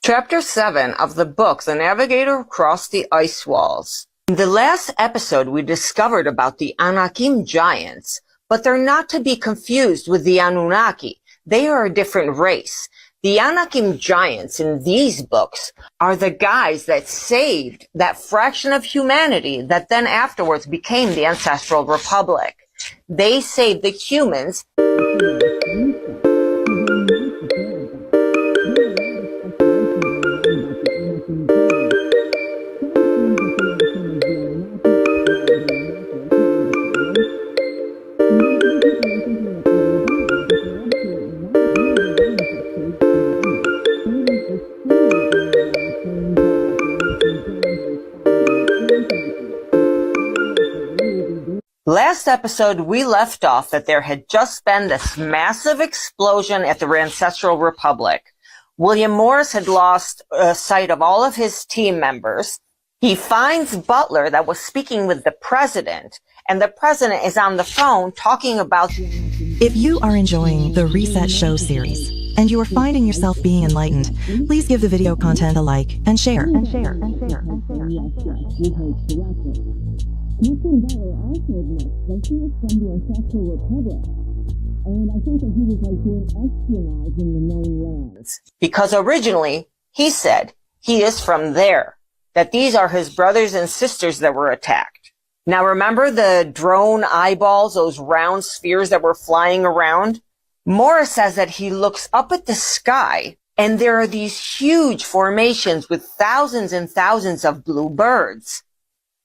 Chapter 7 of the book, The Navigator Across the Ice Walls. In the last episode, we discovered about the Anakim giants, but they're not to be confused with the Anunnaki. They are a different race. The Anakim giants in these books are the guys that saved that fraction of humanity that then afterwards became the Ancestral Republic. They saved the humans. Last episode, we left off that there had just been this massive explosion at the Ancestral Republic. William Morris had lost sight of all of his team members. He finds Butler that was speaking with the president, and the president is on the phone talking about... If you are enjoying the Reset Show series, and you are finding yourself being enlightened, please give the video content a like and share. Mr. Butler also admits that he is from the Ancestral Republic, and I think that he was doing espionage in the known lands. Because originally, he said he is from there, that these are his brothers and sisters that were attacked. Now remember the drone eyeballs, those round spheres that were flying around? Morris says that he looks up at the sky, and there are these huge formations with thousands and thousands of blue birds.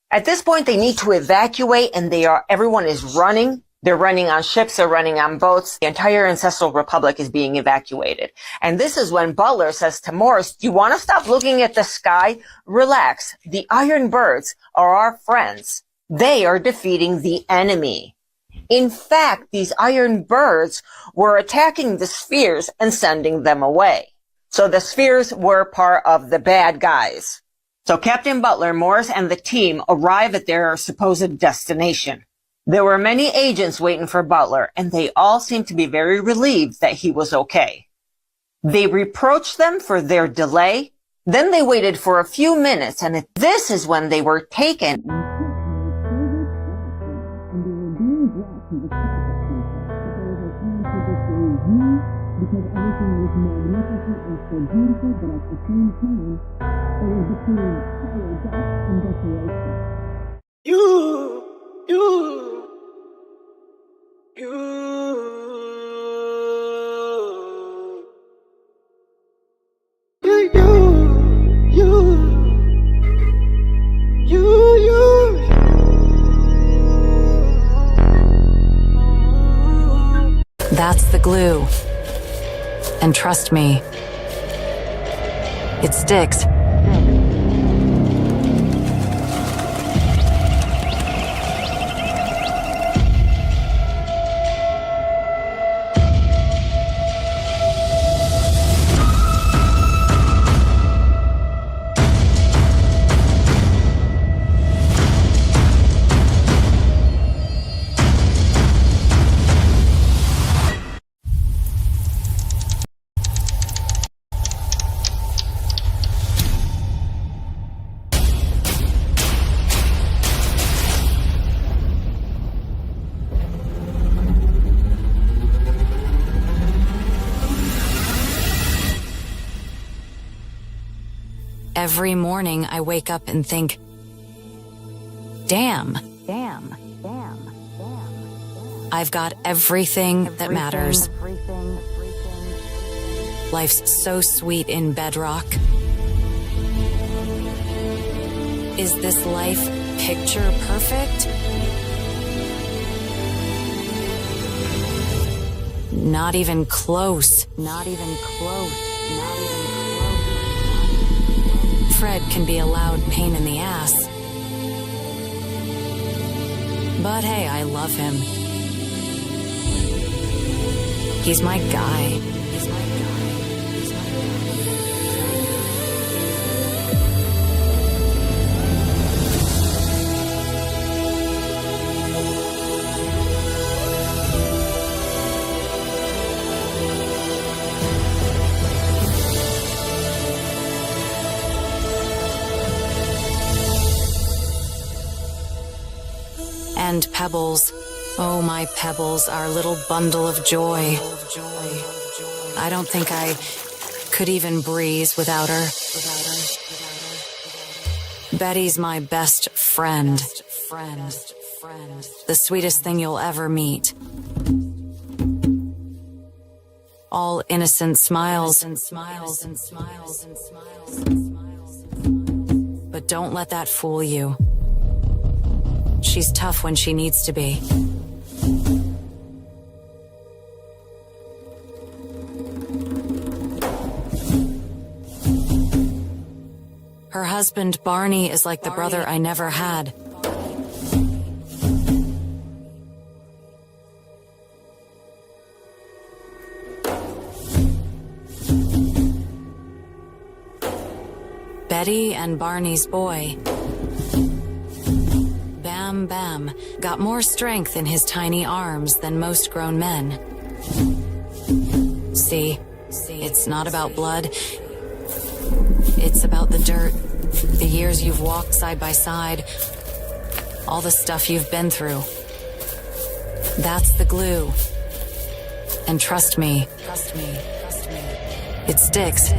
At this point, they need to evacuate, and everyone is running. They're running on ships, they're running on boats. The entire Ancestral Republic is being evacuated. And this is when Butler says to Morris, do you want to stop looking at the sky? Relax. The Iron Birds are our friends. They are defeating the enemy. In fact, these Iron Birds were attacking the spheres and sending them away. So the spheres were part of the bad guys. So Captain Butler, Morris, and the team arrive at their supposed destination. There were many agents waiting for Butler, and they all seemed to be very relieved that he was okay. They reproached them for their delay. Then they waited for a few minutes, and this is when they were taken. Because everything was magnificent and so beautiful, but at the same time, it was between fire, death, and desolation. You. That's the glue. And trust me, it sticks. Every morning I wake up and think, damn. I've got everything that matters. Life's so sweet in bedrock. Is this life picture perfect? Not even close. Fred can be a loud pain in the ass. But hey, I love him. He's my guy. And Pebbles, oh my Pebbles, our little bundle of joy. I don't think I could even breathe without her. Betty's my best friend. The sweetest thing you'll ever meet. All innocent smiles. But don't let that fool you. She's tough when she needs to be. Her husband, Barney, is like the brother I never had. Betty and Barney's boy, Bam Bam, got more strength in his tiny arms than most grown men. See, it's not about blood. It's about the dirt, the years you've walked side by side, all the stuff you've been through. That's the glue. And trust me, it sticks.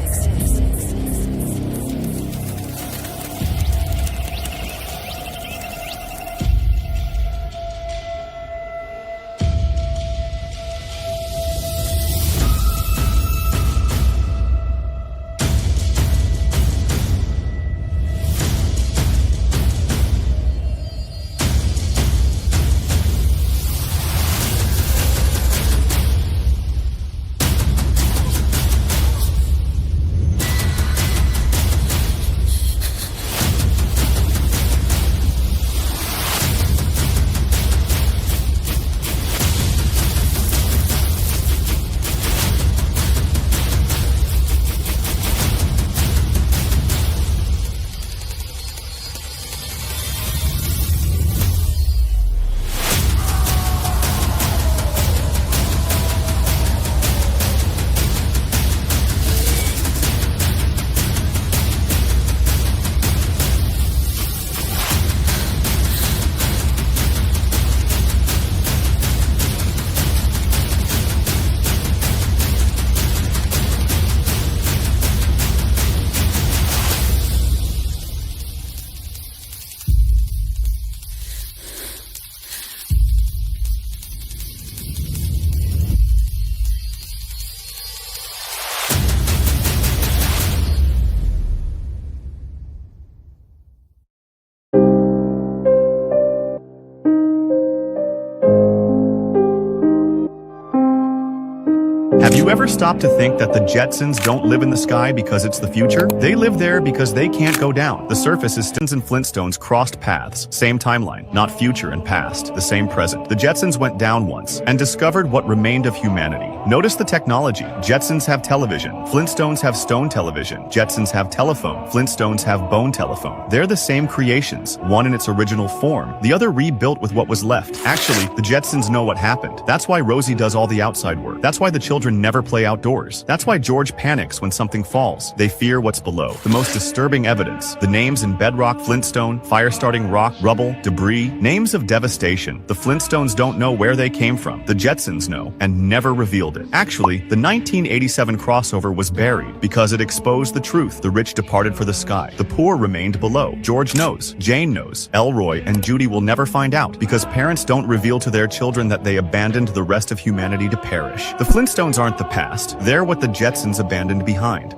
Have you ever stopped to think that the Jetsons don't live in the sky because it's the future? They live there because they can't go down. The surface is Jetsons and Flintstones crossed paths. Same timeline, not future and past, the same present. The Jetsons went down once and discovered what remained of humanity. Notice the technology. Jetsons have television. Flintstones have stone television. Jetsons have telephone. Flintstones have bone telephone. They're the same creations, one in its original form, the other rebuilt with what was left. Actually, the Jetsons know what happened. That's why Rosie does all the outside work. That's why the children never play outdoors. That's why George panics when something falls. They fear what's below. The most disturbing evidence, the names in bedrock, Flintstone, fire-starting rock, rubble, debris, names of devastation. The Flintstones don't know where they came from. The Jetsons know, and never revealed it. Actually, the 1987 crossover was buried because it exposed the truth. The rich departed for the sky. The poor remained below. George knows. Jane knows. Elroy and Judy will never find out because parents don't reveal to their children that they abandoned the rest of humanity to perish. The Flintstones aren't the past. They're what the Jetsons abandoned behind.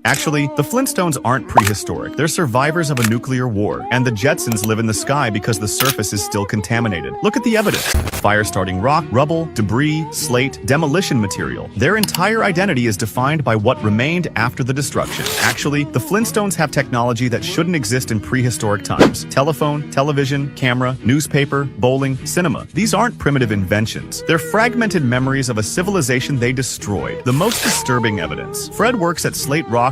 Actually, the Flintstones aren't prehistoric. They're survivors of a nuclear war, and the Jetsons live in the sky because the surface is still contaminated. Look at the evidence. Fire-starting rock, rubble, debris, slate, demolition material. Their entire identity is defined by what remained after the destruction. Actually, the Flintstones have technology that shouldn't exist in prehistoric times. Telephone, television, camera, newspaper, bowling, cinema. These aren't primitive inventions. They're fragmented memories of a civilization they destroyed. The most disturbing evidence. Fred works at Slate Rock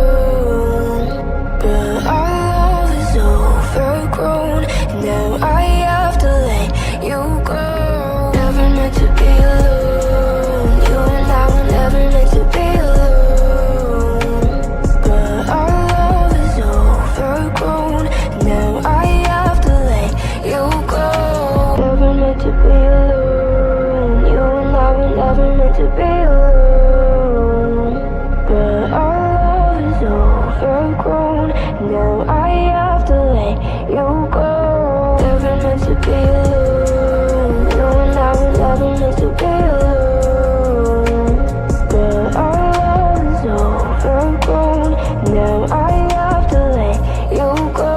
meant to be alone. You and I were never meant to be alone. But our love is overgrown. Now I have to let you go. Never meant to be alone. You and I were never meant to be alone. But our love is overgrown. Now I have to let you go.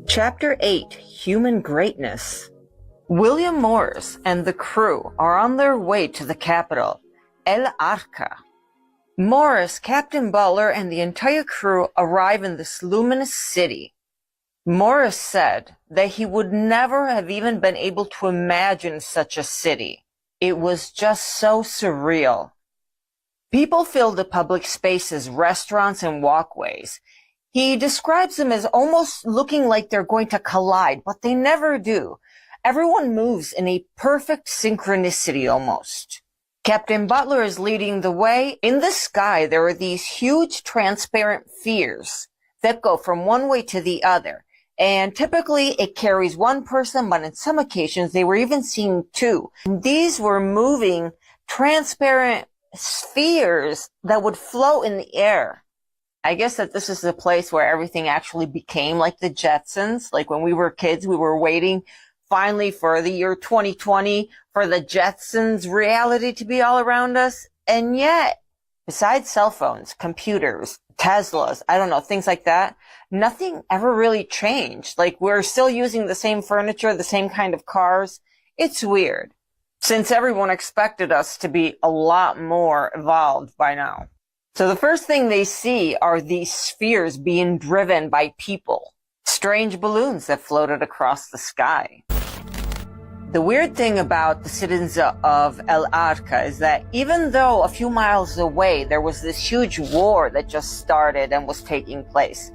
Chapter 8, Human Greatness. William Morris and the crew are on their way to the capital, El Arca. Morris, Captain Butler, and the entire crew arrive in this luminous city. Morris said that he would never have even been able to imagine such a city. It was just so surreal. People filled the public spaces, restaurants, and walkways. He describes them as almost looking like they're going to collide, but they never do. Everyone moves in a perfect synchronicity almost. Captain Butler is leading the way. In the sky, there are these huge transparent spheres that go from one way to the other. And typically it carries one person, but in some occasions they were even seeing two. And these were moving transparent spheres that would float in the air. I guess that this is the place where everything actually became like the Jetsons. Like when we were kids, we were waiting finally for the year 2020 for the Jetsons reality to be all around us. And yet, besides cell phones, computers, Teslas, I don't know, things like that, nothing ever really changed. Like we're still using the same furniture, the same kind of cars. It's weird, since everyone expected us to be a lot more evolved by now. So the first thing they see are these spheres being driven by people. Strange balloons that floated across the sky. The weird thing about the citizens of El Arca is that even though a few miles away there was this huge war that just started and was taking place,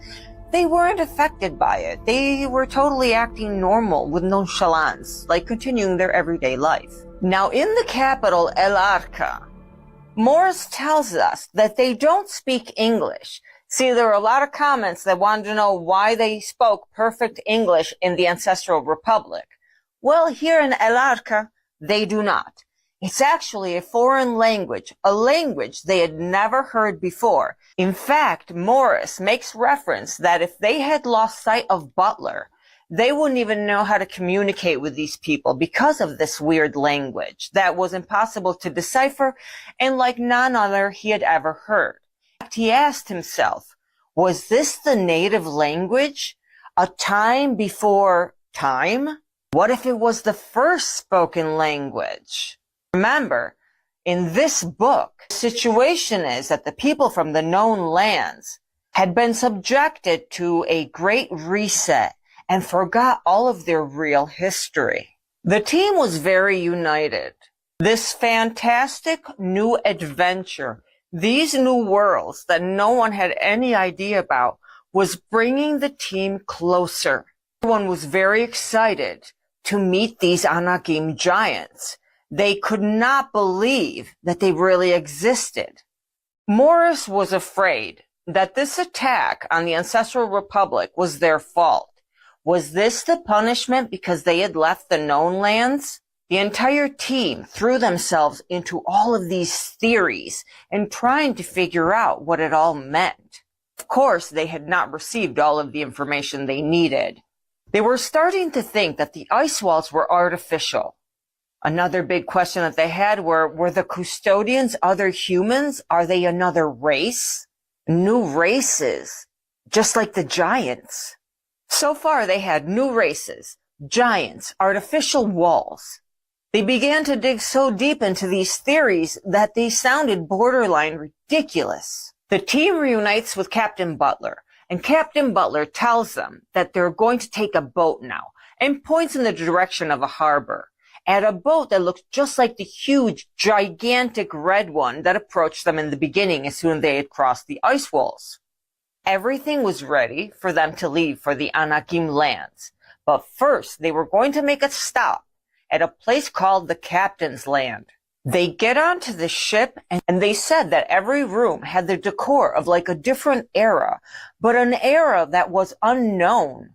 they weren't affected by it. They were totally acting normal with nonchalance, like continuing their everyday life. Now in the capital, El Arca, Morris tells us that they don't speak English. See, there are a lot of comments that wanted to know why they spoke perfect English in the Ancestral Republic. Well, here in El Arca, they do not. It's actually a foreign language, a language they had never heard before. In fact, Morris makes reference that if they had lost sight of Butler, they wouldn't even know how to communicate with these people because of this weird language that was impossible to decipher and like none other he had ever heard. He asked himself, was this the native language? A time before time? What if it was the first spoken language? Remember, in this book, the situation is that the people from the known lands had been subjected to a great reset and forgot all of their real history. The team was very united. This fantastic new adventure, these new worlds that no one had any idea about, was bringing the team closer. Everyone was very excited to meet these Anakim giants. They could not believe that they really existed. Morris was afraid that this attack on the Ancestral Republic was their fault. Was this the punishment because they had left the known lands? The entire team threw themselves into all of these theories and trying to figure out what it all meant. Of course, they had not received all of the information they needed. They were starting to think that the ice walls were artificial. Another big question that they had were the custodians other humans? Are they another race? New races, just like the giants. So far, they had new races, giants, artificial walls. They began to dig so deep into these theories that they sounded borderline ridiculous. The team reunites with Captain Butler, and Captain Butler tells them that they're going to take a boat now and points in the direction of a harbor at a boat that looks just like the huge, gigantic red one that approached them in the beginning as soon as they had crossed the ice walls. Everything was ready for them to leave for the Anakim lands, but first they were going to make a stop at a place called the Captain's Land. They get onto the ship and they said that every room had the decor of like a different era, but an era that was unknown.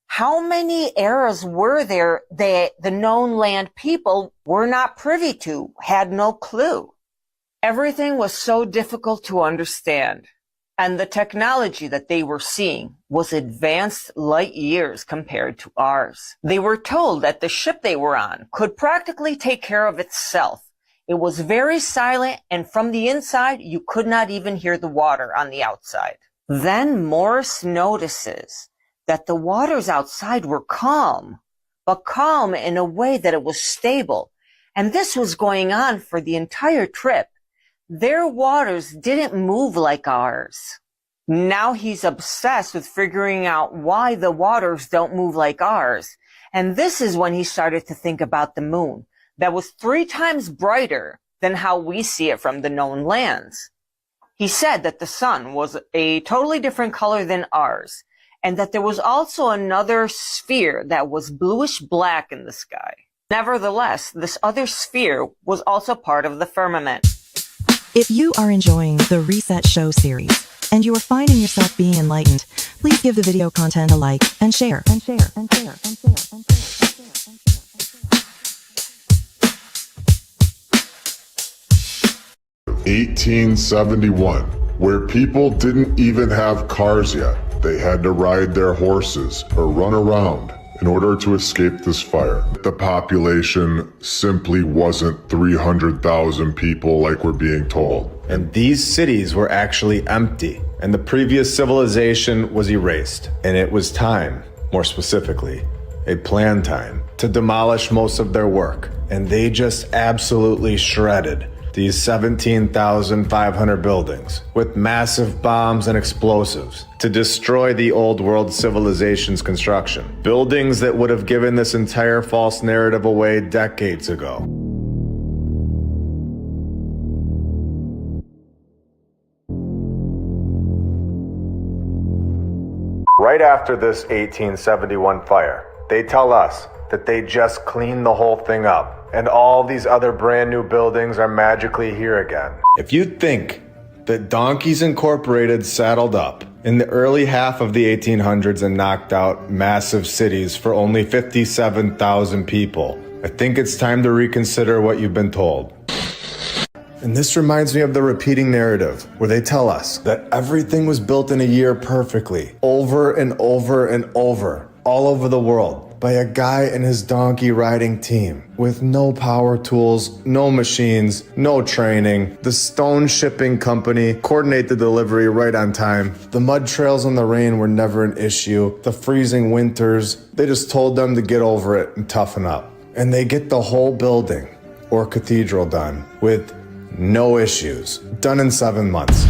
How many eras were there that the known land people were not privy to, had no clue? Everything was so difficult to understand, and the technology that they were seeing was advanced light years compared to ours. They were told that the ship they were on could practically take care of itself. It was very silent, and from the inside, you could not even hear the water on the outside. Then Morris notices that the waters outside were calm, but calm in a way that it was stable. And this was going on for the entire trip. Their waters didn't move like ours. Now he's obsessed with figuring out why the waters don't move like ours. And this is when he started to think about the moon that was 3 times brighter than how we see it from the known lands. He said that the sun was a totally different color than ours, and that there was also another sphere that was bluish black in the sky. Nevertheless, this other sphere was also part of the firmament. If you are enjoying the Reset Show series and you are finding yourself being enlightened, please give the video content a like and share. 1871, where people didn't even have cars yet. They had to ride their horses or run around in order to escape this fire. The population simply wasn't 300,000 people like we're being told. And these cities were actually empty, and the previous civilization was erased. And it was time, more specifically, a planned time, to demolish most of their work. And they just absolutely shredded these 17,500 buildings with massive bombs and explosives to destroy the old world civilization's construction. Buildings that would have given this entire false narrative away decades ago. Right after this 1871 fire, they tell us that they just cleaned the whole thing up, and all these other brand new buildings are magically here again. If you think that Donkeys Incorporated saddled up in the early half of the 1800s and knocked out massive cities for only 57,000 people, I think it's time to reconsider what you've been told. And this reminds me of the repeating narrative, where they tell us that everything was built in a year perfectly, over and over and over, all over the world, by a guy and his donkey riding team, with no power tools, no machines, no training. The stone shipping company coordinated the delivery right on time. The mud trails and the rain were never an issue. The freezing winters, they just told them to get over it and toughen up. And they get the whole building, or cathedral, done with no issues, done in 7 months.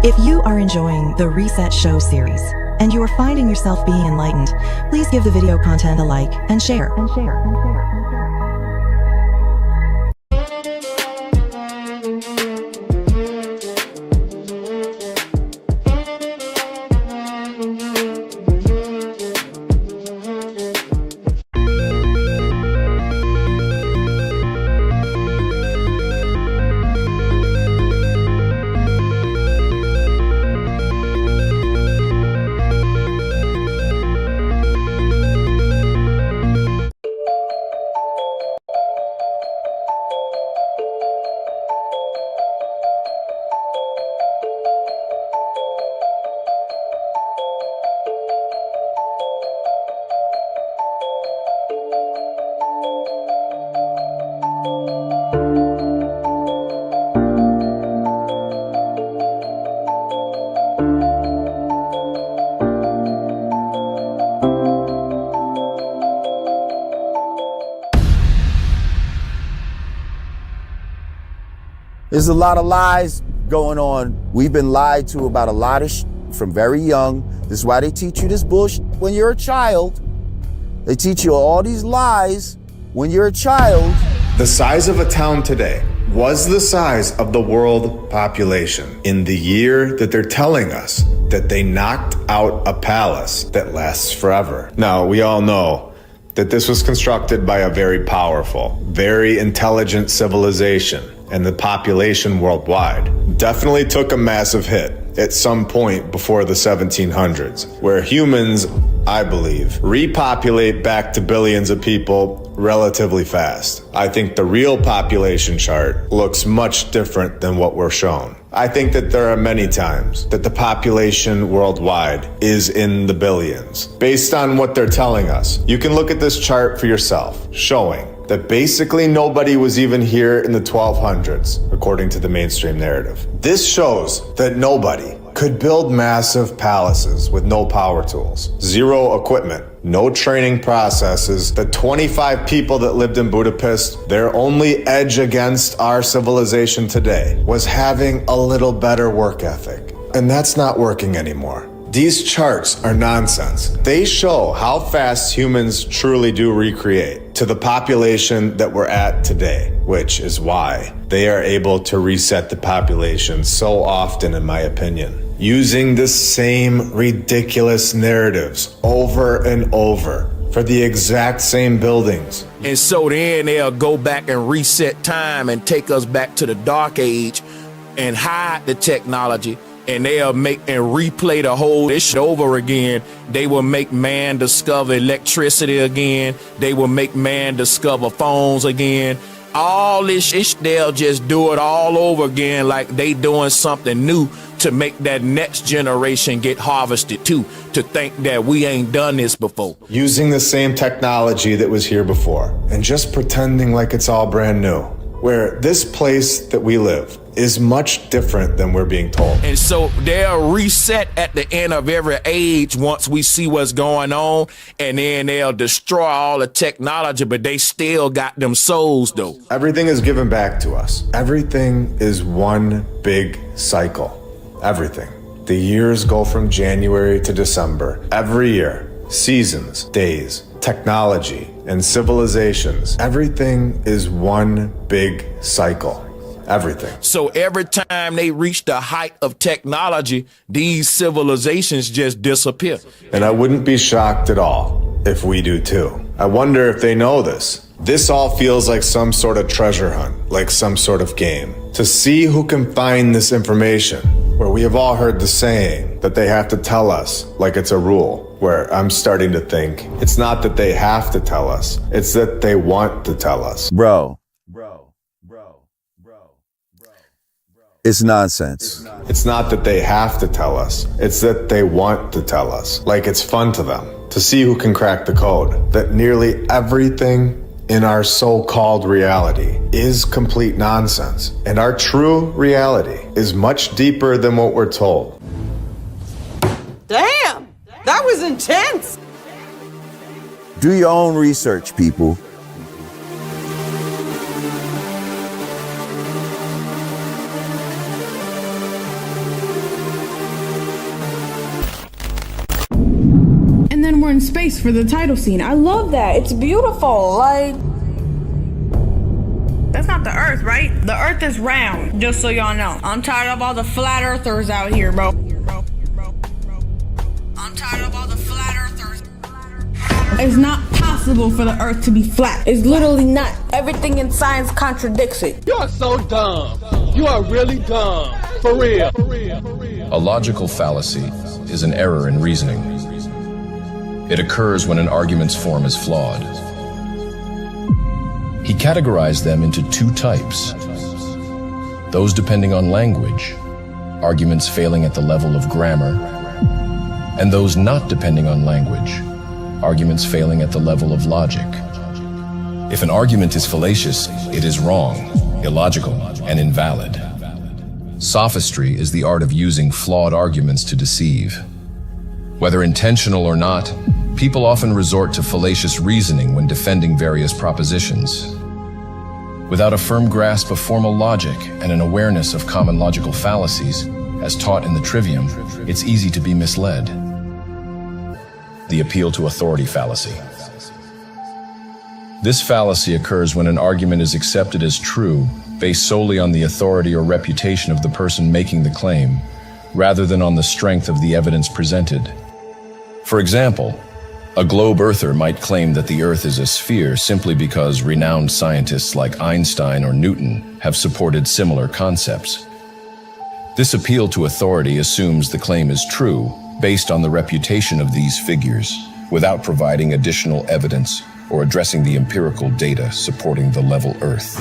If you are enjoying the Reset Show series and you are finding yourself being enlightened, please give the video content a like and share. There's a lot of lies going on. We've been lied to about a lot of from very young. This is why they teach you this bullshit when you're a child. They teach you all these lies when you're a child. The size of a town today was the size of the world population in the year that they're telling us that they knocked out a palace that lasts forever. Now, we all know that this was constructed by a very powerful, very intelligent civilization, and the population worldwide definitely took a massive hit at some point before the 1700s, where humans, I believe, repopulate back to billions of people relatively fast. I think the real population chart looks much different than what we're shown. I think that there are many times that the population worldwide is in the billions. Based on what they're telling us, you can look at this chart for yourself, showing that basically nobody was even here in the 1200s, according to the mainstream narrative. This shows that nobody could build massive palaces with no power tools, zero equipment, no training processes. The 25 people that lived in Budapest, their only edge against our civilization today was having a little better work ethic. And that's not working anymore. These charts are nonsense. They show how fast humans truly do recreate to the population that we're at today, which is why they are able to reset the population so often, in my opinion, using the same ridiculous narratives over and over for the exact same buildings. And so then they'll go back and reset time and take us back to the dark age and hide the technology. And they'll make and replay the whole shit over again. They will make man discover electricity again. They will make man discover phones again. All this shit, they'll just do it all over again, like they doing something new to make that next generation get harvested too, to think that we ain't done this before. Using the same technology that was here before and just pretending like it's all brand new. Where this place that we live is much different than we're being told. And so they'll reset at the end of every age once we see what's going on, and then they'll destroy all the technology, but they still got them souls though. Everything is given back to us. Everything is one big cycle. Everything. The years go from January to December. Every year. Seasons, days, technology, and civilizations. Everything is one big cycle. Everything. So every time they reach the height of technology, these civilizations just disappear. And I wouldn't be shocked at all if we do too. I wonder if they know this. This all feels like some sort of treasure hunt, like some sort of game. To see who can find this information, where we have all heard the saying that they have to tell us like it's a rule. Where I'm starting to think it's not that they have to tell us, it's that they want to tell us. Bro. It's nonsense. It's not that they have to tell us, it's that they want to tell us. Like it's fun to them to see who can crack the code. That nearly everything in our so-called reality is complete nonsense. And our true reality is much deeper than what we're told. Damn! That was intense! Do your own research, people. And then we're in space for the title scene. I love that. It's beautiful. Like, that's not the Earth, right? The Earth is round, just so y'all know. I'm tired of all the flat earthers out here, bro. I'm tired of all the flat earthers. It's not possible for the Earth to be flat. It's literally not. Everything in science contradicts it. You are so dumb. You are really dumb. For real. A logical fallacy is an error in reasoning. It occurs when an argument's form is flawed. He categorized them into two types. Those depending on language, arguments failing at the level of grammar, and those not depending on language, arguments failing at the level of logic. If an argument is fallacious, it is wrong, illogical, and invalid. Sophistry is the art of using flawed arguments to deceive. Whether intentional or not, people often resort to fallacious reasoning when defending various propositions. Without a firm grasp of formal logic and an awareness of common logical fallacies, as taught in the trivium, it's easy to be misled. The appeal to authority fallacy. This fallacy occurs when an argument is accepted as true based solely on the authority or reputation of the person making the claim, rather than on the strength of the evidence presented. For example, a globe earther might claim that the Earth is a sphere simply because renowned scientists like Einstein or Newton have supported similar concepts. This appeal to authority assumes the claim is true based on the reputation of these figures, without providing additional evidence or addressing the empirical data supporting the level Earth.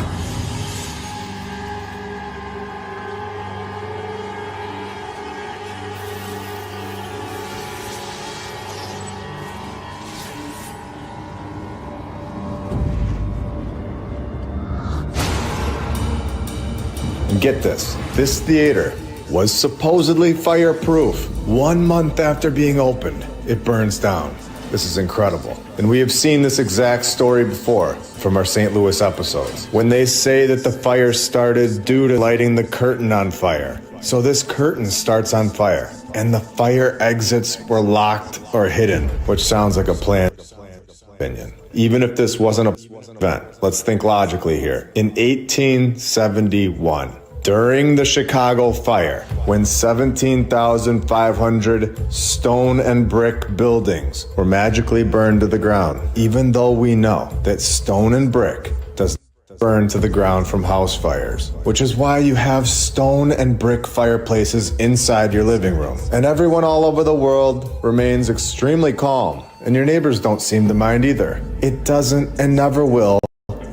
And get this theater was supposedly fireproof. 1 month after being opened, it burns down. This is incredible. And we have seen this exact story before from our St. Louis episodes, when they say that the fire started due to lighting the curtain on fire. So this curtain starts on fire, and the fire exits were locked or hidden, which sounds like a plan. Opinion. Even if this wasn't an event, let's think logically here. In 1871, during the Chicago fire, when 17,500 stone and brick buildings were magically burned to the ground, even though we know that stone and brick does not burn to the ground from house fires, which is why you have stone and brick fireplaces inside your living room. And everyone all over the world remains extremely calm, and your neighbors don't seem to mind either. It doesn't and never will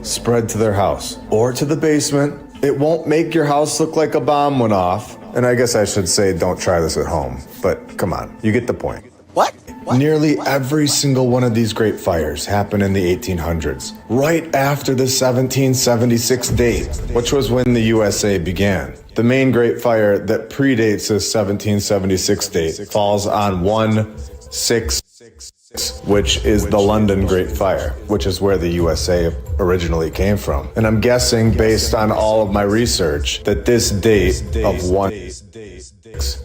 spread to their house or to the basement. It won't make your house look like a bomb went off. And I guess I should say don't try this at home. But come on, you get the point. What? Nearly every single one of these great fires happened in the 1800s, right after the 1776 date, which was when the USA began. The main great fire that predates the 1776 date falls on 1/6, which is the London Great Fire, which is where the USA originally came from. And I'm guessing, based on all of my research, that this date of 1/6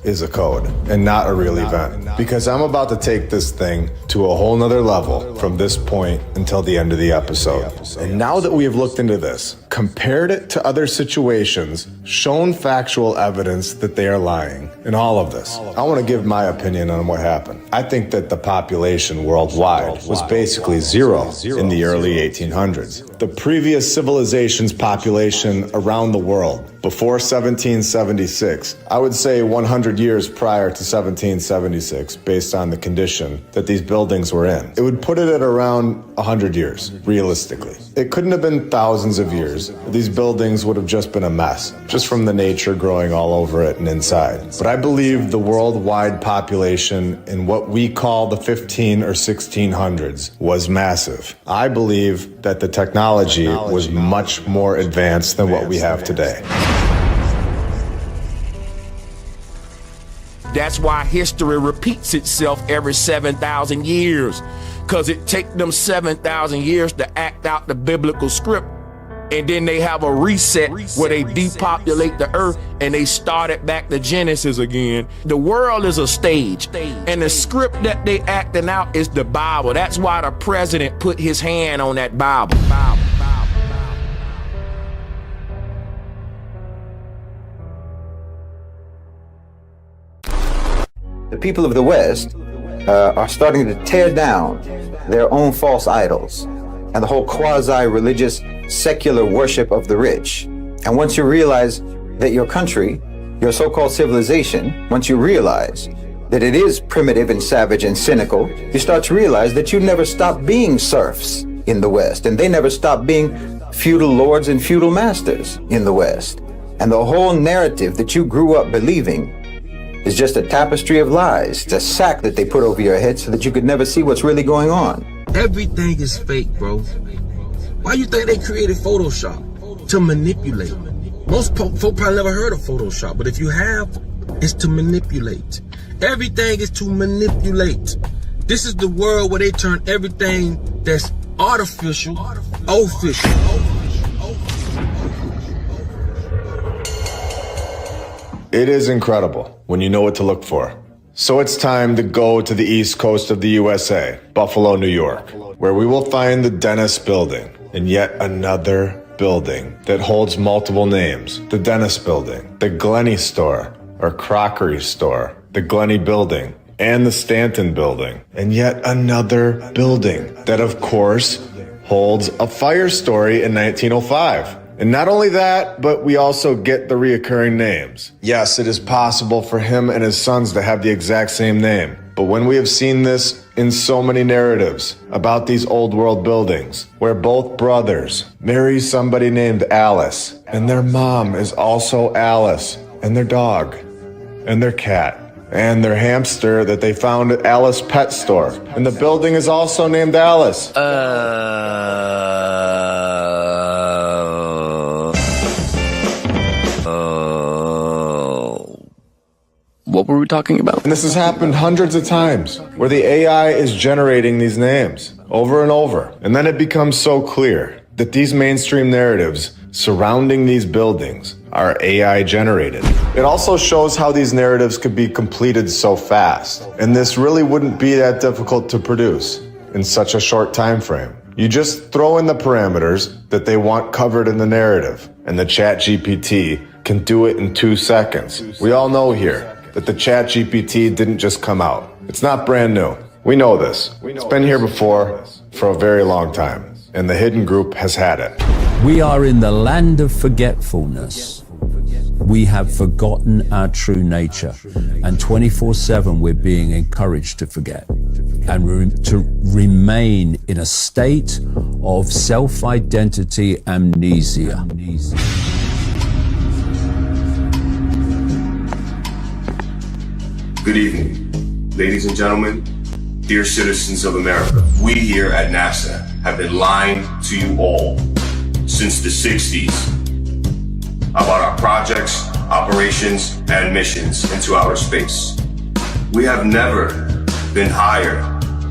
is a code and not a real event. Because I'm about to take this thing to a whole nother level from this point until the end of the episode. And now that we have looked into this, compared it to other situations, shown factual evidence that they are lying, in all of this, I want to give my opinion on what happened. I think that the population worldwide was basically zero in the early 1800s. The previous civilization's population around the world before 1776, I would say 100 years prior to 1776, based on the condition that these buildings were in. It would put it at around 100 years, realistically. It couldn't have been thousands of years. These buildings would have just been a mess, just from the nature growing all over it and inside. But I believe the worldwide population in what we call the 15 or 1600s was massive. I believe that the technology was much more advanced than what we have today. That's why history repeats itself every 7,000 years. Because it takes them 7,000 years to act out the biblical script. And then they have a reset where they depopulate the earth and they start it back to Genesis again. The world is a stage. And the script that they acting out is the Bible. That's why the president put his hand on that Bible. The people of the West are starting to tear down their own false idols and the whole quasi-religious secular worship of the rich. And once you realize that your country, your so-called civilization, once you realize that it is primitive and savage and cynical, you start to realize that you never stopped being serfs in the West, and they never stopped being feudal lords and feudal masters in the West. And the whole narrative that you grew up believing is just a tapestry of lies. It's a sack that they put over your head so that you could never see what's really going on. Everything is fake, bro. Why you think they created Photoshop? To manipulate. Most folk probably never heard of Photoshop, but if you have, it's to manipulate. Everything is to manipulate. This is the world where they turn everything that's artificial, official. It is incredible when you know what to look for. So it's time to go to the east coast of the USA, Buffalo, New York, where we will find the Dennis Building, and yet another building that holds multiple names. The Dennis Building, the Glennie Store, or Crockery Store, the Glennie Building, and the Stanton Building, and yet another building that, of course, holds a fire story in 1905. And not only that, but we also get the reoccurring names. Yes, it is possible for him and his sons to have the exact same name. But when we have seen this in so many narratives about these old world buildings, where both brothers marry somebody named Alice, and their mom is also Alice, and their dog, and their cat, and their hamster that they found at Alice Pet Store. And the building is also named Alice. What were we talking about? And this has happened hundreds of times, where the AI is generating these names over and over. And then it becomes so clear that these mainstream narratives surrounding these buildings are AI generated. It also shows how these narratives could be completed so fast. And this really wouldn't be that difficult to produce in such a short time frame. You just throw in the parameters that they want covered in the narrative, and the ChatGPT can do it in 2 seconds. We all know here that the ChatGPT didn't just come out. It's not brand new. We know this. It's been here before for a very long time, and the hidden group has had it. We are in the land of forgetfulness. We have forgotten our true nature, and 24/7 we're being encouraged to forget and to remain in a state of self-identity amnesia. Good evening, ladies and gentlemen, dear citizens of America. We here at NASA have been lying to you all since the 60s about our projects, operations, and missions into outer space. We have never been higher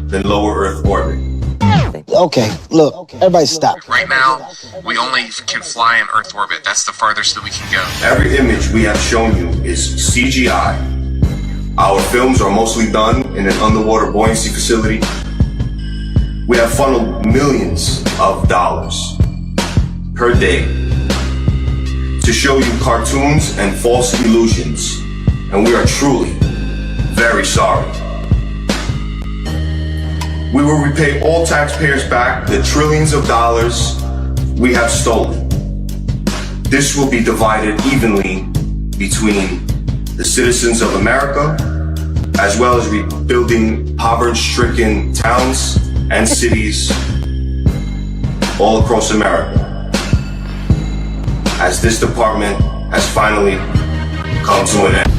than lower Earth orbit. Okay, look, everybody stop. Right now, we only can fly in Earth orbit. That's the farthest that we can go. Every image we have shown you is CGI. Our films are mostly done in an underwater buoyancy facility. We have funneled millions of dollars per day to show you cartoons and false illusions, and we are truly very sorry. We will repay all taxpayers back the trillions of dollars we have stolen. This will be divided evenly between the citizens of America, as well as rebuilding poverty-stricken towns and cities all across America, as this department has finally come to an end.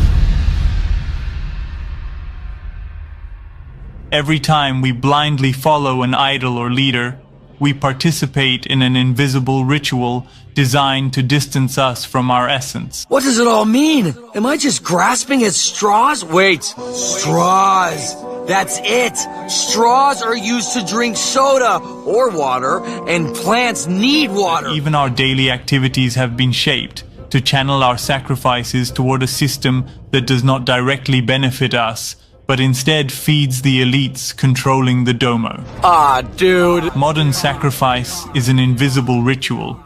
Every time we blindly follow an idol or leader, we participate in an invisible ritual designed to distance us from our essence. What does it all mean? Am I just grasping at straws? Wait, straws. That's it. Straws are used to drink soda or water, and plants need water. Even our daily activities have been shaped to channel our sacrifices toward a system that does not directly benefit us, but instead feeds the elites controlling the domo. Ah, dude. Modern sacrifice is an invisible ritual.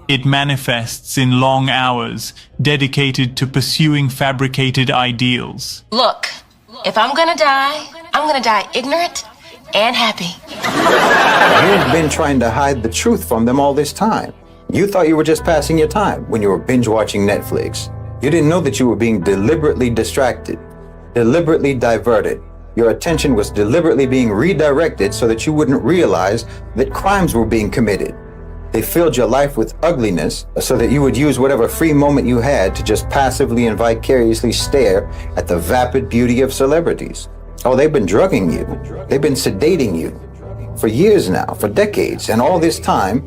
It manifests in long hours dedicated to pursuing fabricated ideals. Look, if I'm gonna die ignorant and happy. You've been trying to hide the truth from them all this time. You thought you were just passing your time when you were binge watching Netflix. You didn't know that you were being deliberately distracted, deliberately diverted. Your attention was deliberately being redirected so that you wouldn't realize that crimes were being committed. They filled your life with ugliness so that you would use whatever free moment you had to just passively and vicariously stare at the vapid beauty of celebrities. Oh, they've been drugging you. They've been sedating you for years now, for decades. And all this time,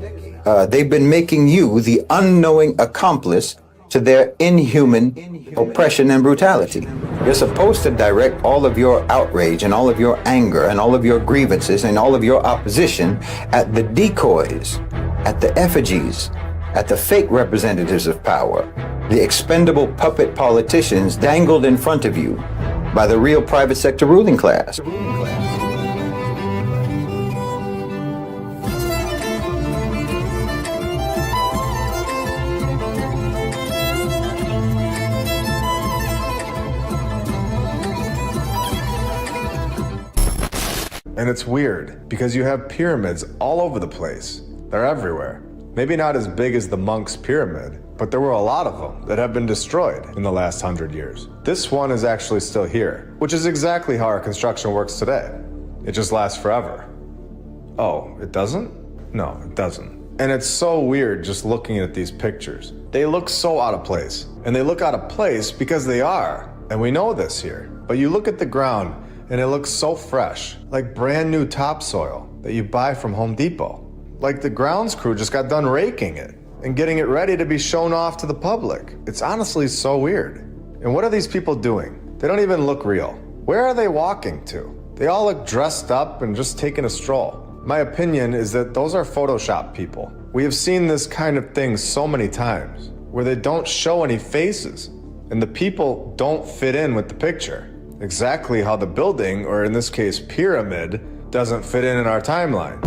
they've been making you the unknowing accomplice to their inhuman oppression and brutality. You're supposed to direct all of your outrage and all of your anger and all of your grievances and all of your opposition at the decoys, at the effigies, at the fake representatives of power. the expendable puppet politicians dangled in front of you by the real private sector ruling class. And it's weird, because you have pyramids all over the place. They're everywhere. Maybe not as big as the monks' pyramid, but there were a lot of them that have been destroyed in the last 100 years. This one is actually still here, which is exactly how our construction works today. It just lasts forever. Oh, it doesn't? No, it doesn't. And it's so weird just looking at these pictures. They look so out of place. And they look out of place because they are. And we know this here. But you look at the ground and it looks so fresh, like brand new topsoil that you buy from Home Depot. Like the grounds crew just got done raking it and getting it ready to be shown off to the public. It's honestly so weird. And what are these people doing? They don't even look real. Where are they walking to? They all look dressed up and just taking a stroll. My opinion is that those are Photoshop people. We have seen this kind of thing so many times, where they don't show any faces, and the people don't fit in with the picture. Exactly how the building, or in this case pyramid, doesn't fit in our timeline.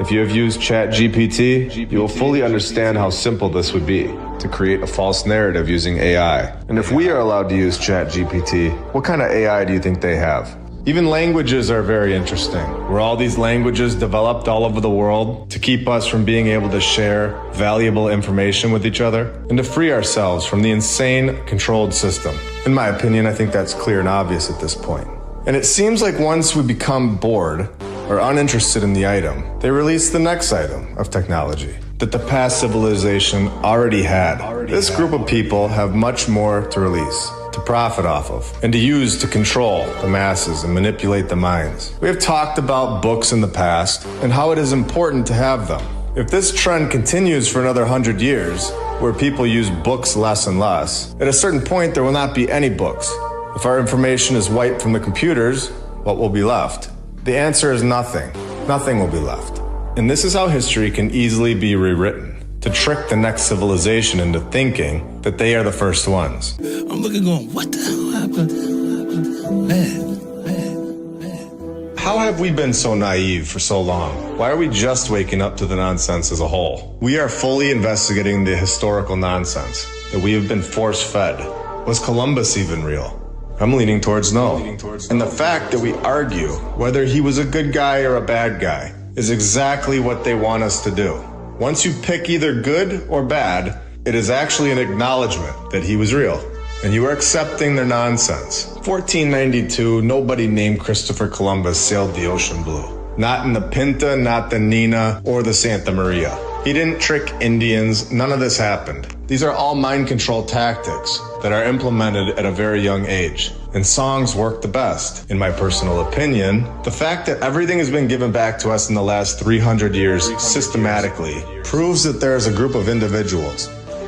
If you have used ChatGPT, you will fully understand how simple this would be to create a false narrative using AI. And if we are allowed to use ChatGPT, what kind of AI do you think they have? Even languages are very interesting. Were all these languages developed all over the world to keep us from being able to share valuable information with each other and to free ourselves from the insane controlled system? In my opinion, I think that's clear and obvious at this point. And it seems like once we become bored or uninterested in the item, they release the next item of technology that the past civilization already had. This group of people have much more to release, to profit off of, and to use to control the masses and manipulate the minds. We have talked about books in the past and how it is important to have them. If this trend continues for another 100 years, where people use books less and less, at a certain point there will not be any books. If our information is wiped from the computers, what will be left? The answer is nothing. Nothing will be left. And this is how history can easily be rewritten, to trick the next civilization into thinking that they are the first ones. I'm looking going, what the hell happened? Man. How have we been so naive for so long? Why are we just waking up to the nonsense as a whole? We are fully investigating the historical nonsense that we have been force-fed. Was Columbus even real? I'm leaning towards no. And the fact that we argue whether he was a good guy or a bad guy is exactly what they want us to do. Once you pick either good or bad, it is actually an acknowledgement that he was real. And you are accepting their nonsense. 1492, nobody named Christopher Columbus sailed the ocean blue. Not in the Pinta, not the Nina, or the Santa Maria. He didn't trick Indians, none of this happened. These are all mind control tactics that are implemented at a very young age. And songs work the best. In my personal opinion, the fact that everything has been given back to us in the last 300 years systematically proves that there is a group of individuals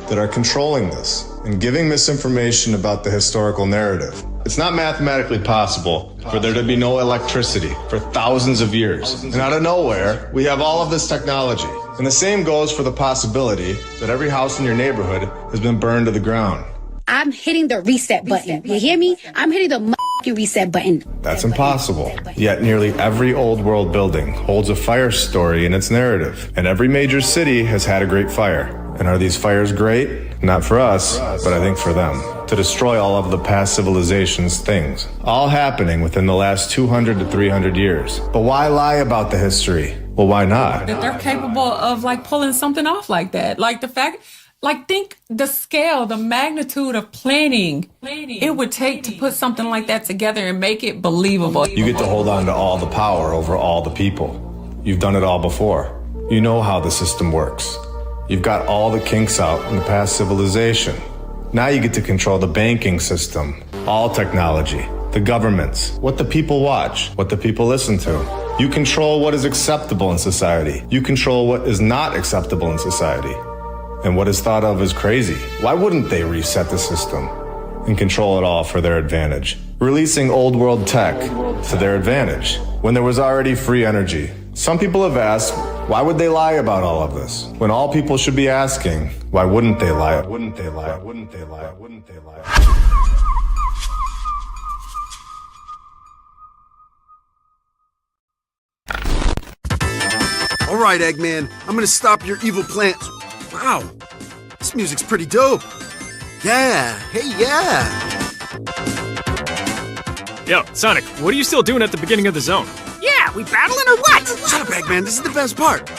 that are controlling this and giving misinformation about the historical narrative. It's not mathematically possible for there to be no electricity for thousands of years. And out of nowhere, we have all of this technology. And the same goes for the possibility that every house in your neighborhood has been burned to the ground. I'm hitting the reset button. You hear me? I'm hitting the reset button. That's impossible. Yet nearly every old world building holds a fire story in its narrative. And every major city has had a great fire. And are these fires great? Not for us, but I think for them. To destroy all of the past civilization's things. All happening within the last 200 to 300 years. But why lie about the history? Well, why not? That they're capable of like pulling something off like that. Like the fact, like think the scale, the magnitude of planning it would take to put something like that together and make it believable. You get to hold on to all the power over all the people. You've done it all before. You know how the system works. You've got all the kinks out in the past civilization. Now you get to control the banking system, all technology, the governments, what the people watch, what the people listen to. You control what is acceptable in society. You control what is not acceptable in society. And what is thought of as crazy. Why wouldn't they reset the system? and control it all for their advantage. Releasing old world tech to their advantage when there was already free energy. Some people have asked, why would they lie about all of this? When all people should be asking, why wouldn't they lie? Wouldn't they lie? Wouldn't they lie? Wouldn't they lie? All right, Eggman, I'm gonna stop your evil plans. Wow, this music's pretty dope. Yeah, hey, yeah. Yo, Sonic, what are you still doing at the beginning of the zone? Yeah, we battling or what? Shut up, Eggman, this is the best part.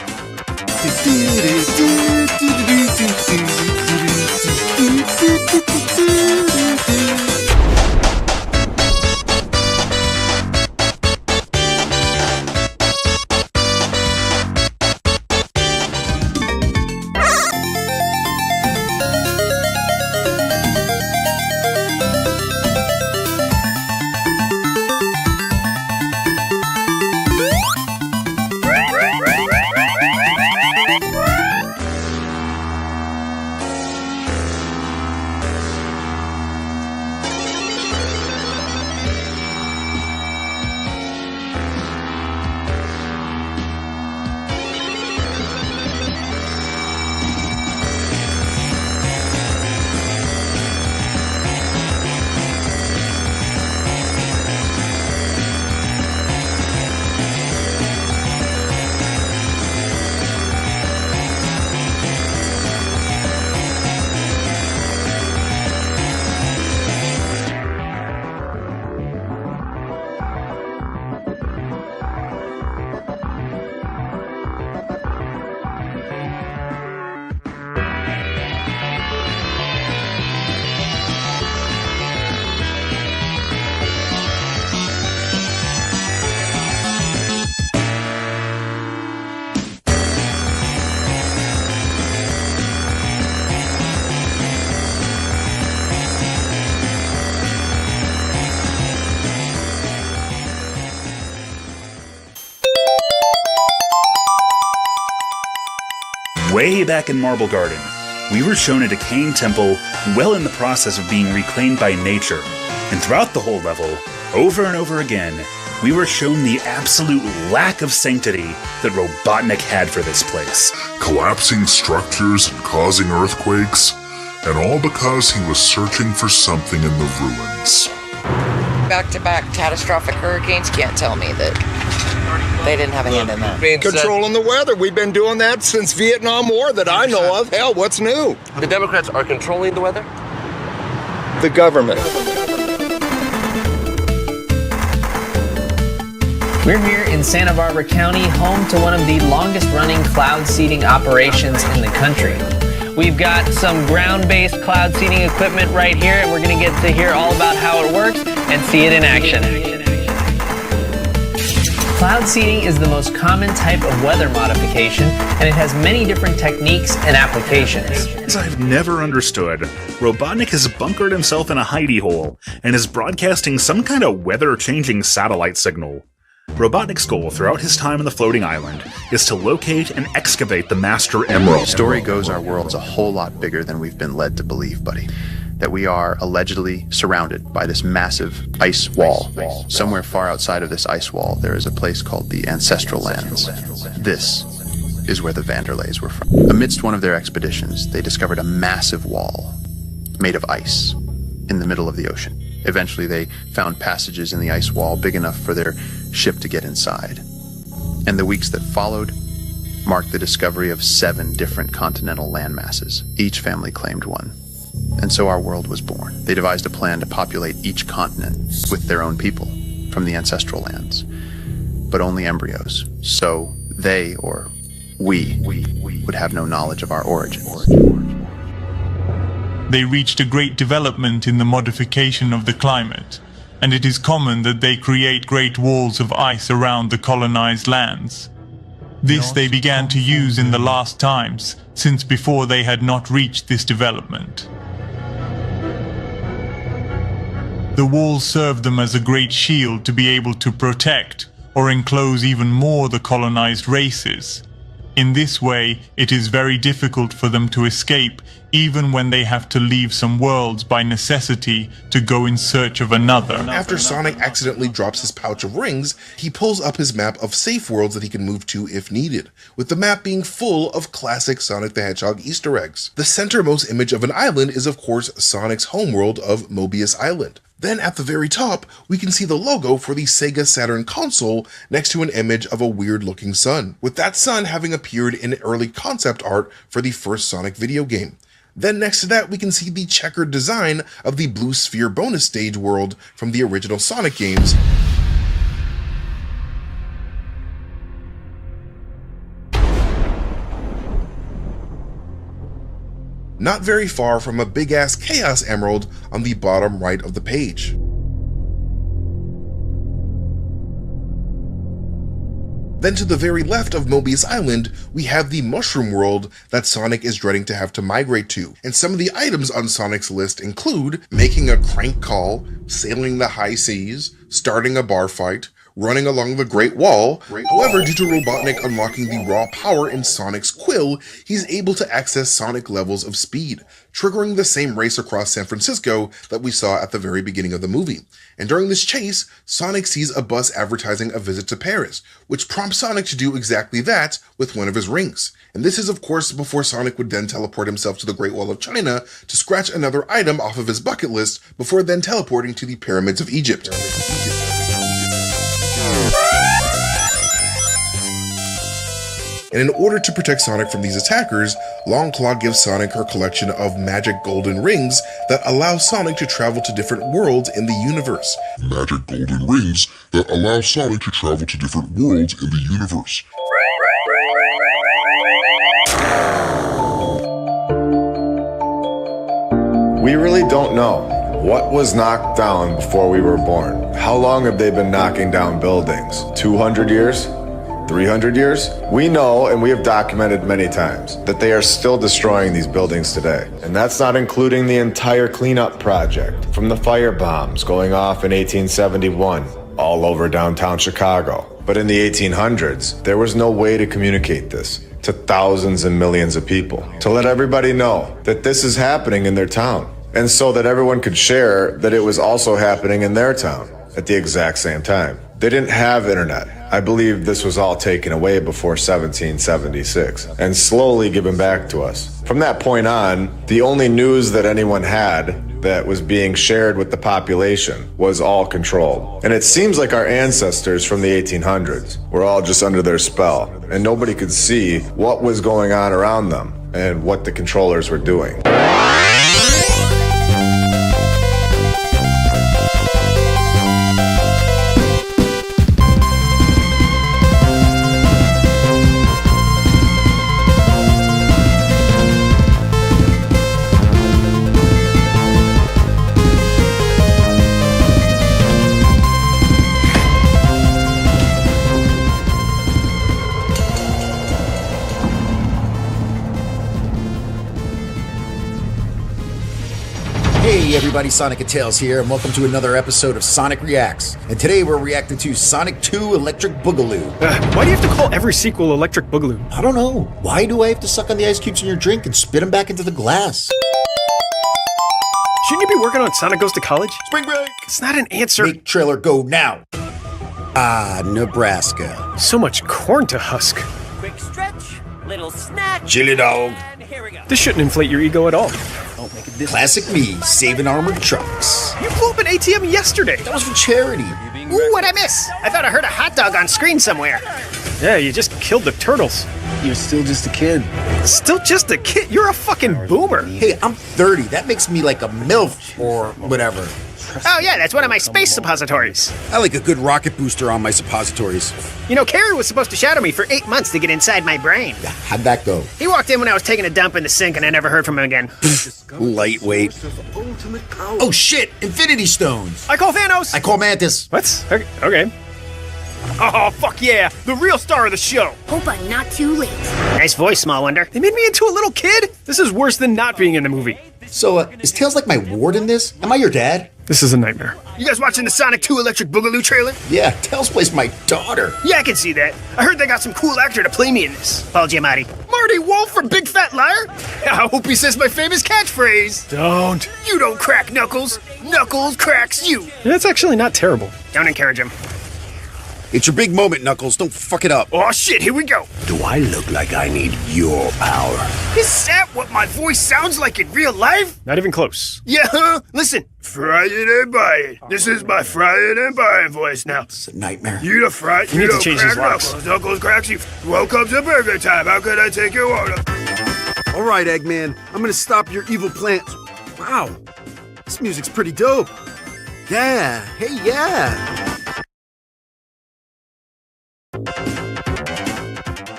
Way back in Marble Garden, we were shown a decaying temple well in the process of being reclaimed by nature, and throughout the whole level, over and over again, we were shown the absolute lack of sanctity that Robotnik had for this place. Collapsing structures and causing earthquakes, and all because he was searching for something in the ruins. Back-to-back catastrophic hurricanes can't tell me that they didn't have a hand in that. Controlling the weather. We've been doing that since Vietnam War that I know of. Hell, what's new? The Democrats are controlling the weather? The government. We're here in Santa Barbara County, home to one of the longest-running cloud seeding operations in the country. We've got some ground-based cloud seeding equipment right here, and we're going to get to hear all about how it works and see it in action. Cloud seeding is the most common type of weather modification, and it has many different techniques and applications. As I've never understood, Robotnik has bunkered himself in a hidey hole and is broadcasting some kind of weather-changing satellite signal. Robotnik's goal throughout his time on the floating island is to locate and excavate the Master Emerald. The story goes our world's a whole lot bigger than we've been led to believe, buddy. That we are allegedly surrounded by this massive ice wall. Somewhere far outside of this ice wall, there is a place called the Ancestral Lands. This is where the Vanderleys were from. Amidst one of their expeditions, they discovered a massive wall made of ice in the middle of the ocean. Eventually, they found passages in the ice wall big enough for their ship to get inside. And the weeks that followed marked the discovery of 7 different continental landmasses. Each family claimed one. And so our world was born. They devised a plan to populate each continent with their own people from the ancestral lands, but only embryos. So they, or we would have no knowledge of our origins. They reached a great development in the modification of the climate, and it is common that they create great walls of ice around the colonized lands. This they began to use in the last times, since before they had not reached this development. The walls served them as a great shield to be able to protect or enclose even more the colonized races. In this way, it is very difficult for them to escape even when they have to leave some worlds by necessity to go in search of another. After Sonic accidentally drops his pouch of rings, he pulls up his map of safe worlds that he can move to if needed, with the map being full of classic Sonic the Hedgehog Easter eggs. The centermost image of an island is of course Sonic's homeworld of Mobius Island. Then at the very top, we can see the logo for the Sega Saturn console next to an image of a weird-looking sun, with that sun having appeared in early concept art for the first Sonic video game. Then next to that, we can see the checkered design of the Blue Sphere bonus stage world from the original Sonic games. Not very far from a big-ass Chaos Emerald on the bottom right of the page. Then to the very left of Mobius Island, we have the Mushroom World that Sonic is dreading to have to migrate to. And some of the items on Sonic's list include making a crank call, sailing the high seas, starting a bar fight, running along the Great Wall. However, due to Robotnik unlocking the raw power in Sonic's quill, he's able to access Sonic levels of speed, triggering the same race across San Francisco that we saw at the very beginning of the movie. And during this chase, Sonic sees a bus advertising a visit to Paris, which prompts Sonic to do exactly that with one of his rings. And this is of course before Sonic would then teleport himself to the Great Wall of China to scratch another item off of his bucket list before then teleporting to the Pyramids of Egypt. And in order to protect Sonic from these attackers, Longclaw gives Sonic her collection of magic golden rings that allow Sonic to travel to different worlds in the universe. Magic golden rings that allow Sonic to travel to different worlds in the universe. We really don't know. What was knocked down before we were born? How long have they been knocking down buildings? 200 years? 300 years? We know, and we have documented many times, that they are still destroying these buildings today. And that's not including the entire cleanup project, from the fire bombs going off in 1871, all over downtown Chicago. But in the 1800s, there was no way to communicate this to thousands and millions of people, to let everybody know that this is happening in their town, and so that everyone could share that it was also happening in their town at the exact same time. They didn't have internet. I believe this was all taken away before 1776 and slowly given back to us. From that point on, the only news that anyone had that was being shared with the population was all controlled. And it seems like our ancestors from the 1800s were all just under their spell, and nobody could see what was going on around them and what the controllers were doing. Hey everybody, Sonic and Tails here, and welcome to another episode of Sonic Reacts. And today we're reacting to Sonic 2 Electric Boogaloo. Why do you have to call every sequel Electric Boogaloo? I don't know. Why do I have to suck on the ice cubes in your drink and spit them back into the glass? Shouldn't you be working on Sonic Goes to College? Spring break! It's not an answer. Make trailer go now. Nebraska. So much corn to husk. Quick stretch, little snack. Chili dog. Here we go. This shouldn't inflate your ego at all. Classic me, saving armored trucks. You blew up an ATM yesterday. That was for charity. Ooh, what'd I miss? I thought I heard a hot dog on screen somewhere. Yeah, you just killed the turtles. You're still just a kid. Still just a kid? You're a fucking boomer. Hey, I'm 30. That makes me like a MILF or whatever. Oh yeah, that's one of my space suppositories. I like a good rocket booster on my suppositories. You know, Carrie was supposed to shadow me for 8 months to get inside my brain. How'd that go? He walked in when I was taking a dump in the sink and I never heard from him again. Lightweight. Oh shit! Infinity Stones! I call Thanos! I call Mantis. What? Okay. Oh, fuck yeah! The real star of the show! Hope I'm not too late. Nice voice, Small Wonder. They made me into a little kid? This is worse than not being in the movie. So, is Tails like my ward in this? Am I your dad? This is a nightmare. You guys watching the Sonic 2 Electric Boogaloo trailer? Yeah, Tails plays my daughter. Yeah, I can see that. I heard they got some cool actor to play me in this. Paul Giamatti. Mark Marty Wolf from Big Fat Liar? I hope he says my famous catchphrase. Don't. You don't crack Knuckles. Knuckles cracks you. That's actually not terrible. Don't encourage him. It's your big moment, Knuckles. Don't fuck it up. Oh shit, here we go. Do I look like I need your power? Is that what my voice sounds like in real life? Not even close. Yeah, huh? Listen. Fry it and buy it. This is my fry it and buy it voice now. It's a nightmare. You the fry, you you need don't to change crack these locks. Knuckles. Knuckles cracks you. Welcome to burger time. How could I take your order? All right, Eggman. I'm gonna stop your evil plans. Wow. This music's pretty dope. Yeah. Hey, yeah.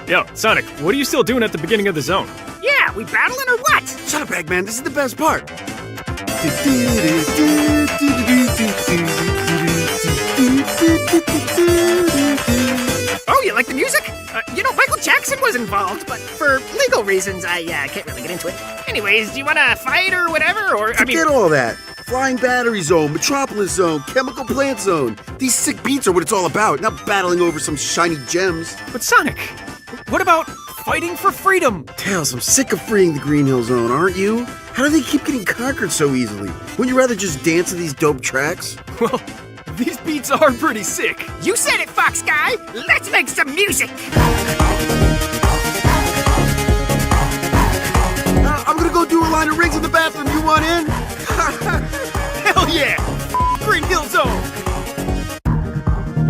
Yo, Sonic, what are you still doing at the beginning of the zone? Yeah, we battling or what? Shut up, Eggman. This is the best part. Oh, you like the music? Michael Jackson was involved, but for legal reasons, I can't really get into it. Anyways, do you want to fight or whatever? Or Forget all that. Flying Battery Zone, Metropolis Zone, Chemical Plant Zone. These sick beats are what it's all about, not battling over some shiny gems. But Sonic, what about fighting for freedom? Tails, I'm sick of freeing the Green Hill Zone, aren't you? How do they keep getting conquered so easily? Wouldn't you rather just dance to these dope tracks? Well, these beats are pretty sick. You said it, Fox Guy. Let's make some music. I'm gonna go do a line of rings in the bathroom. You want in? Hell yeah! Green Hill Zone!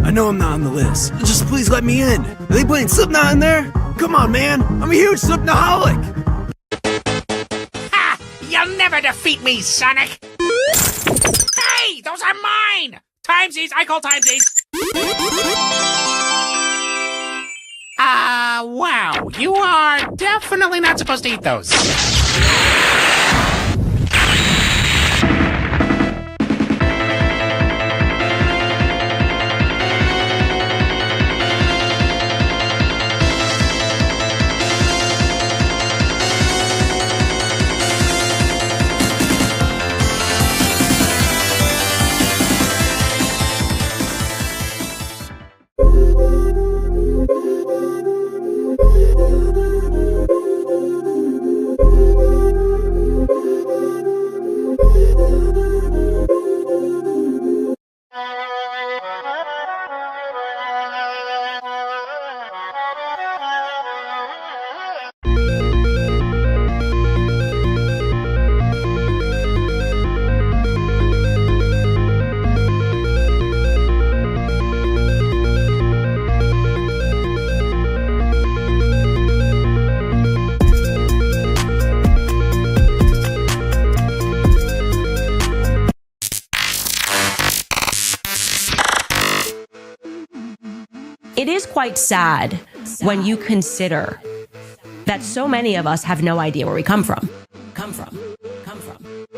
I know I'm not on the list. Just please let me in. Are they playing Slipknot in there? Come on, man. I'm a huge Slipknot-holic. Ha! You'll never defeat me, Sonic. Hey, those are mine. Timesies, I call timesies. Wow. You are definitely not supposed to eat those. It is quite sad when you consider that so many of us have no idea where we come from.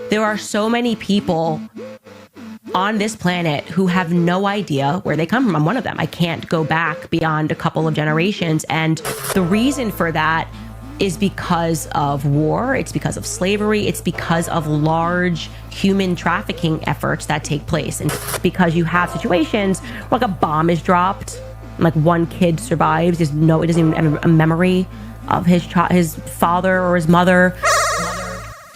There are so many people on this planet who have no idea where they come from. I'm one of them. I can't go back beyond a couple of generations. And the reason for that is because of war. It's because of slavery. It's because of large human trafficking efforts that take place. And because you have situations where like a bomb is dropped, like one kid survives, it doesn't even have a memory of his father or his mother.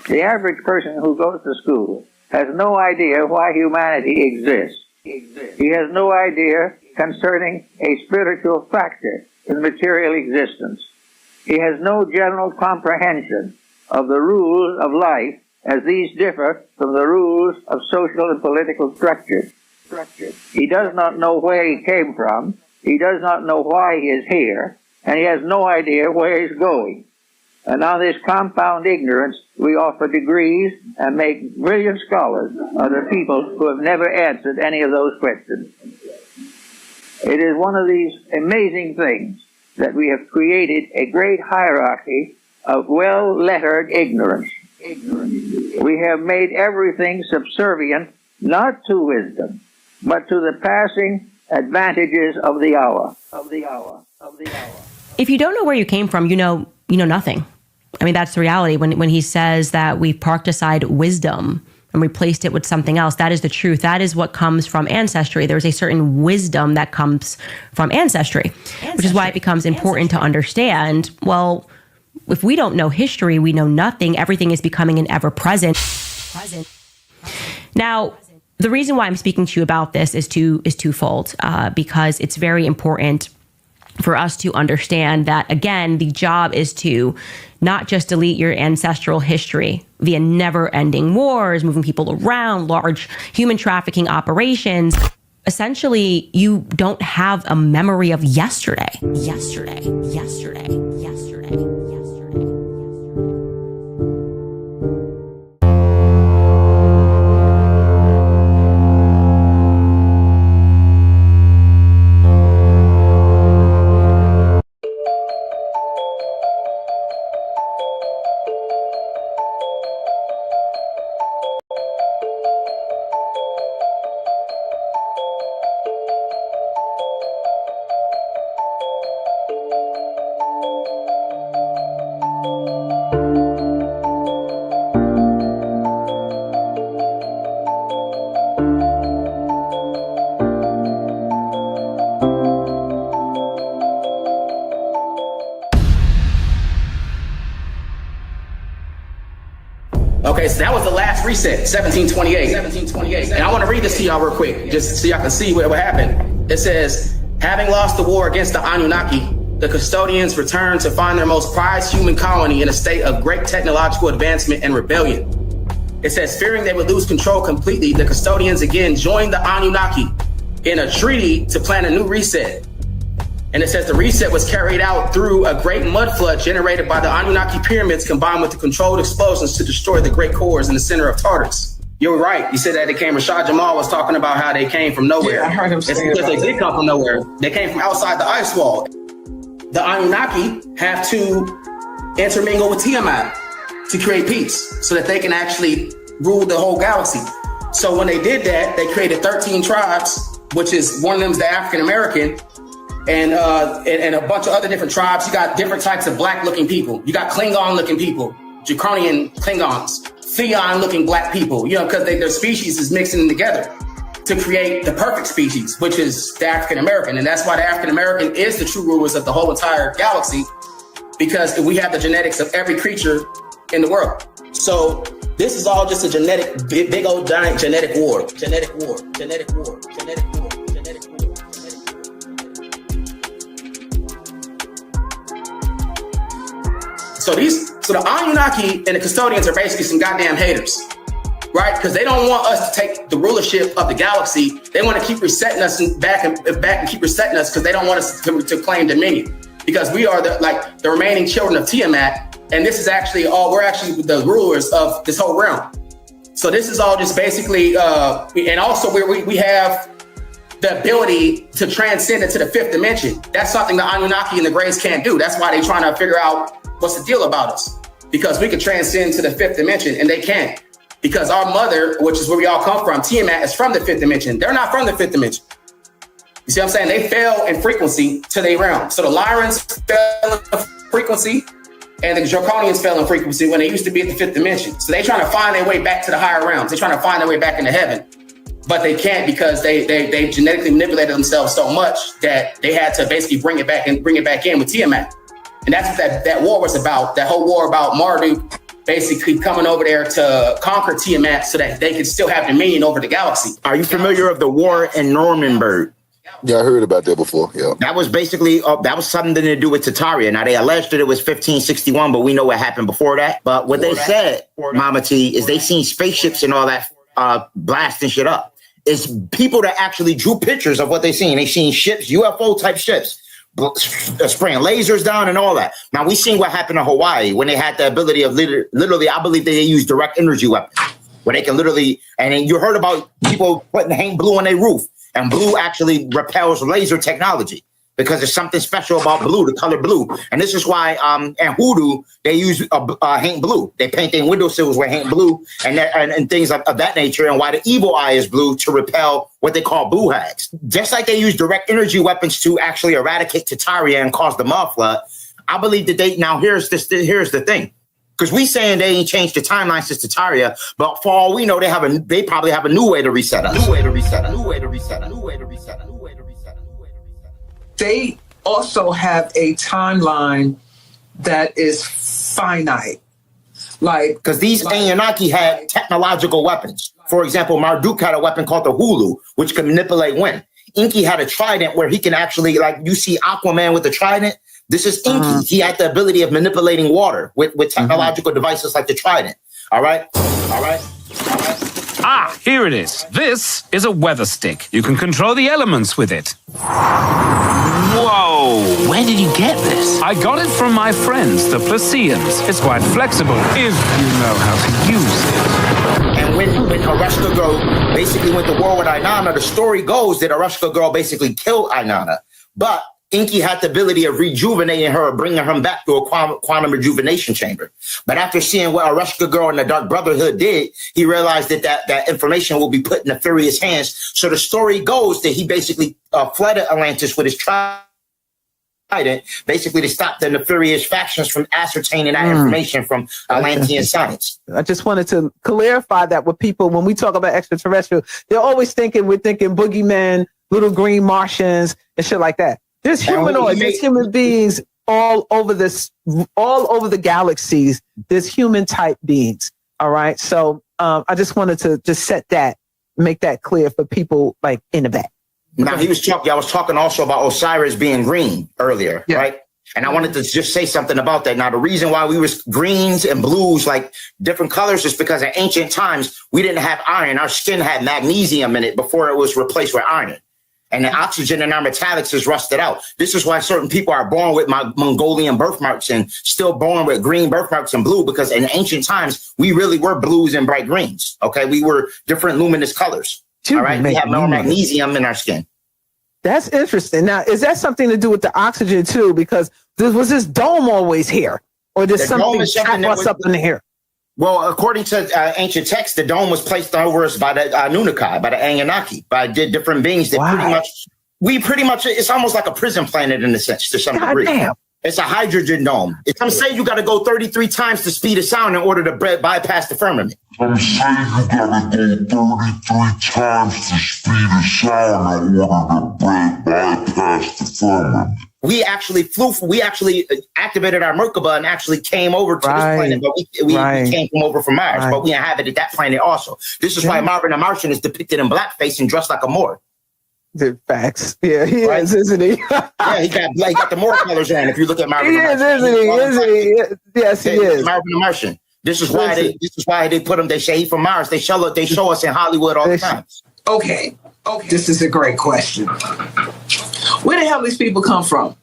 The average person who goes to school has no idea why humanity exists. He has no idea concerning a spiritual factor in material existence. He has no general comprehension of the rules of life as these differ from the rules of social and political structure. He does not know where he came from. He does not know why he is here, and he has no idea where he's going. And on this compound ignorance, we offer degrees and make brilliant scholars of the people who have never answered any of those questions. It is one of these amazing things that we have created a great hierarchy of well-lettered ignorance. We have made everything subservient not to wisdom, but to the passing advantages of the hour. If you don't know where you came from, you know nothing. I mean, that's the reality. When he says that we've parked aside wisdom and replaced it with something else, that is the truth. That is what comes from ancestry. There's a certain wisdom that comes from ancestry, which is why it becomes important to understand, well, If we don't know history, we know nothing. Everything is becoming an ever-present. Now, the reason why I'm speaking to you about this is twofold, because it's very important for us to understand that, again, the job is to not just delete your ancestral history via never-ending wars, moving people around, large human trafficking operations. Essentially, you don't have a memory of yesterday. Okay, so that was the last reset, 1728. And I want to read this to y'all real quick, just so y'all can see what happened. It says, having lost the war against the Anunnaki, the custodians returned to find their most prized human colony in a state of great technological advancement and rebellion. It says, fearing they would lose control completely, the custodians again joined the Anunnaki in a treaty to plan a new reset. And it says the reset was carried out through a great mud flood generated by the Anunnaki pyramids combined with the controlled explosions to destroy the great cores in the center of Tartarus. You're right. You said that they came, Rashad Jamal was talking about how they came from nowhere. Yeah, I heard him say it's because they did come from nowhere. They came from outside the ice wall. The Anunnaki have to intermingle with Tiamat to create peace so that they can actually rule the whole galaxy. So when they did that, they created 13 tribes, which is one of them is the African American, and a bunch of other different tribes. You got different types of black-looking people. You got Klingon-looking people, Draconian Klingons, Theon-looking black people. You know, because their species is mixing together to create the perfect species, which is the African American, and that's why the African American is the true rulers of the whole entire galaxy, because we have the genetics of every creature in the world. So this is all just a genetic, big old giant genetic war. So the Anunnaki and the custodians are basically some goddamn haters, right? Because they don't want us to take the rulership of the galaxy. They want to keep resetting us back and keep resetting us because they don't want us to claim dominion. Because we are the remaining children of Tiamat, and this is actually we're actually the rulers of this whole realm. So this is all just basically, and also we have the ability to transcend into the fifth dimension. That's something the Anunnaki and the Greys can't do. That's why they're trying to figure out what's the deal about us, because we can transcend to the fifth dimension and they can't, because our mother, which is where we all come from, Tiamat, is from the fifth dimension. They're not from the fifth dimension. You see what I'm saying? They fell in frequency to their realm. So the Lyrans fell in frequency and the Draconians fell in frequency when they used to be at the fifth dimension. So they're trying to find their way back to the higher realms. They're trying to find their way back into heaven, but they can't because they genetically manipulated themselves so much that they had to basically bring it back in with Tiamat. And that's what that war was about. That whole war about Marduk basically coming over there to conquer Tiamat so that they could still have dominion over the galaxy. Are you familiar of the war in Nuremberg? Yeah, I heard about that before. Yeah, that was basically that was something to do with Tartaria. Now they alleged that it was 1561, but we know what happened before that. But what they said, Mama T, is they seen spaceships and all that blasting shit up. It's people that actually drew pictures of what they seen. They seen ships, UFO type ships, spraying lasers down and all that. Now we seen what happened in Hawaii when they had the ability of literally, I believe they use direct energy weapons where they can literally, and then you heard about people putting hang blue on their roof, and blue actually repels laser technology because there's something special about blue, the color blue. And this is why in Hoodoo, they use Haint blue. They paint their windowsills with Haint blue and things of that nature. And why the evil eye is blue to repel what they call blue hags. Just like they use direct energy weapons to actually eradicate Tartaria and cause the mud flood, I believe that now here's the thing. Because we saying they ain't changed the timeline since Tartaria, but for all we know, they probably have a new way to reset us. They also have a timeline that is finite. Like, because these Anunnaki had technological weapons. For example, Marduk had a weapon called the Hulu, which can manipulate wind. Inky had a trident where he can actually, like you see Aquaman with the trident. This is Inky. He had the ability of manipulating water with technological devices like the trident. All right. Ah, here it is. This is a weather stick. You can control the elements with it. Whoa! Where did you get this? I got it from my friends, the Placeans. It's quite flexible if you know how to use it. And when Arushka Girl basically went to war with Inanna, the story goes that Arushka Girl basically killed Inanna. But Inky had the ability of rejuvenating her, bringing her back to a quantum rejuvenation chamber. But after seeing what Arushka Girl and the Dark Brotherhood did, he realized that information will be put in nefarious hands. So the story goes that he basically flooded Atlantis with his trident, basically to stop the nefarious factions from ascertaining that information from Atlantean science. I just wanted to clarify that with people when we talk about extraterrestrial, they're always thinking we're thinking boogeymen, little green Martians, and shit like that. There's humanoids, there's human beings all over the galaxies. There's human type beings. All right. So I just wanted to just make that clear for people like in the back. Now I was talking also about Osiris being green earlier, right? And I wanted to just say something about that. Now, the reason why we was greens and blues, like different colors, is because in ancient times, we didn't have iron. Our skin had magnesium in it before it was replaced with iron. And the oxygen in our metallics is rusted out. This is why certain people are born with Mongolian birthmarks and still born with green birthmarks and blue, because in ancient times, we really were blues and bright greens. Okay. We were different luminous colors. All right. We have more magnesium in our skin. That's interesting. Now, is that something to do with the oxygen too? Because was this dome always here? Or did something what's up in here? Well, according to ancient texts, the dome was placed over us by the Anunnaki, by the Anunnaki, by different beings that pretty much, it's almost like a prison planet in a sense to some degree. Damn. It's a hydrogen dome. Some say you got to go 33 times the speed of sound in order to bypass the firmament. Some say you got to go 33 times the speed of sound in order to bypass the firmament. We actually activated our Merkaba and actually came over to this planet, but we came from over from Mars, but we inhabited that planet also. This is why Marvin the Martian is depicted in blackface and dressed like a Moor. The facts. Yeah, he is, isn't he? Yeah, he got the Moor colors on. If you look at Marvin, he is, isn't he? Yes, he is. Marvin the Martian. This is why they put him. They say he's from Mars. They show us in Hollywood all the time. Okay. This is a great question. Where the hell these people come from?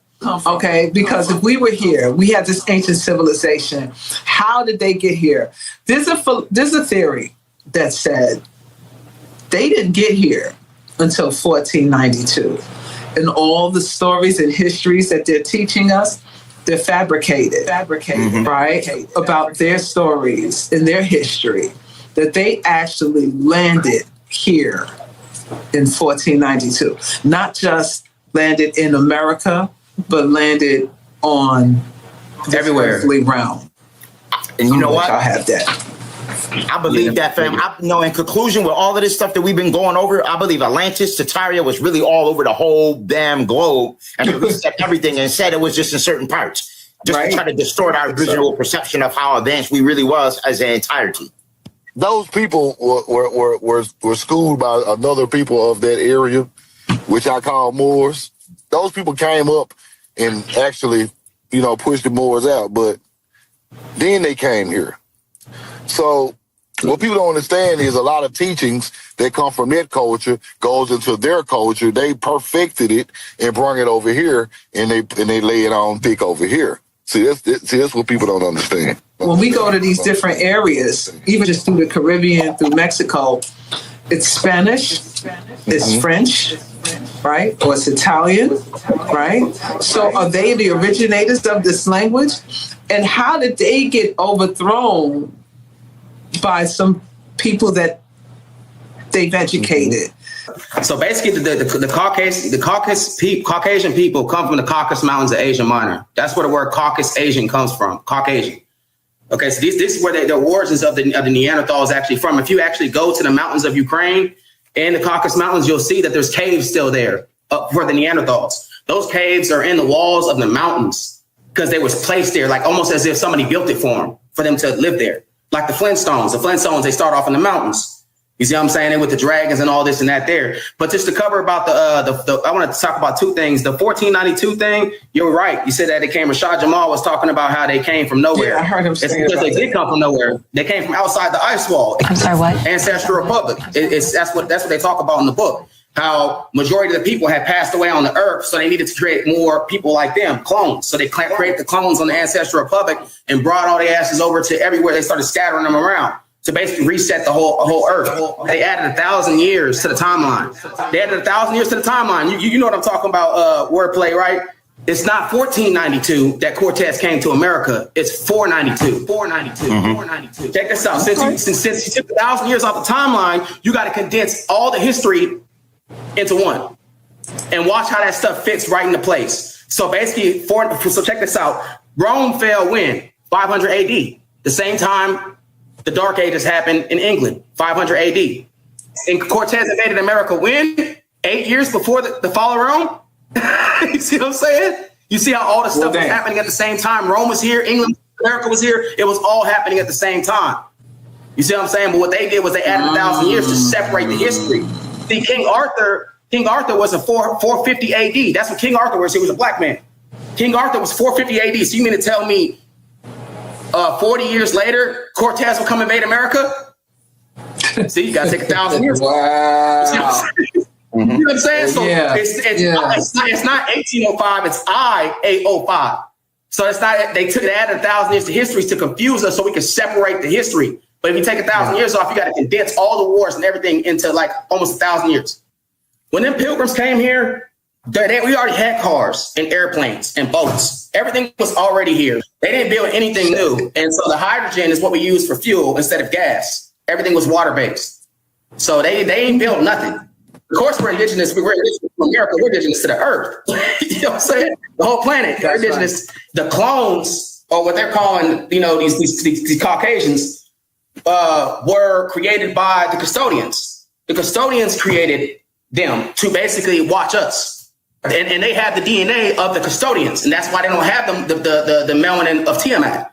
Okay, because if we were here, we had this ancient civilization. How did they get here? There's a theory that said they didn't get here until 1492. And all the stories and histories that they're teaching us, they're fabricated, right? About their stories and their history, that they actually landed here in 1492. Not just landed in America, but landed on everywhere earthly realm. And you know what? I have that. I believe that, fam. In conclusion, with all of this stuff that we've been going over, I believe Atlantis, Tartaria was really all over the whole damn globe and reset everything and said it was just in certain parts, just to try to distort our visual perception of how advanced we really was as an entirety. Those people were schooled by another people of that area, which I call Moors. Those people came up and actually, pushed the Moors out, but then they came here. So what people don't understand is a lot of teachings that come from that culture goes into their culture. They perfected it and brought it over here, and they lay it on thick over here. See, that's what people don't understand. When we go to these different areas, even just through the Caribbean, through Mexico, it's Spanish, it's French, right? Or it's Italian, right? So are they the originators of this language? And how did they get overthrown by some people that they've educated? So basically, the Caucasian people come from the Caucasus Mountains of Asia Minor. That's where the word Caucasus Asian comes from, Caucasian. Okay, so this is where the origins of the Neanderthals actually from. If you actually go to the mountains of Ukraine and the Caucasus Mountains, you'll see that there's caves still there for the Neanderthals. Those caves are in the walls of the mountains. because they was placed there, like almost as if somebody built it for them to live there. Like the Flintstones. The Flintstones, they start off in the mountains. You see what I'm saying? With the dragons and all this and that there. But just to cover about the I want to talk about two things. The 1492 thing, you're right. You said that it came, Rashad Jamal was talking about how they came from nowhere. Yeah, I heard him say it's because they did come from nowhere. They came from outside the ice wall. I'm sorry, what? Ancestral Republic. That's what they talk about in the book. How majority of the people had passed away on the earth, so they needed to create more people like them, clones. So they created the clones on the Ancestral Republic and brought all the asses over to everywhere. They started scattering them around to basically reset the whole earth. They added 1,000 years to the timeline. They added 1,000 years to the timeline. You know what I'm talking about, wordplay, right? It's not 1492 that Cortez came to America. It's 492. 492. Check this out. Since you took 1,000 years off the timeline, you got to condense all the history into one. And watch how that stuff fits right into place. So basically, so check this out. Rome fell when? 500 AD. The same time the Dark Ages happened in England, 500 AD. And Cortez invaded America when? 8 years before the fall of Rome? You see what I'm saying? You see how all the stuff was happening at the same time? Rome was here, England, America was here. It was all happening at the same time. You see what I'm saying? But what they did was they added 1,000 years to separate the history. See, King Arthur was in 450 AD. That's what King Arthur was. He was a black man. King Arthur was 450 AD. So you mean to tell me 40 years later, Cortez will come invade America? See, you got to take 1,000 years. Wow. You know what I'm saying? So it's not 1805, it's I-805. So it's not, they added 1,000 years to history to confuse us so we can separate the history. But if you take 1,000 years off, you got to condense all the wars and everything into like almost 1,000 years. When them pilgrims came here, we already had cars and airplanes and boats. Everything was already here. They didn't build anything new. And so the hydrogen is what we use for fuel instead of gas. Everything was water-based. So they ain't built nothing. Of course, we're indigenous. We're indigenous to America. We're indigenous to the earth. You know what I'm saying? The whole planet. They're indigenous. Right. The clones, or what they're calling, these Caucasians, were created by the custodians. The custodians created them to basically watch us. And they have the DNA of the custodians. And that's why they don't have the melanin of Tiamat.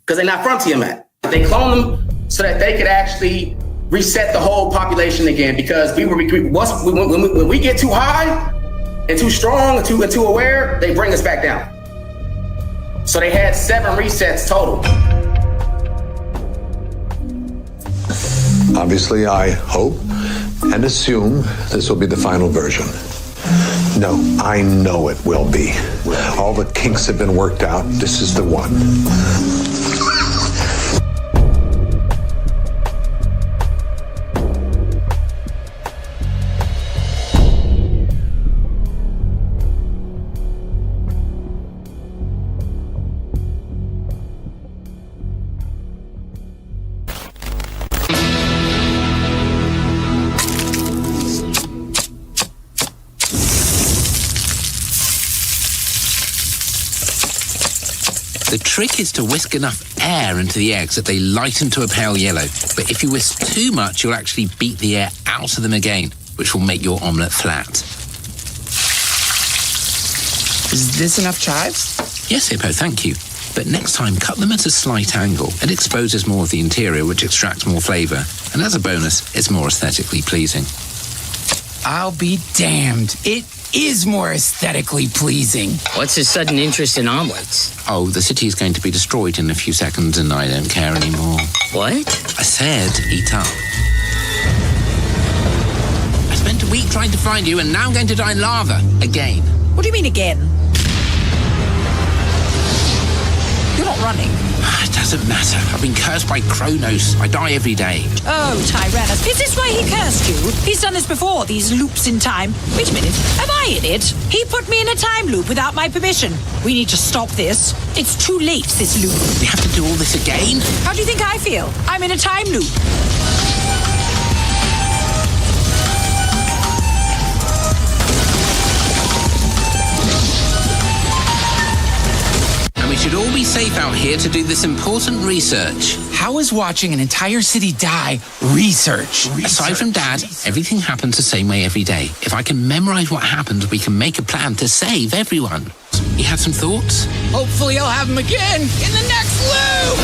Because they're not from Tiamat. They clone them so that they could actually reset the whole population again. Because when we get too high and too strong and too aware, they bring us back down. So they had 7 resets total. Obviously, I hope and assume this will be the final version. No, I know it will be. All the kinks have been worked out. This is the one. The trick is to whisk enough air into the eggs that they lighten to a pale yellow. But if you whisk too much, you'll actually beat the air out of them again, which will make your omelette flat. Is this enough chives? Yes, ECKO, thank you. But next time, cut them at a slight angle. It exposes more of the interior, which extracts more flavour. And as a bonus, it's more aesthetically pleasing. I'll be damned. It is more aesthetically pleasing. What's his sudden interest in omelets? Oh, the city is going to be destroyed in a few seconds and I don't care anymore. What? I said eat up. I spent a week trying to find you and now I'm going to die in lava. Again. What do you mean again? You're not running. It doesn't matter. I've been cursed by Kronos. I die every day. Oh, Tyrannus. Is this why he cursed you? He's done this before, these loops in time. Wait a minute. Am I in it? He put me in a time loop without my permission. We need to stop this. It's too late, this loop. We have to do all this again? How do you think I feel? I'm in a time loop. We should all be safe out here to do this important research. How is watching an entire city die research? Aside from Dad, everything happens the same way every day. If I can memorize what happened, we can make a plan to save everyone. You had some thoughts? Hopefully I'll have them again in the next loop!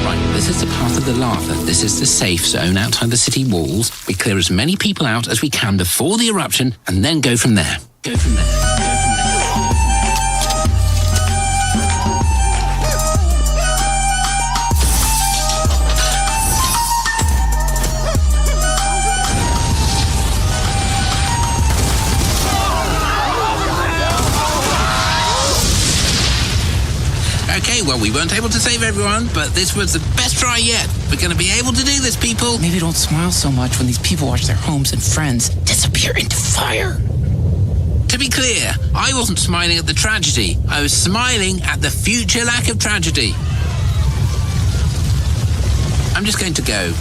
Right, this is the path of the lava. This is the safe zone outside the city walls. We clear as many people out as we can before the eruption and then go from there. Go from there. Okay, well, we weren't able to save everyone, but this was the best try yet. We're going to be able to do this, people. Maybe don't smile so much when these people watch their homes and friends disappear into fire. To be clear, I wasn't smiling at the tragedy. I was smiling at the future lack of tragedy. I'm just going to go.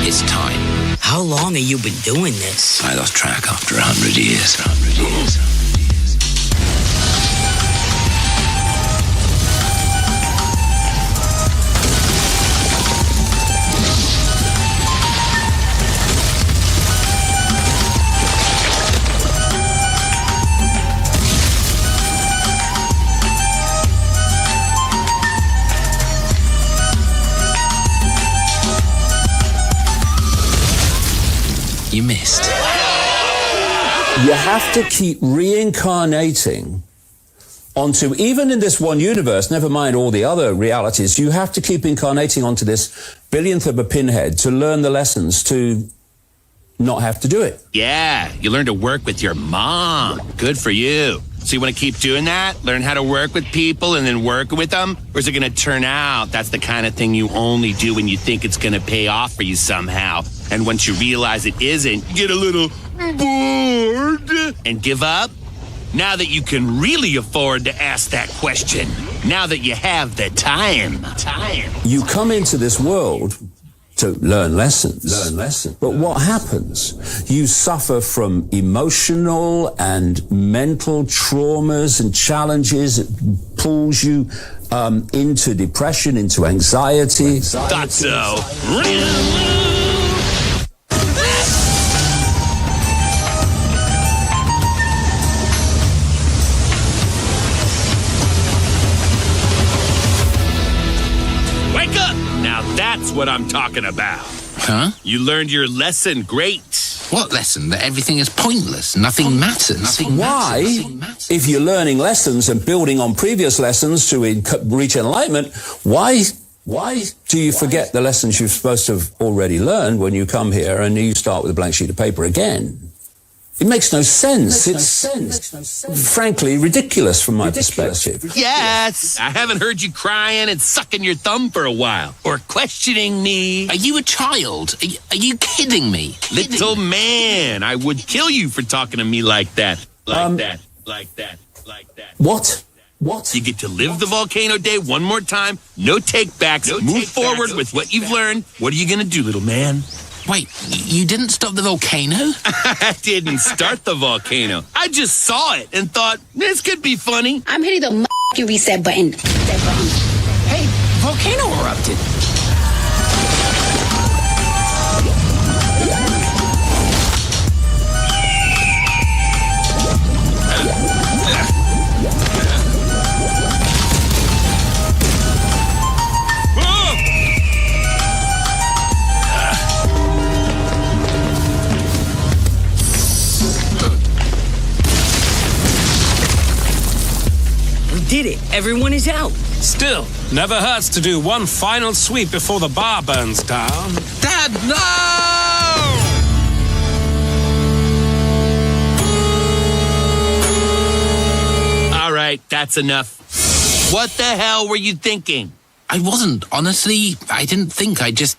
It's time. How long have you been doing this? I lost track after 100 years. 100 years. You missed. You have to keep reincarnating onto, even in this one universe, never mind all the other realities, you have to keep incarnating onto this billionth of a pinhead to learn the lessons, to not have to do it. Yeah, you learn to work with your mom. Good for you. So you want to keep doing that? Learn how to work with people and then work with them? Or is it going to turn out that's the kind of thing you only do when you think it's going to pay off for you somehow? And once you realize it isn't, you get a little bored and give up? Now that you can really afford to ask that question, now that you have the time. You come into this world to learn lessons. But what happens? You suffer from emotional and mental traumas and challenges. It pulls you into depression, into anxiety. Thought so. Wake up! Now that's what I'm talking about. Huh? You learned your lesson. Great. What lesson? That everything is pointless. Nothing matters. Why, if you're learning lessons and building on previous lessons to reach enlightenment, why do you forget the lessons you're supposed to have already learned when you come here and you start with a blank sheet of paper again? It makes no sense. It's frankly ridiculous from my perspective. Yes! I haven't heard you crying and sucking your thumb for a while. Or questioning me. Are you a child? Are you kidding me? Little man, I would kill you for talking to me like that. Like that. What? You get to live the volcano day one more time. No take-backs. Move forward with what you've learned. What are you going to do, little man? Wait, you didn't stop the volcano? I didn't start the volcano. I just saw it and thought, this could be funny. I'm hitting the reset button. Hey, volcano erupted. Did it. Everyone is out. Still, never hurts to do one final sweep before the bar burns down. Dad, no! All right, that's enough. What the hell were you thinking? I wasn't. Honestly, I didn't think. I guess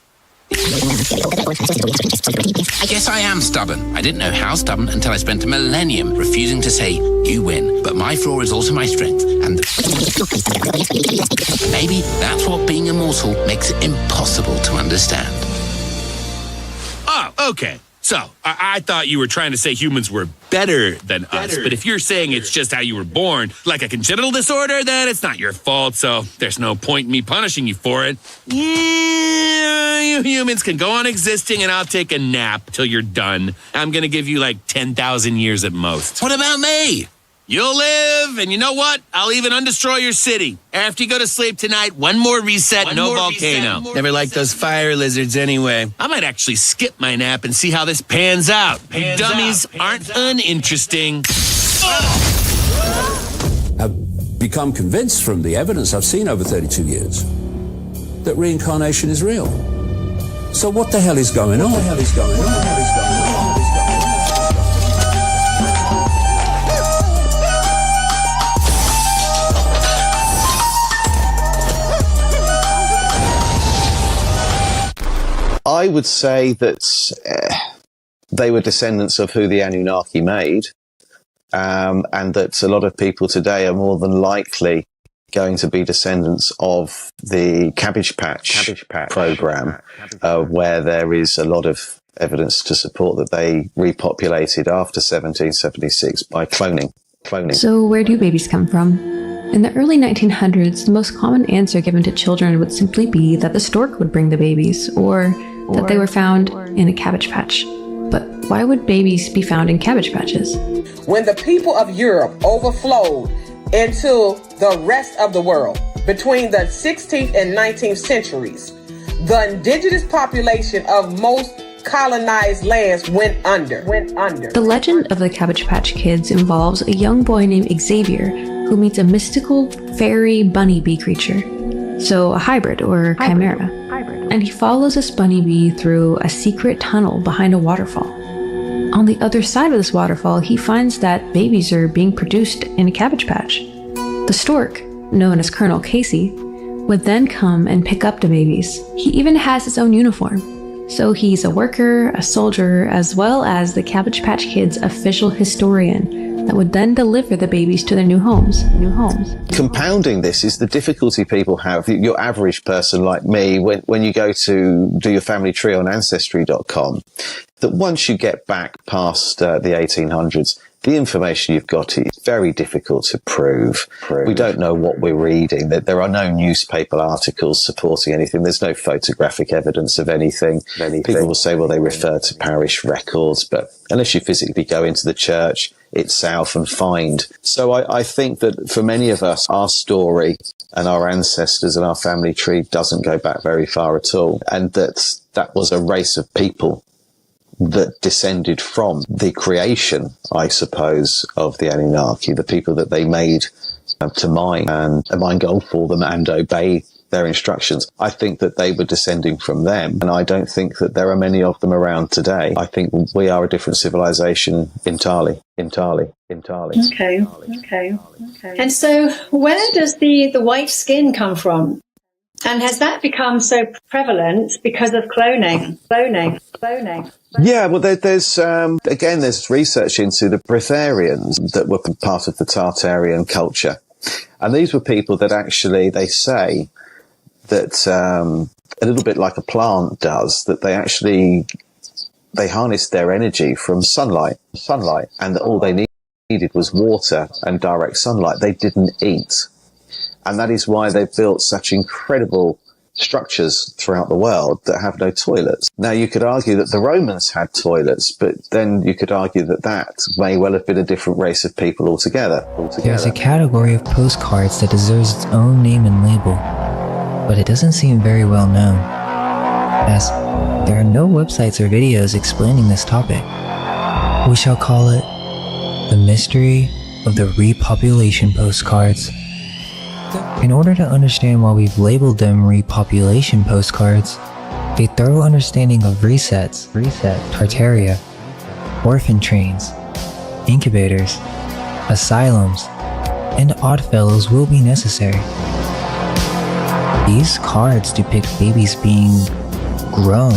I am stubborn. I didn't know how stubborn until I spent a millennium refusing to say, you win. But my flaw is also my strength. And maybe that's what being immortal makes it impossible to understand. Oh, okay. So, I thought you were trying to say humans were better than us, but if you're saying it's just how you were born, like a congenital disorder, then it's not your fault, so there's no point in me punishing you for it. Yeah, you humans can go on existing and I'll take a nap till you're done. I'm gonna give you like 10,000 years at most. What about me? You'll live, and you know what? I'll even undestroy your city. After you go to sleep tonight, one more reset, no volcano. Never liked those fire lizards anyway. I might actually skip my nap and see how this pans out. You dummies aren't uninteresting. I've become convinced from the evidence I've seen over 32 years that reincarnation is real. So what the hell is going on? I would say that they were descendants of who the Anunnaki made, and that a lot of people today are more than likely going to be descendants of the Cabbage Patch program, where there is a lot of evidence to support that they repopulated after 1776 by cloning. So where do babies come from? In the early 1900s, the most common answer given to children would simply be that the stork would bring the babies, or that they were found in a cabbage patch. But why would babies be found in cabbage patches? When the people of Europe overflowed into the rest of the world between the 16th and 19th centuries, the indigenous population of most colonized lands went under. The legend of the Cabbage Patch Kids involves a young boy named Xavier who meets a mystical fairy bunny bee creature, so a hybrid or chimera. And he follows this bunny bee through a secret tunnel behind a waterfall. On the other side of this waterfall, he finds that babies are being produced in a cabbage patch. The stork, known as Colonel Casey, would then come and pick up the babies. He even has his own uniform. So he's a worker, a soldier, as well as the Cabbage Patch Kids' official historian that would then deliver the babies to their new homes. Compounding this is the difficulty people have, your average person like me, when you go to do your family tree on Ancestry.com, that once you get back past the 1800s, the information you've got is very difficult to prove. We don't know what we're reading. There are no newspaper articles supporting anything. There's no photographic evidence of anything. People will say, well, they refer to parish records, but unless you physically go into the church itself and find. So I think that for many of us, our story and our ancestors and our family tree doesn't go back very far at all. And that was a race of people that descended from the creation, I suppose, of the Anunnaki, the people that they made to mine and mine gold for them and obey their instructions. I think that they were descending from them, and I don't think that there are many of them around today. I think we are a different civilization entirely. Okay. And so where does the white skin come from? And has that become so prevalent because of cloning? Yeah, well, there's research into the Breatharians that were part of the Tartarian culture. And these were people that actually, they say that a little bit like a plant does, that they harnessed their energy from sunlight, and that all they needed was water and direct sunlight. They didn't eat. And that is why they've built such incredible structures throughout the world that have no toilets. Now, you could argue that the Romans had toilets, but then you could argue that may well have been a different race of people altogether. There's a category of postcards that deserves its own name and label, but it doesn't seem very well known, as there are no websites or videos explaining this topic. We shall call it the mystery of the repopulation postcards. In order to understand why we've labeled them repopulation postcards, a thorough understanding of resets, Tartaria, orphan trains, incubators, asylums, and oddfellows will be necessary. These cards depict babies being grown.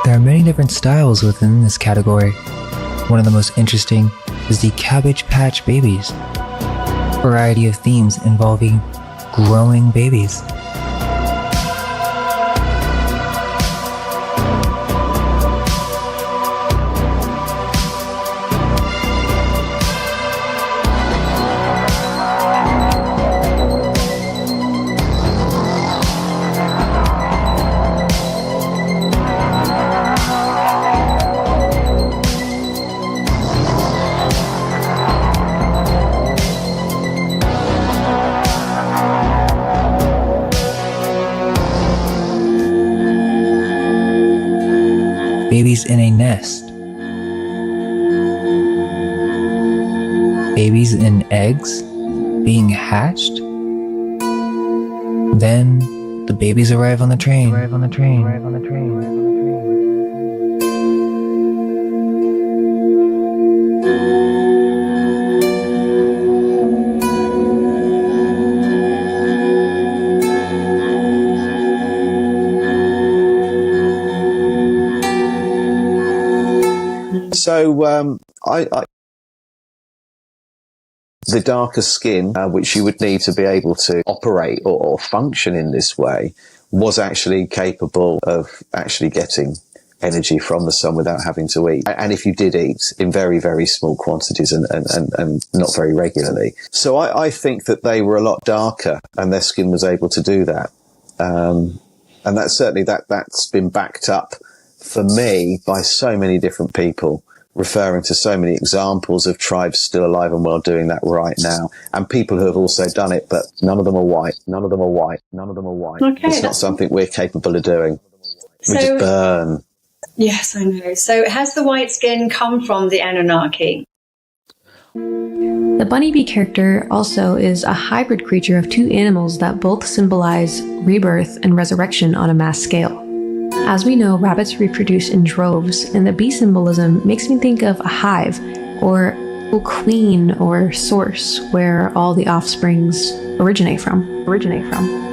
There are many different styles within this category. One of the most interesting is the Cabbage Patch Babies, a variety of themes involving growing babies. Babies in a nest. Babies in eggs being hatched. Then the babies arrive on the train. So the darker skin, which you would need to be able to operate or function in this way, was actually capable of actually getting energy from the sun without having to eat. And if you did eat in very, very small quantities and not very regularly. So I think that they were a lot darker and their skin was able to do that. And that's certainly that's been backed up for me by so many different people, referring to so many examples of tribes still alive and well doing that right now, and people who have also done it, but none of them are white. Okay, it's not something we're capable of doing. We just burn. Yes, I know. So has the white skin come from the Anunnaki? The Bunny Bee character also is a hybrid creature of two animals that both symbolize rebirth and resurrection on a mass scale. As we know, rabbits reproduce in droves, and the bee symbolism makes me think of a hive, or a queen or source, where all the offsprings originate from.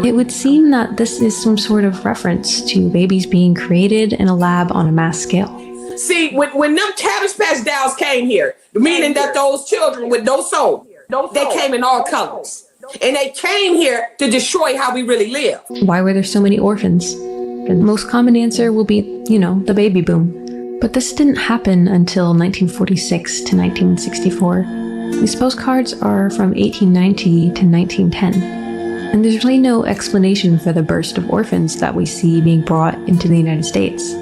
It would seem that this is some sort of reference to babies being created in a lab on a mass scale. See, when them Cabbage Patch dolls came here, meaning that those children with no soul, they came in all colors. And they came here to destroy how we really live. Why were there so many orphans? The most common answer will be, the baby boom. But this didn't happen until 1946 to 1964. These postcards are from 1890 to 1910. And there's really no explanation for the burst of orphans that we see being brought into the United States,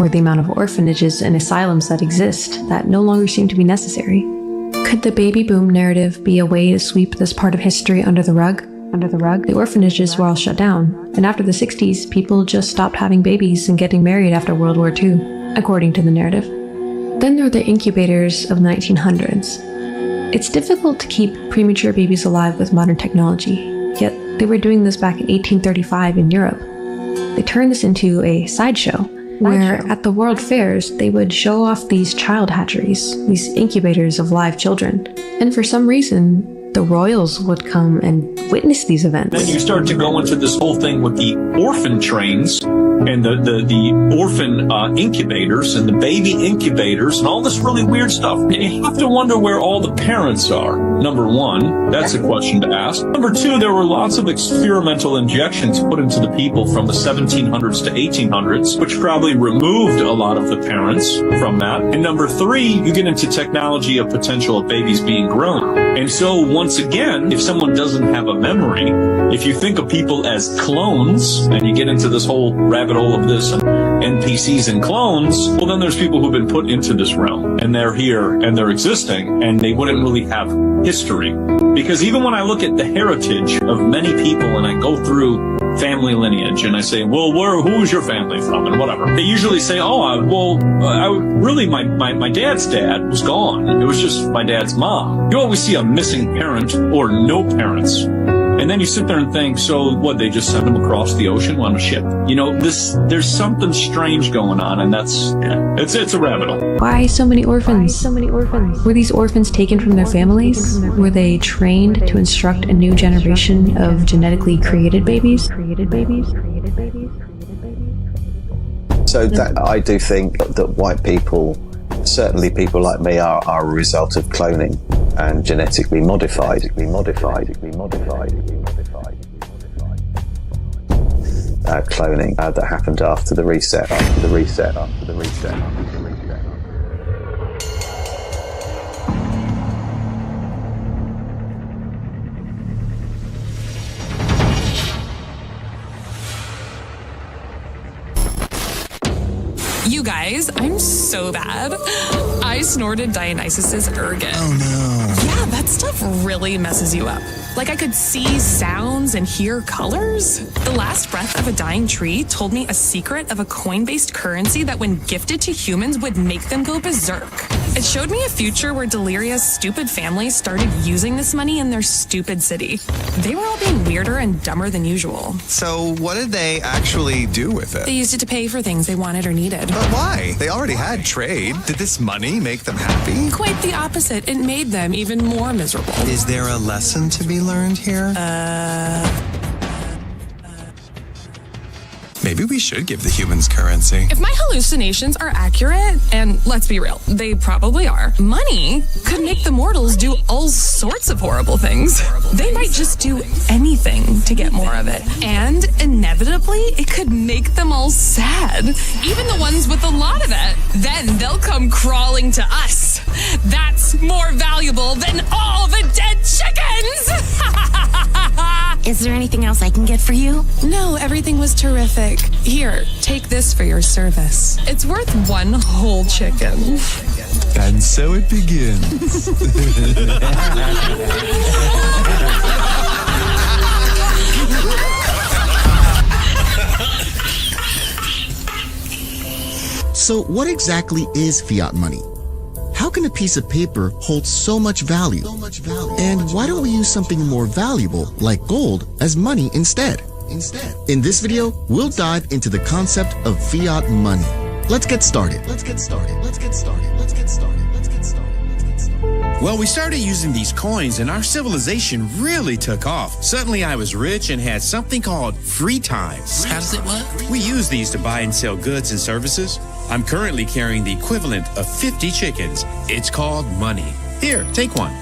or the amount of orphanages and asylums that exist that no longer seem to be necessary. Could the baby boom narrative be a way to sweep this part of history under the rug? The orphanages were all shut down, and after the 60s, people just stopped having babies and getting married after World War II, according to the narrative. Then there were the incubators of the 1900s. It's difficult to keep premature babies alive with modern technology, yet they were doing this back in 1835 in Europe. They turned this into a sideshow, where at the world fairs, they would show off these child hatcheries, these incubators of live children. And for some reason, the royals would come and witness these events. Then you start to go into this whole thing with the orphan trains and the orphan incubators and the baby incubators and all this really weird stuff. And you have to wonder where all the parents are. Number one, that's a question to ask. Number two, there were lots of experimental injections put into the people from the 1700s to 1800s, which probably removed a lot of the parents from that. And number three, you get into technology of potential of babies being grown. And so once again, if someone doesn't have a memory, if you think of people as clones, and you get into this whole rabbit hole of this and NPCs and clones, well, then there's people who've been put into this realm, and they're here, and they're existing, and they wouldn't really have history. Because even when I look at the heritage of many people, and I go through family lineage, and I say, well, who's your family from, and whatever, they usually say, really, my dad's dad was gone. It was just my dad's mom. You always see a missing parent or no parents. And then you sit there and think, so what, they just send them across the ocean on a ship? There's something strange going on, and it's a rabbit hole. Why so many orphans? Were these orphans taken from their families? Were they trained to instruct a new generation of genetically created babies? So that I do think that white people certainly people like me are a result of cloning and genetically modified. Cloning that happened after the reset. You guys, I'm so bad. I snorted Dionysus's ergot. Oh no. Yeah, that stuff really messes you up. Like I could see sounds and hear colors. The last breath of a dying tree told me a secret of a coin-based currency that when gifted to humans would make them go berserk. It showed me a future where Deliria's stupid family started using this money in their stupid city. They were all being weirder and dumber than usual. So what did they actually do with They it? used it to pay for things they wanted or needed. But why? They already had trade. Did this money make them happy? Quite the opposite. It made them even more miserable. Is there a lesson to be learned here? Maybe we should give the humans currency. If my hallucinations are accurate, and let's be real, they probably are, money could make the mortals do all sorts of horrible things. They might just do anything to get more of it. And inevitably, it could make them all sad. Even the ones with a lot of it. Then they'll come crawling to us. That's more valuable than all the dead chickens! Is there anything else I can get for you? No, everything was terrific. Here, take this for your service. It's worth one whole chicken. And so it begins. So what exactly is fiat money? How can a piece of paper hold so much value? And why don't we use something more valuable, like gold, as money instead? In this video, we'll dive into the concept of fiat money. Let's get started. Well, we started using these coins and our civilization really took off. Suddenly I was rich and had something called free time. How does it work? We use these to buy and sell goods and services. I'm currently carrying the equivalent of 50 chickens. It's called money. Here, take one.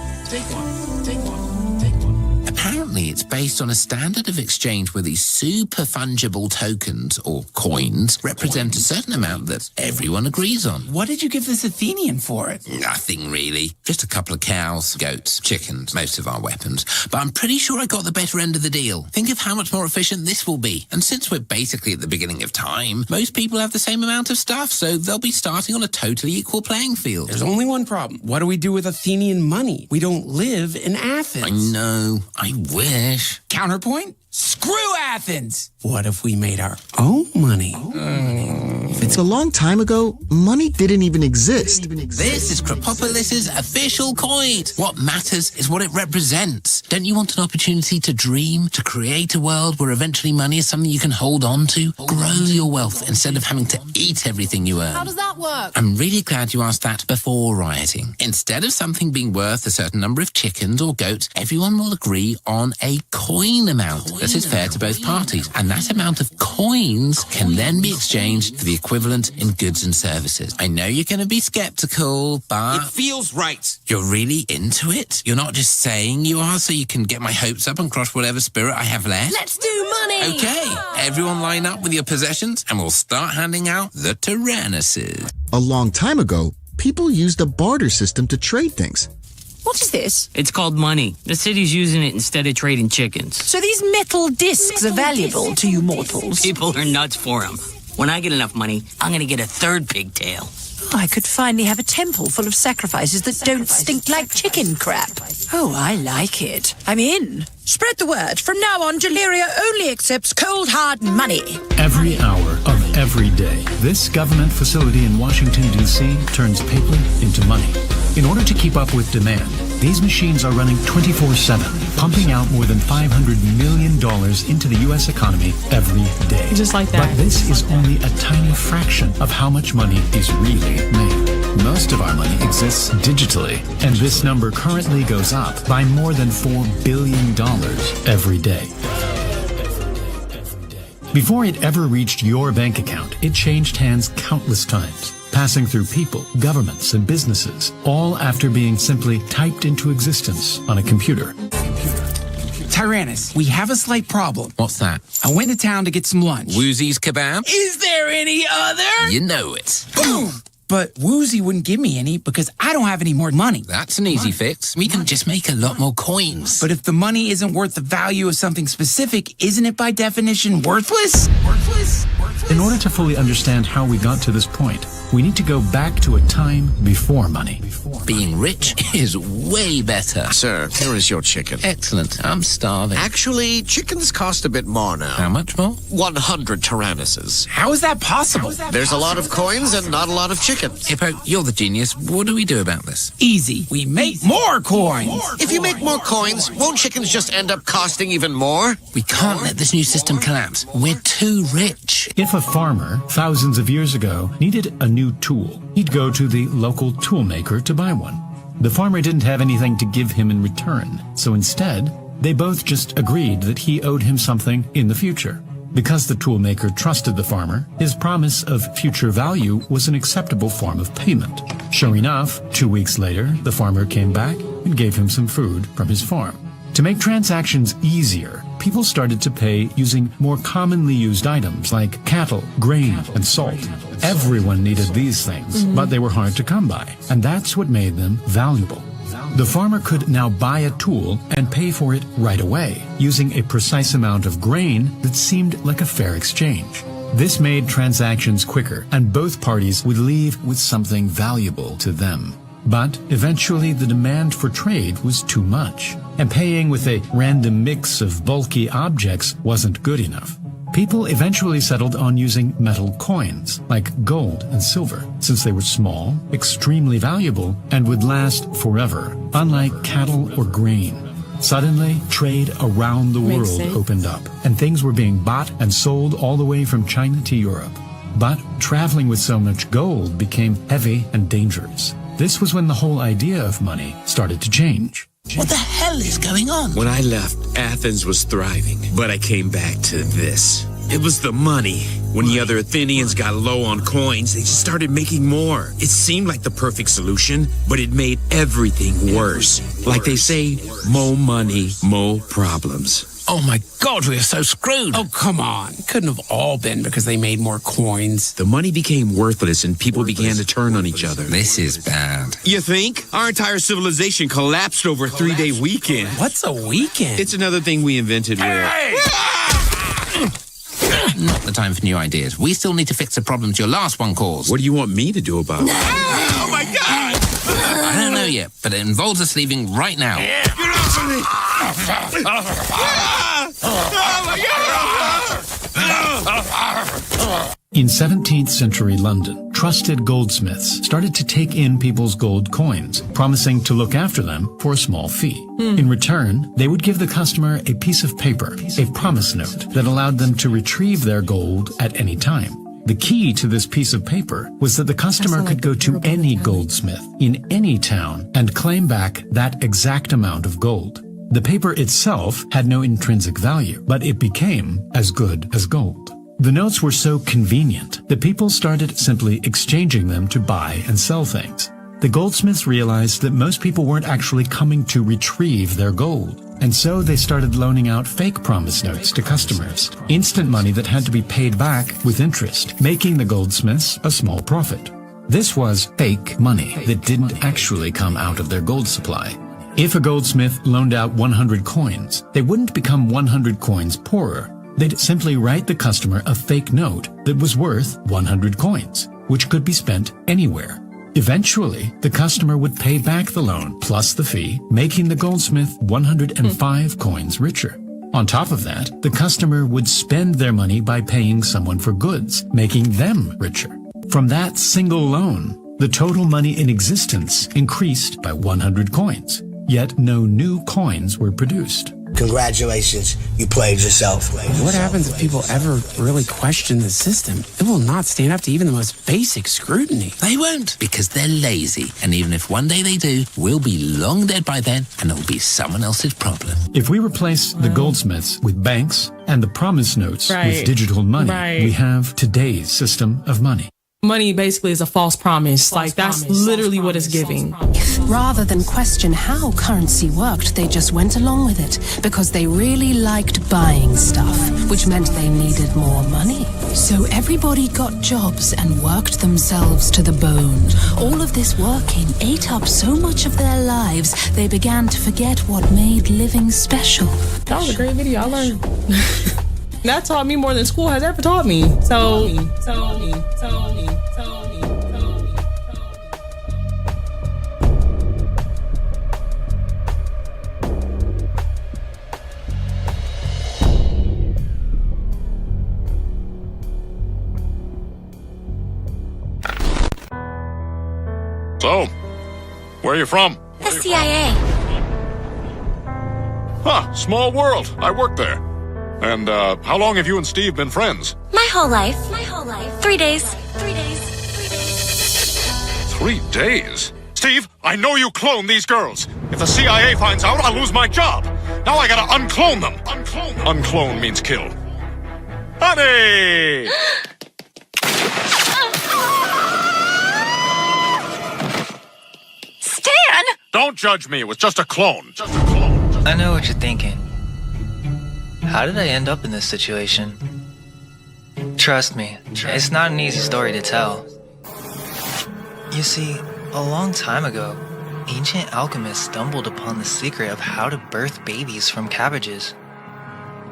Apparently, it's based on a standard of exchange where these super fungible tokens, or coins, represent a certain amount that everyone agrees on. What did you give this Athenian for it? Nothing really. Just a couple of cows, goats, chickens, most of our weapons. But I'm pretty sure I got the better end of the deal. Think of how much more efficient this will be. And since we're basically at the beginning of time, most people have the same amount of stuff, so they'll be starting on a totally equal playing field. There's only one problem. What do we do with Athenian money? We don't live in Athens. I know. I wish. Counterpoint? Screw Athens! What if we made our own money? It's a long time ago, money didn't even exist. This is Krapopolis's official coin. What matters is what it represents. Don't you want an opportunity to dream, to create a world where eventually money is something you can hold on to? Grow your wealth instead of having to eat everything you earn. How does that work? I'm really glad you asked that before rioting. Instead of something being worth a certain number of chickens or goats, everyone will agree on a coin amount that is fair to both parties. And that amount of coins can then be exchanged for the equivalent in goods and services. I know you're going to be skeptical, but... It feels right. You're really into it? You're not just saying you are so you can get my hopes up and crush whatever spirit I have left? Let's do money! Okay, everyone line up with your possessions and we'll start handing out the Tyrannuses. A long time ago, people used a barter system to trade things. What is this? It's called money. The city's using it instead of trading chickens. So these metal discs are valuable to you mortals? People are nuts for them. When I get enough money, I'm going to get a third pigtail. I could finally have a temple full of sacrifices that don't stink like chicken crap. Oh, I like it. I'm in. Spread the word. From now on, Deliria only accepts cold, hard money. Every hour of every day, this government facility in Washington, D.C. turns paper into money. In order to keep up with demand, these machines are running 24/7, pumping out more than $500 million into the U.S. economy every day. Just like that. But this is only a tiny fraction of how much money is really made. Most of our money exists digitally, and this number currently goes up by more than $4 billion every day. Before it ever reached your bank account, it changed hands countless times. passing through people, governments, and businesses, all after being simply typed into existence on a computer. Tyrannus, we have a slight problem. What's that? I went to town to get some lunch. Woozy's kebab? Is there any other? You know it. Boom! But Woozy wouldn't give me any because I don't have any more money. That's an easy fix. We can just make a lot more coins. But if the money isn't worth the value of something specific, isn't it by definition worthless? Worthless? In order to fully understand how we got to this point, we need to go back to a time before money. Being rich is way better. Sir, here is your chicken. Excellent. I'm starving. Actually, chickens cost a bit more now. How much more? 100 Tyrannuses. How is that possible? There's a lot of coins and not a lot of chickens. Hippo, you're the genius. What do we do about this? Easy. We make more coins. If you make more coins, won't chickens just end up costing even more? We can't let this new system collapse. We're too rich. If a farmer, thousands of years ago, needed a new tool, he'd go to the local tool maker to buy one. The farmer didn't have anything to give him in return, so instead, they both just agreed that he owed him something in the future. Because the toolmaker trusted the farmer, his promise of future value was an acceptable form of payment. Sure enough, 2 weeks later, the farmer came back and gave him some food from his farm. To make transactions easier, people started to pay using more commonly used items like cattle, grain, and salt. Everyone needed these things, but they were hard to come by, and that's what made them valuable. The farmer could now buy a tool and pay for it right away, using a precise amount of grain that seemed like a fair exchange. This made transactions quicker, and both parties would leave with something valuable to them. But eventually the demand for trade was too much, and paying with a random mix of bulky objects wasn't good enough. People eventually settled on using metal coins, like gold and silver, since they were small, extremely valuable, and would last forever, unlike cattle or grain. Suddenly, trade around the world opened up, and things were being bought and sold all the way from China to Europe. But traveling with so much gold became heavy and dangerous. This was when the whole idea of money started to change. What the hell is going on? When I left, Athens was thriving, but I came back to this. It was the money. When the other Athenians got low on coins, they just started making more. It seemed like the perfect solution, but it made everything worse. Like they say, mo money, mo problems. Oh my God, we are so screwed. Oh, come on. It couldn't have all been because they made more coins. The money became worthless and people began to turn on each other. This is bad. You think? Our entire civilization collapsed over a 3-day weekend. What's a weekend? It's another thing we invented where... Not the time for new ideas. We still need to fix the problems your last one caused. What do you want me to do about it? Oh my God! I don't know yet, but it involves us leaving right now. Get off of me! In 17th century London, trusted goldsmiths started to take in people's gold coins, promising to look after them for a small fee. In return, they would give the customer a piece of paper, a promise note that allowed them to retrieve their gold at any time. The key to this piece of paper was that the customer could go to any goldsmith in any town and claim back that exact amount of gold. The paper itself had no intrinsic value, but it became as good as gold. The notes were so convenient that people started simply exchanging them to buy and sell things. The goldsmiths realized that most people weren't actually coming to retrieve their gold, and so they started loaning out fake promise notes to customers, instant money that had to be paid back with interest, making the goldsmiths a small profit. This was fake money that didn't actually come out of their gold supply. If a goldsmith loaned out 100 coins, they wouldn't become 100 coins poorer. They'd simply write the customer a fake note that was worth 100 coins, which could be spent anywhere. Eventually, the customer would pay back the loan plus the fee, making the goldsmith 105 coins richer. On top of that, the customer would spend their money by paying someone for goods, making them richer. From that single loan, the total money in existence increased by 100 coins, yet no new coins were produced. Congratulations, you played yourself. What happens if people ever really question the system? It will not stand up to even the most basic scrutiny. They won't, because they're lazy. And even if one day they do, we'll be long dead by then, and it'll be someone else's problem. If we replace the goldsmiths with banks and the promise notes with digital money, we have today's system of money. money basically is a false promise. Like, that's literally what it's giving. Rather than question how currency worked, they just went along with it because they really liked buying stuff, which meant they needed more money. So everybody got jobs and worked themselves to the bone. All of this working ate up so much of their lives, they began to forget what made living special. That was a great video. I learned. That taught me more than school has ever taught me. So. So, where are you from? The CIA. Huh, small world. I work there. And, how long have you and Steve been friends? My whole life. 3 days. 3 days? Steve, I know you cloned these girls. If the CIA finds out, I'll lose my job. Now I gotta unclone them. Unclone means kill. Honey! Stan! Don't judge me. It was just a clone. I know what you're thinking. How did I end up in this situation? Trust me, it's not an easy story to tell. You see, a long time ago, ancient alchemists stumbled upon the secret of how to birth babies from cabbages.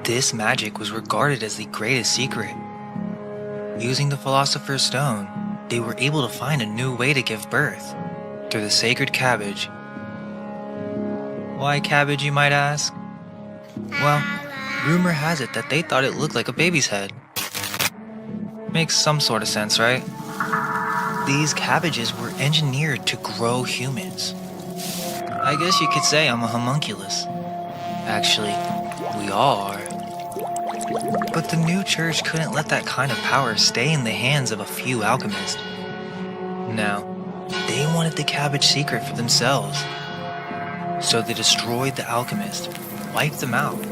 This magic was regarded as the greatest secret. Using the Philosopher's Stone, they were able to find a new way to give birth, through the sacred cabbage. Why cabbage, you might ask? Well, rumor has it that they thought it looked like a baby's head. Makes some sort of sense, right? These cabbages were engineered to grow humans. I guess you could say I'm a homunculus. Actually, we all are. But the new church couldn't let that kind of power stay in the hands of a few alchemists. Now, they wanted the cabbage secret for themselves. So they destroyed the alchemist, wiped them out.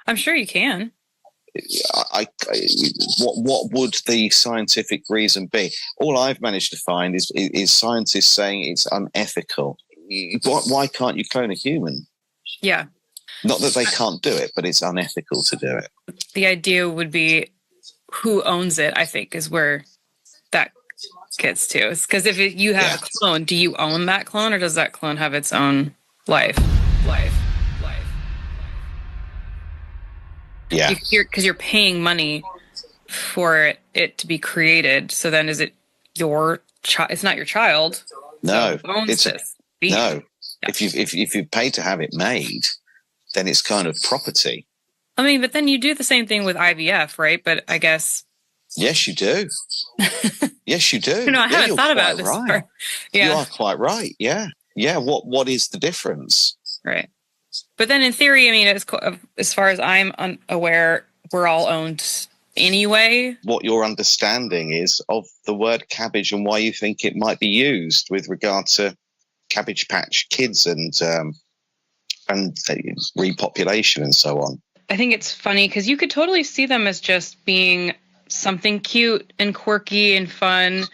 I'm sure you can. What would the scientific reason be? All I've managed to find is scientists saying it's unethical. Why can't you clone a human? Yeah. Not that they can't do it, but it's unethical to do it. The idea would be who owns it, I think, is where that gets to. Because if you have a clone, do you own that clone, or does that clone have its own life? Yeah. Because you're paying money for it to be created. So then is it your child? It's not your child. No. So who owns this? No. Yeah. If you pay to have it made, then it's kind of property. I mean, but then you do the same thing with IVF, right? But I guess... Yes, you do. Yes, you do. I haven't thought about this. Right. Yeah. You are quite right. Yeah. Yeah. What is the difference? Right. But then in theory, I mean, as far as I'm aware, we're all owned anyway. What your understanding is of the word cabbage and why you think it might be used with regard to Cabbage Patch Kids and repopulation and so on. I think it's funny because you could totally see them as just being something cute and quirky and fun.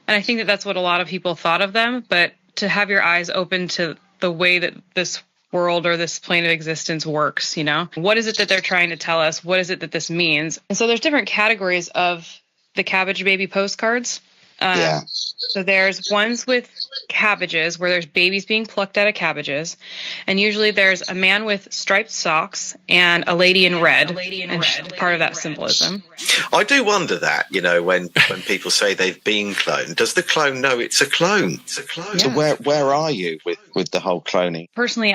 And I think that that's what a lot of people thought of them. But to have your eyes open to the way that this world or this plane of existence works, what is it that they're trying to tell us? What is it that this means? And so there's different categories of the cabbage baby postcards. So there's ones with cabbages where there's babies being plucked out of cabbages, and usually there's a man with striped socks and a lady in red, part of that symbolism. I do wonder that, when people say they've been cloned, does the clone know it's a clone? It's a clone. So where are you with the whole cloning? Personally,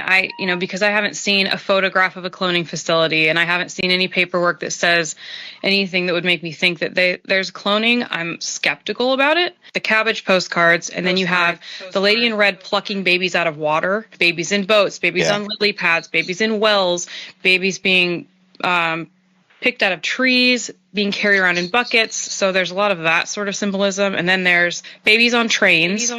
because I haven't seen a photograph of a cloning facility and I haven't seen any paperwork that says anything that would make me think that there's cloning, I'm skeptical about it. The cabbage postcards, and then you have the lady in red plucking babies out of water, babies in boats, babies on lily pads, babies in wells, babies being picked out of trees, being carried around in buckets. So there's a lot of that sort of symbolism. And then there's babies on trains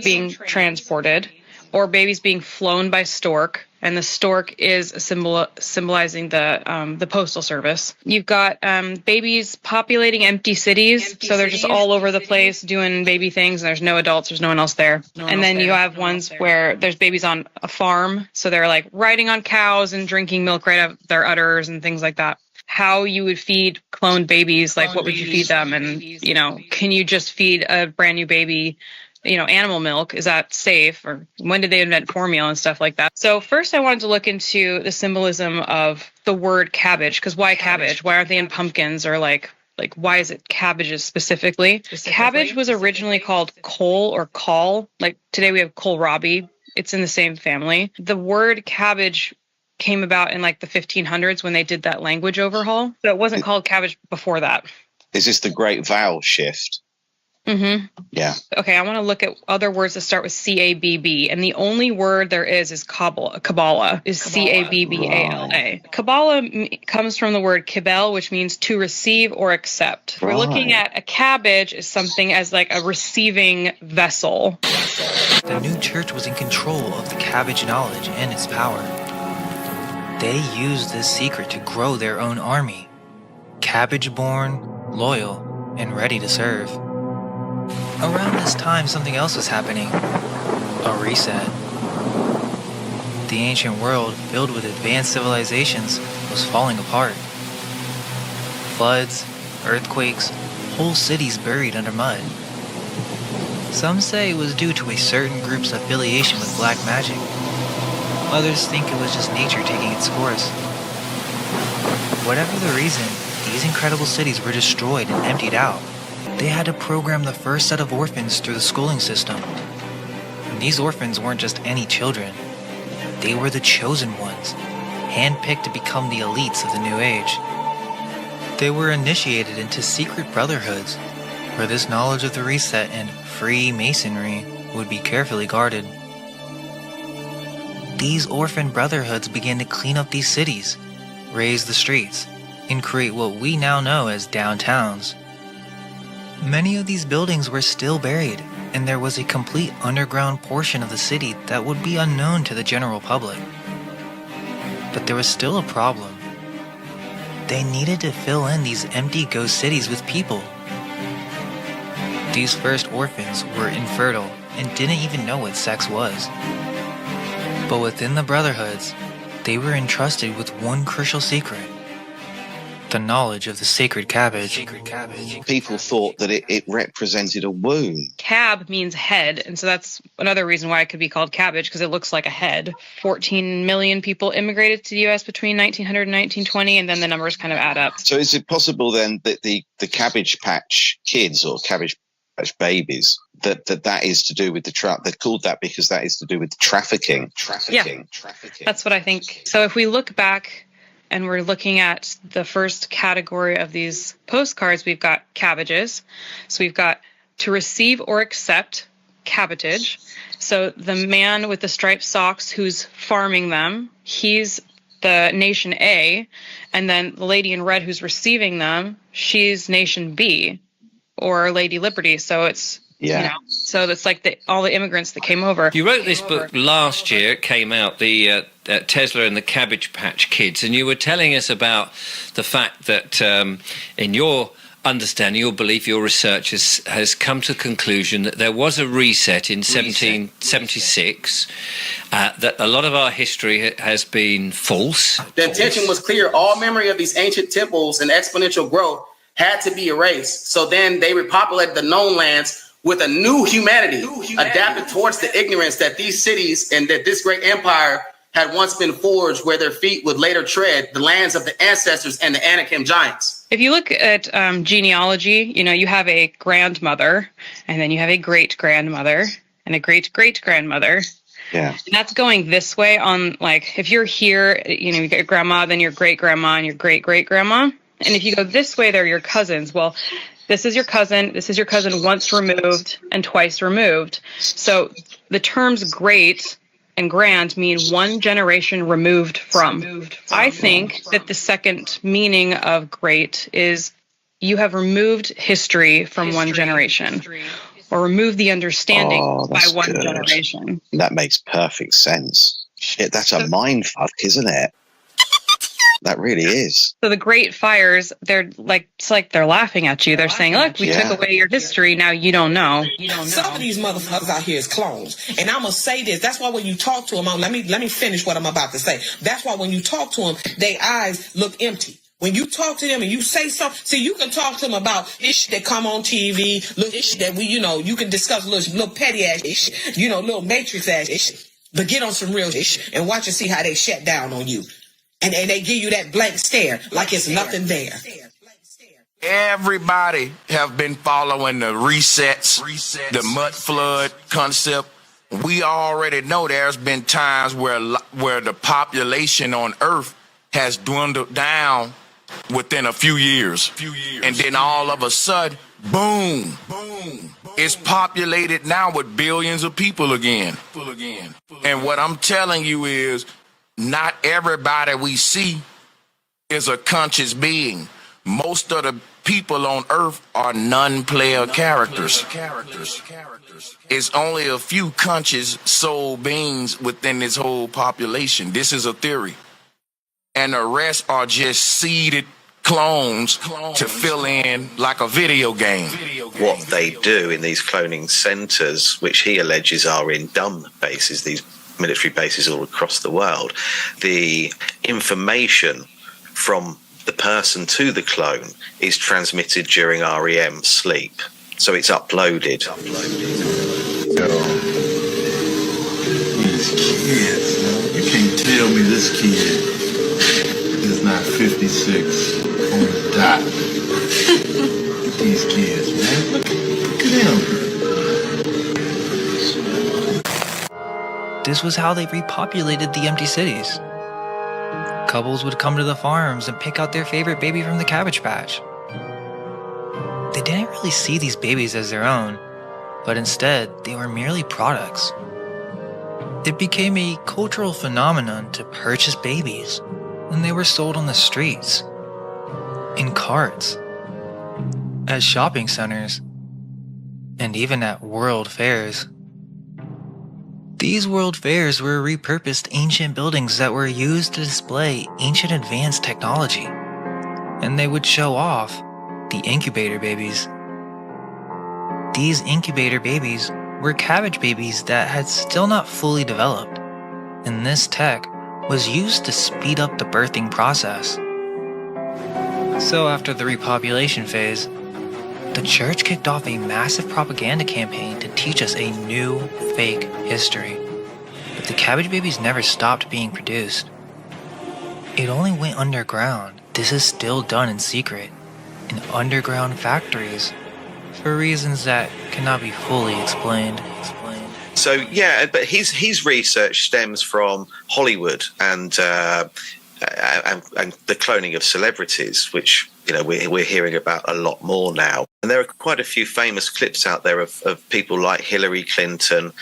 being transported, or babies being flown by stork. and the stork is a symbol symbolizing the postal service. You've got babies populating empty cities, so they're just all over the place doing baby things. And there's no adults, there's no one else there. And then you have ones where there's babies on a farm, so they're like riding on cows and drinking milk right out of their udders and things like that. How you would feed cloned babies, like what would you feed them? And, you know, can you just feed a brand new baby, you know, animal milk? Is that safe? Or when did they invent formula and stuff like that? So first I wanted to look into the symbolism of the word cabbage, because why cabbage? Why aren't they in pumpkins? Or like why is it cabbages specifically? Cabbage was originally called cole or caul. Like today we have kohlrabi. It's in the same family. The word cabbage came about in like the 1500s when they did that language overhaul. So it wasn't called cabbage before that. Is this the great vowel shift? Mm-hmm. Yeah. Okay, I want to look at other words that start with C-A-B-B, and the only word there is Kabbalah, is C-A-B-B-A-L-A. Right. Kabbalah comes from the word kibel, which means to receive or accept. Right. We're looking at a cabbage as something as like a receiving vessel. The new church was in control of the cabbage knowledge and its power. They used this secret to grow their own army. Cabbage-born, loyal, and ready to serve. Around this time, something else was happening. A reset. The ancient world, filled with advanced civilizations, was falling apart. Floods, earthquakes, whole cities buried under mud. Some say it was due to a certain group's affiliation with black magic. Others think it was just nature taking its course. Whatever the reason, these incredible cities were destroyed and emptied out. They had to program the first set of orphans through the schooling system. And these orphans weren't just any children. They were the chosen ones, handpicked to become the elites of the new age. They were initiated into secret brotherhoods, where this knowledge of the reset and Freemasonry would be carefully guarded. These orphan brotherhoods began to clean up these cities, raise the streets, and create what we now know as downtowns. Many of these buildings were still buried, and there was a complete underground portion of the city that would be unknown to the general public. But there was still a problem. They needed to fill in these empty ghost cities with people. These first orphans were infertile and didn't even know what sex was. But within the brotherhoods, they were entrusted with one crucial secret: the knowledge of the sacred cabbage. People thought that it represented a womb. Cab means head, and so that's another reason why it could be called cabbage, because it looks like a head. 14 million people immigrated to the U.S. between 1900 and 1920, and then the numbers kind of add up. So is it possible then that the Cabbage Patch Kids or Cabbage Patch Babies, that is to do with the they're called that because that is to do with the trafficking? Yeah, that's what I think. So if we look back and we're looking at the first category of these postcards, we've got cabbages. So we've got to receive or accept cabbatage. So the man with the striped socks who's farming them, he's the nation A. And then the lady in red who's receiving them, she's nation B, or Lady Liberty. So it's, you know, so that's like all the immigrants that came over. You wrote this book last year. It came out, the Tesla and the Cabbage Patch Kids, and you were telling us about the fact that in your understanding, your belief, your research has come to the conclusion that there was a reset in 1776, that a lot of our history has been false. The intention was clear. All memory of these ancient temples and exponential growth had to be erased. So then they repopulated the known lands with a new humanity, adapted towards the ignorance that these cities and that this great empire had once been forged, where their feet would later tread the lands of the ancestors and the Anakim giants. If you look at genealogy, you know, you have a grandmother, and then you have a great-grandmother, and a great-great-grandmother. Yeah. And that's going this way on, like, if you're here, you know, you got your grandma, then your great-grandma, and your great-great-grandma. And if you go this way, they're your cousins. Well, this is your cousin once removed and twice removed. So the terms great and grand mean one generation removed from. I think that the second meaning of great is you have removed history from one generation, or removed the understanding by one generation. That makes perfect sense. Shit, that's a mind fuck, isn't it? That really is. So the Great Fires, they're like, it's like they're laughing at you. They're saying, look, we took away your history. Now you don't know. Some of these motherfuckers out here is clones. And I'm going to say this. That's why when you talk to them, let me finish what I'm about to say. That's why when you talk to them, their eyes look empty. When you talk to them and you say something, see, you can talk to them about this shit that come on TV, little shit that you can discuss little petty ass shit, little Matrix ass shit. But get on some real shit and watch and see how they shut down on you. And they give you that blank stare like it's nothing there. Everybody have been following the resets, the mud flood concept. We already know there's been times where the population on Earth has dwindled down within a few years. And then all of a sudden, boom, it's populated now with billions of people again. And what I'm telling you is, not everybody we see is a conscious being. Most of the people on Earth are non-player characters. It's only a few conscious soul beings within this whole population. This is a theory. And the rest are just seeded clones to fill in like a video game. What they do in these cloning centers, which he alleges are in dumb bases, these military bases all across the world, the information from the person to the clone is transmitted during REM sleep. So it's uploaded. These kids, man. You can't tell me this kid is not 56 on the dot. These kids, man. Look at them. This was how they repopulated the empty cities. Couples would come to the farms and pick out their favorite baby from the Cabbage Patch. They didn't really see these babies as their own, but instead they were merely products. It became a cultural phenomenon to purchase babies, and they were sold on the streets, in carts, at shopping centers, and even at world fairs. These world fairs were repurposed ancient buildings that were used to display ancient advanced technology, and they would show off the incubator babies. These incubator babies were cabbage babies that had still not fully developed, and this tech was used to speed up the birthing process. So after the repopulation phase, the church kicked off a massive propaganda campaign to teach us a new, fake history. But the cabbage babies never stopped being produced. It only went underground. This is still done in secret, in underground factories, for reasons that cannot be fully explained. So yeah, but his research stems from Hollywood and the cloning of celebrities, which we're hearing about a lot more now. And there are quite a few famous clips out there of people like Hillary Clinton,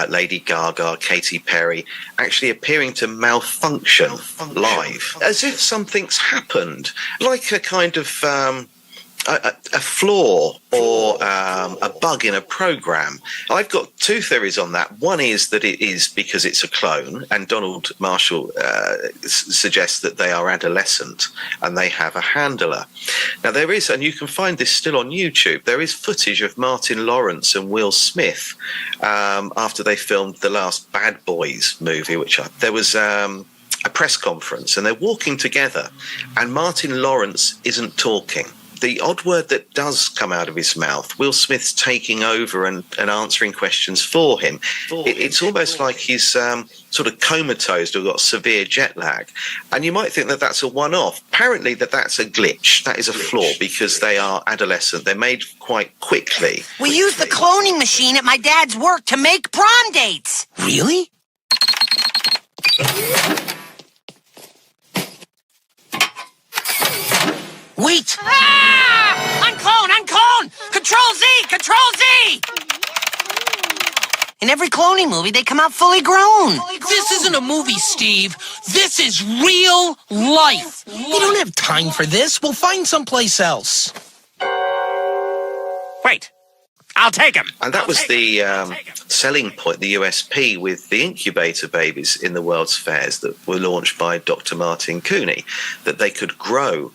Lady Gaga, Katy Perry, actually appearing to malfunction live, as if something's happened, like a kind of a flaw or a bug in a program. I've got two theories on that. One is that it is because it's a clone, and Donald Marshall suggests that they are adolescent and they have a handler. Now there is, and you can find this still on YouTube, there is footage of Martin Lawrence and Will Smith after they filmed the last Bad Boys movie, there was a press conference and they're walking together and Martin Lawrence isn't talking. The odd word that does come out of his mouth, Will Smith's taking over and answering questions for him. It's almost like he's sort of comatose or got severe jet lag. And you might think that that's a one-off. Apparently that's a glitch. That is a flaw because they are adolescent. They're made quite quickly. We used the cloning machine at my dad's work to make prom dates. Really? Wait! Ah! Unclone! Control-Z! Control-Z! In every cloning movie, they come out fully grown. This isn't a movie, Steve. This is real life. We don't have time for this. We'll find someplace else. Wait. I'll take him. And that was the selling point, the USP with the incubator babies in the World's Fairs that were launched by Dr. Martin Cooney, that they could grow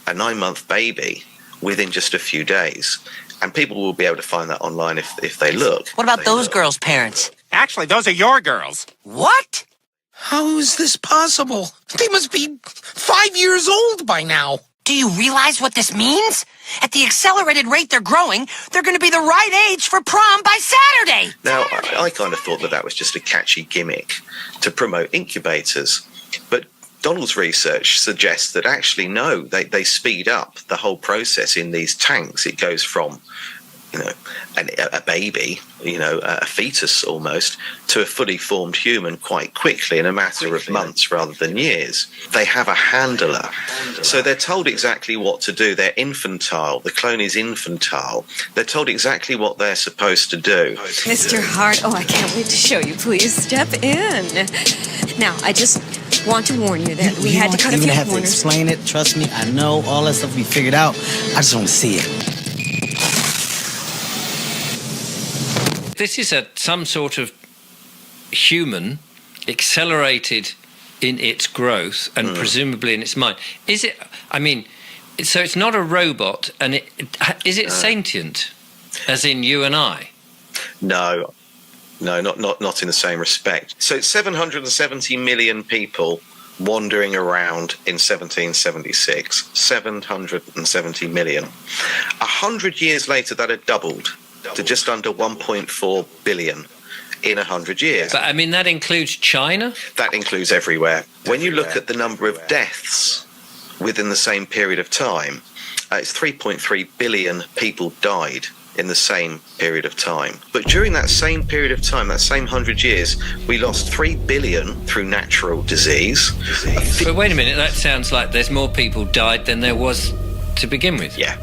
a 9-month baby within just a few days. And people will be able to find that online if they look. What about those girls' parents? Actually, those are your girls. What? How is this possible? They must be 5 years old by now. Do you realize what this means? At the accelerated rate they're growing, they're going to be the right age for prom by Saturday. Now, I kind of thought that was just a catchy gimmick to promote incubators. But Donald's research suggests that actually, no, they speed up the whole process in these tanks. It goes from, a baby, a fetus almost, to a fully formed human quite quickly in a matter of months rather than years. They have a handler. So they're told exactly what to do. They're infantile. The clone is infantile. They're told exactly what they're supposed to do. Mr. Hart, I can't wait to show you. Please step in. Now, I just want to warn you that we had to cut a few corners. You don't even have to explain it. Trust me, I know all that stuff will be figured out. I just want to see it. This is some sort of human accelerated in its growth and presumably in its mind. Is it? I mean, so it's not a robot, and is it sentient, as in you and I? No, not in the same respect. So it's 770 million people wandering around in 1776. 770 million. 100 years later, that had doubled to just under 1.4 billion in 100 years. But I mean, that includes China? That includes everywhere. When you look at the number of deaths within the same period of time, it's 3.3 billion people died in the same period of time. But during that same period of time, that same 100 years, we lost 3 billion through natural disease. But wait a minute, that sounds like there's more people died than there was to begin with. Yeah.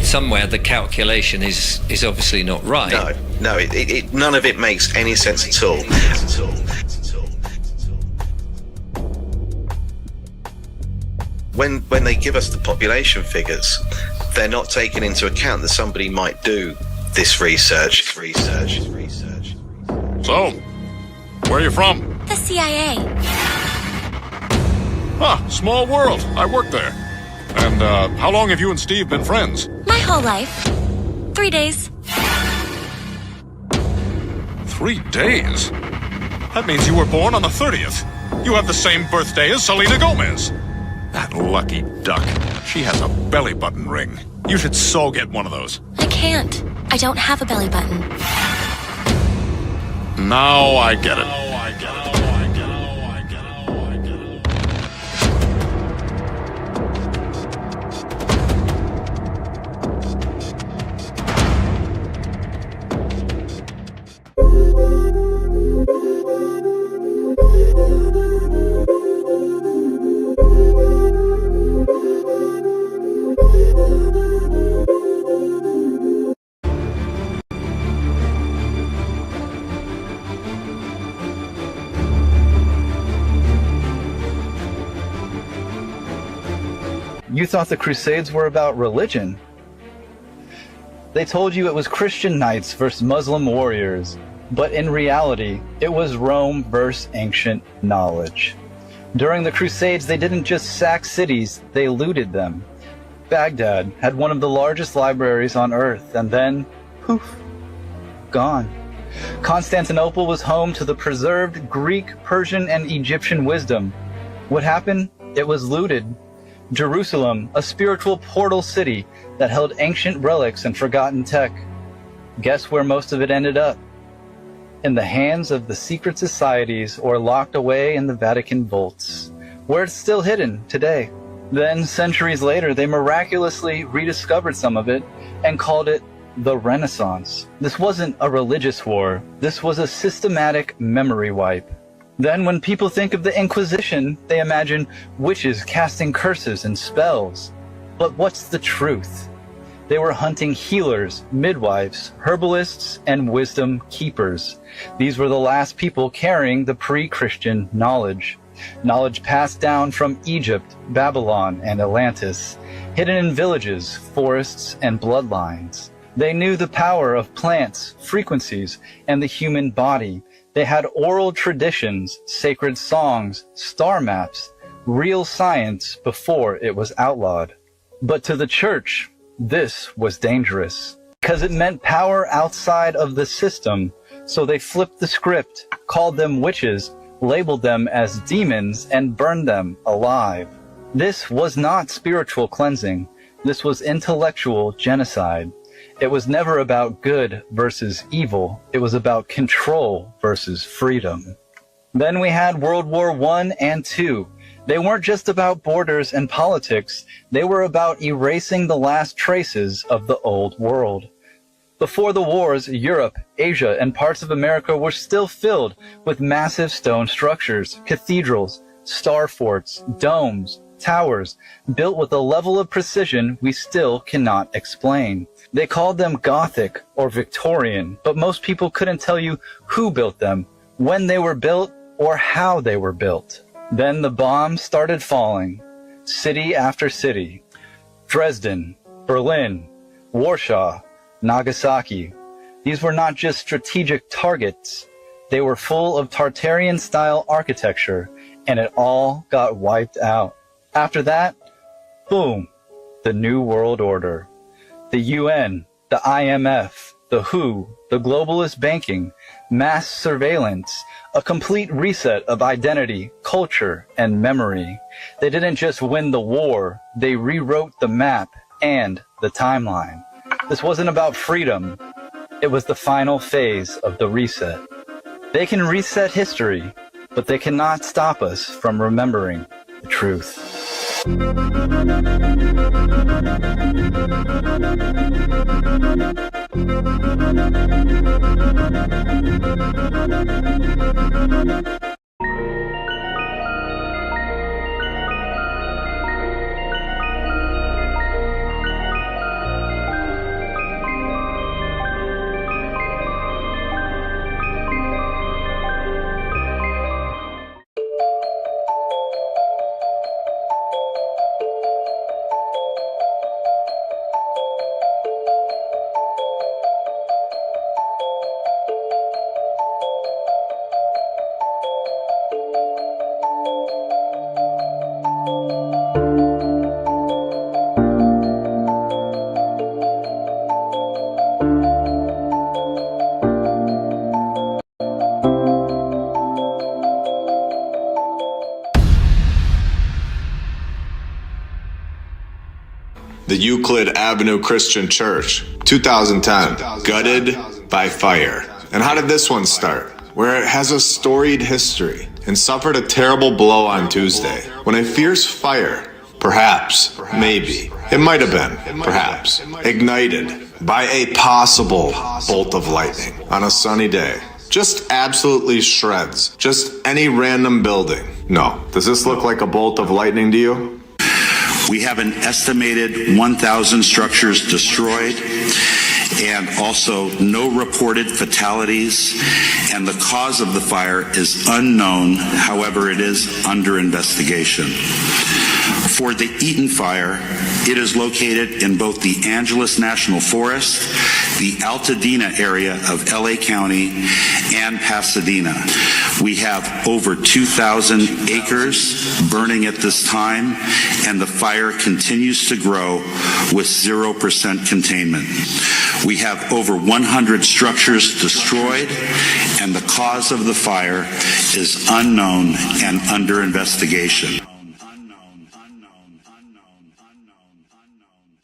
Somewhere the calculation is obviously not right. No, none of it makes any sense at all. When they give us the population figures, they're not taking into account that somebody might do this research. So, where are you from? The CIA. Small world. I work there. And how long have you and Steve been friends? My whole life. 3 days. 3 days? That means you were born on the 30th. You have the same birthday as Selena Gomez. That lucky duck. She has a belly button ring. You should so get one of those. I can't. I don't have a belly button. Now I get it. You thought the Crusades were about religion. They told you it was Christian knights versus Muslim warriors, but in reality, it was Rome versus ancient knowledge. During the Crusades, they didn't just sack cities, they looted them. Baghdad had one of the largest libraries on earth, and then, poof, gone. Constantinople was home to the preserved Greek, Persian, and Egyptian wisdom. What happened? It was looted. Jerusalem, a spiritual portal city that held ancient relics and forgotten tech. Guess where most of it ended up? In the hands of the secret societies or locked away in the Vatican vaults, where it's still hidden today. Then, centuries later, they miraculously rediscovered some of it and called it the Renaissance. This wasn't a religious war. This was a systematic memory wipe. Then when people think of the Inquisition, they imagine witches casting curses and spells. But what's the truth? They were hunting healers, midwives, herbalists, and wisdom keepers. These were the last people carrying the pre-Christian knowledge. Knowledge passed down from Egypt, Babylon, and Atlantis, hidden in villages, forests, and bloodlines. They knew the power of plants, frequencies, and the human body. They had oral traditions, sacred songs, star maps, real science before it was outlawed. But to the church, this was dangerous, because it meant power outside of the system. So they flipped the script, called them witches, labeled them as demons, and burned them alive. This was not spiritual cleansing. This was intellectual genocide. It was never about good versus evil. It was about control versus freedom. Then we had World War I and II. They weren't just about borders and politics. They were about erasing the last traces of the old world. Before the wars, Europe, Asia, and parts of America were still filled with massive stone structures, cathedrals, star forts, domes, towers, built with a level of precision we still cannot explain. They called them Gothic or Victorian, but most people couldn't tell you who built them, when they were built, or how they were built. Then the bombs started falling, city after city. Dresden, Berlin, Warsaw, Nagasaki. These were not just strategic targets. They were full of Tartarian-style architecture, and it all got wiped out. After that, boom, the New World Order. The UN, the IMF, the WHO, the globalist banking, mass surveillance, a complete reset of identity, culture, and memory. They didn't just win the war, they rewrote the map and the timeline. This wasn't about freedom. It was the final phase of the reset. They can reset history, but they cannot stop us from remembering the truth. The Euclid Avenue Christian Church, 2010, gutted by fire. And how did this one start? Where it has a storied history and suffered a terrible blow on Tuesday when a fierce fire, perhaps, maybe, it might have been, perhaps, ignited by a possible bolt of lightning on a sunny day. Just absolutely shreds. Just any random building. No. Does this look like a bolt of lightning to you? We have an estimated 1,000 structures destroyed and also no reported fatalities, and the cause of the fire is unknown. However, it is under investigation. For the Eaton Fire, it is located in both the Angeles National Forest, the Altadena area of LA County, and Pasadena. We have over 2,000 acres burning at this time, and the fire continues to grow with 0% containment. We have over 100 structures destroyed, and the cause of the fire is unknown and under investigation.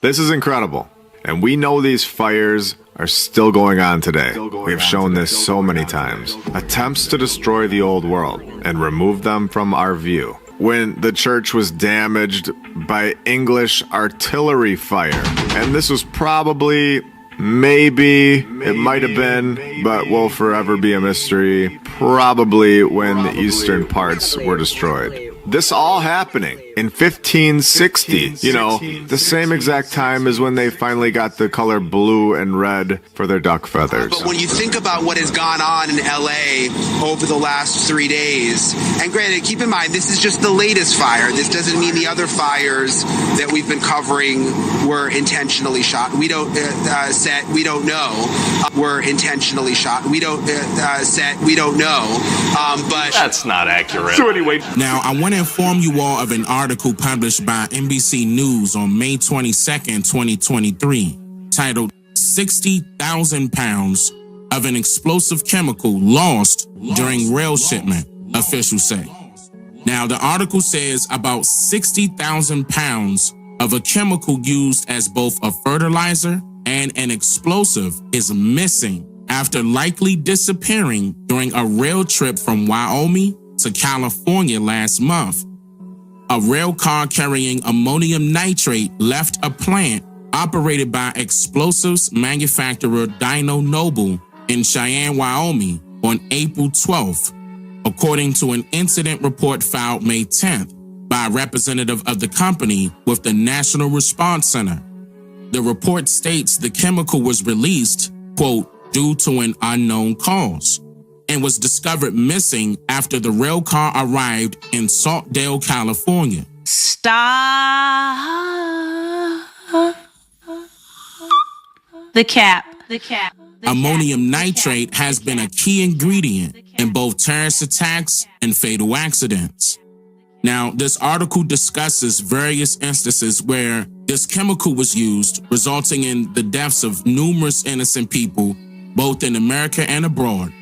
This is incredible. And we know these fires are still going on today. We have shown this so many times. Attempts to destroy the old world and remove them from our view. When the church was damaged by English artillery fire. And this was probably, maybe, it might have been, but will forever be a mystery, probably when the eastern parts were destroyed. This all happening in 1560, you know, the same exact time as when they finally got the color blue and red for their duck feathers. But when you think about what has gone on in LA over the last 3 days, and granted, keep in mind, this is just the latest fire. This doesn't mean the other fires that we've been covering were intentionally shot. We don't we don't know. Were intentionally shot. We don't we don't know. But That's not accurate. So anyway. Now, I want to inform you all of an article published by NBC News on May 22nd, 2023, titled 60,000 pounds of an explosive chemical lost during rail shipment, officials say. Now, the article says about 60,000 pounds of a chemical used as both a fertilizer and an explosive is missing after likely disappearing during a rail trip from Wyoming to California last month. A rail car carrying ammonium nitrate left a plant operated by explosives manufacturer Dyno Nobel in Cheyenne, Wyoming on April 12th, according to an incident report filed May 10th by a representative of the company with the National Response Center. The report states the chemical was released, quote, due to an unknown cause, and was discovered missing after the rail car arrived in Saltdale, California. Stop. The cap. Ammonium nitrate has been a key ingredient in both terrorist attacks and fatal accidents. Now, this article discusses various instances where this chemical was used, resulting in the deaths of numerous innocent people, both in America and abroad.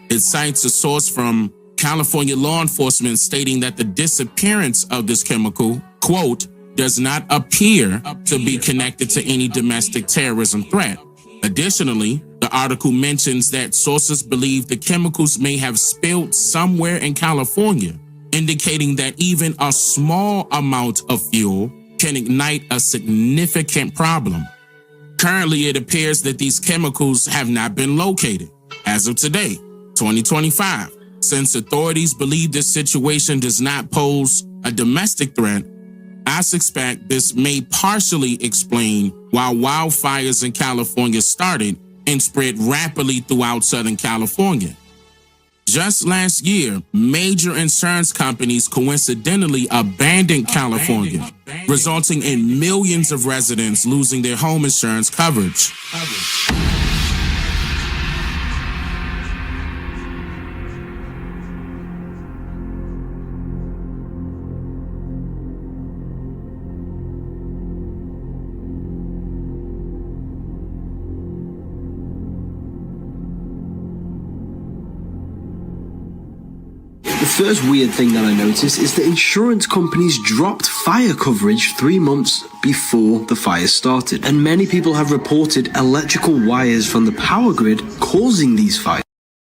It cites a source from California law enforcement stating that the disappearance of this chemical, quote, does not appear to be connected to any domestic terrorism threat. Additionally, the article mentions that sources believe the chemicals may have spilled somewhere in California, indicating that even a small amount of fuel can ignite a significant problem. Currently, it appears that these chemicals have not been located. As of today, 2025, since authorities believe this situation does not pose a domestic threat, I suspect this may partially explain why wildfires in California started and spread rapidly throughout Southern California. Just last year, major insurance companies coincidentally abandoned California, resulting in millions of residents losing their home insurance coverage. The first weird thing that I noticed is that insurance companies dropped fire coverage 3 months before the fire started, and many people have reported electrical wires from the power grid causing these fires.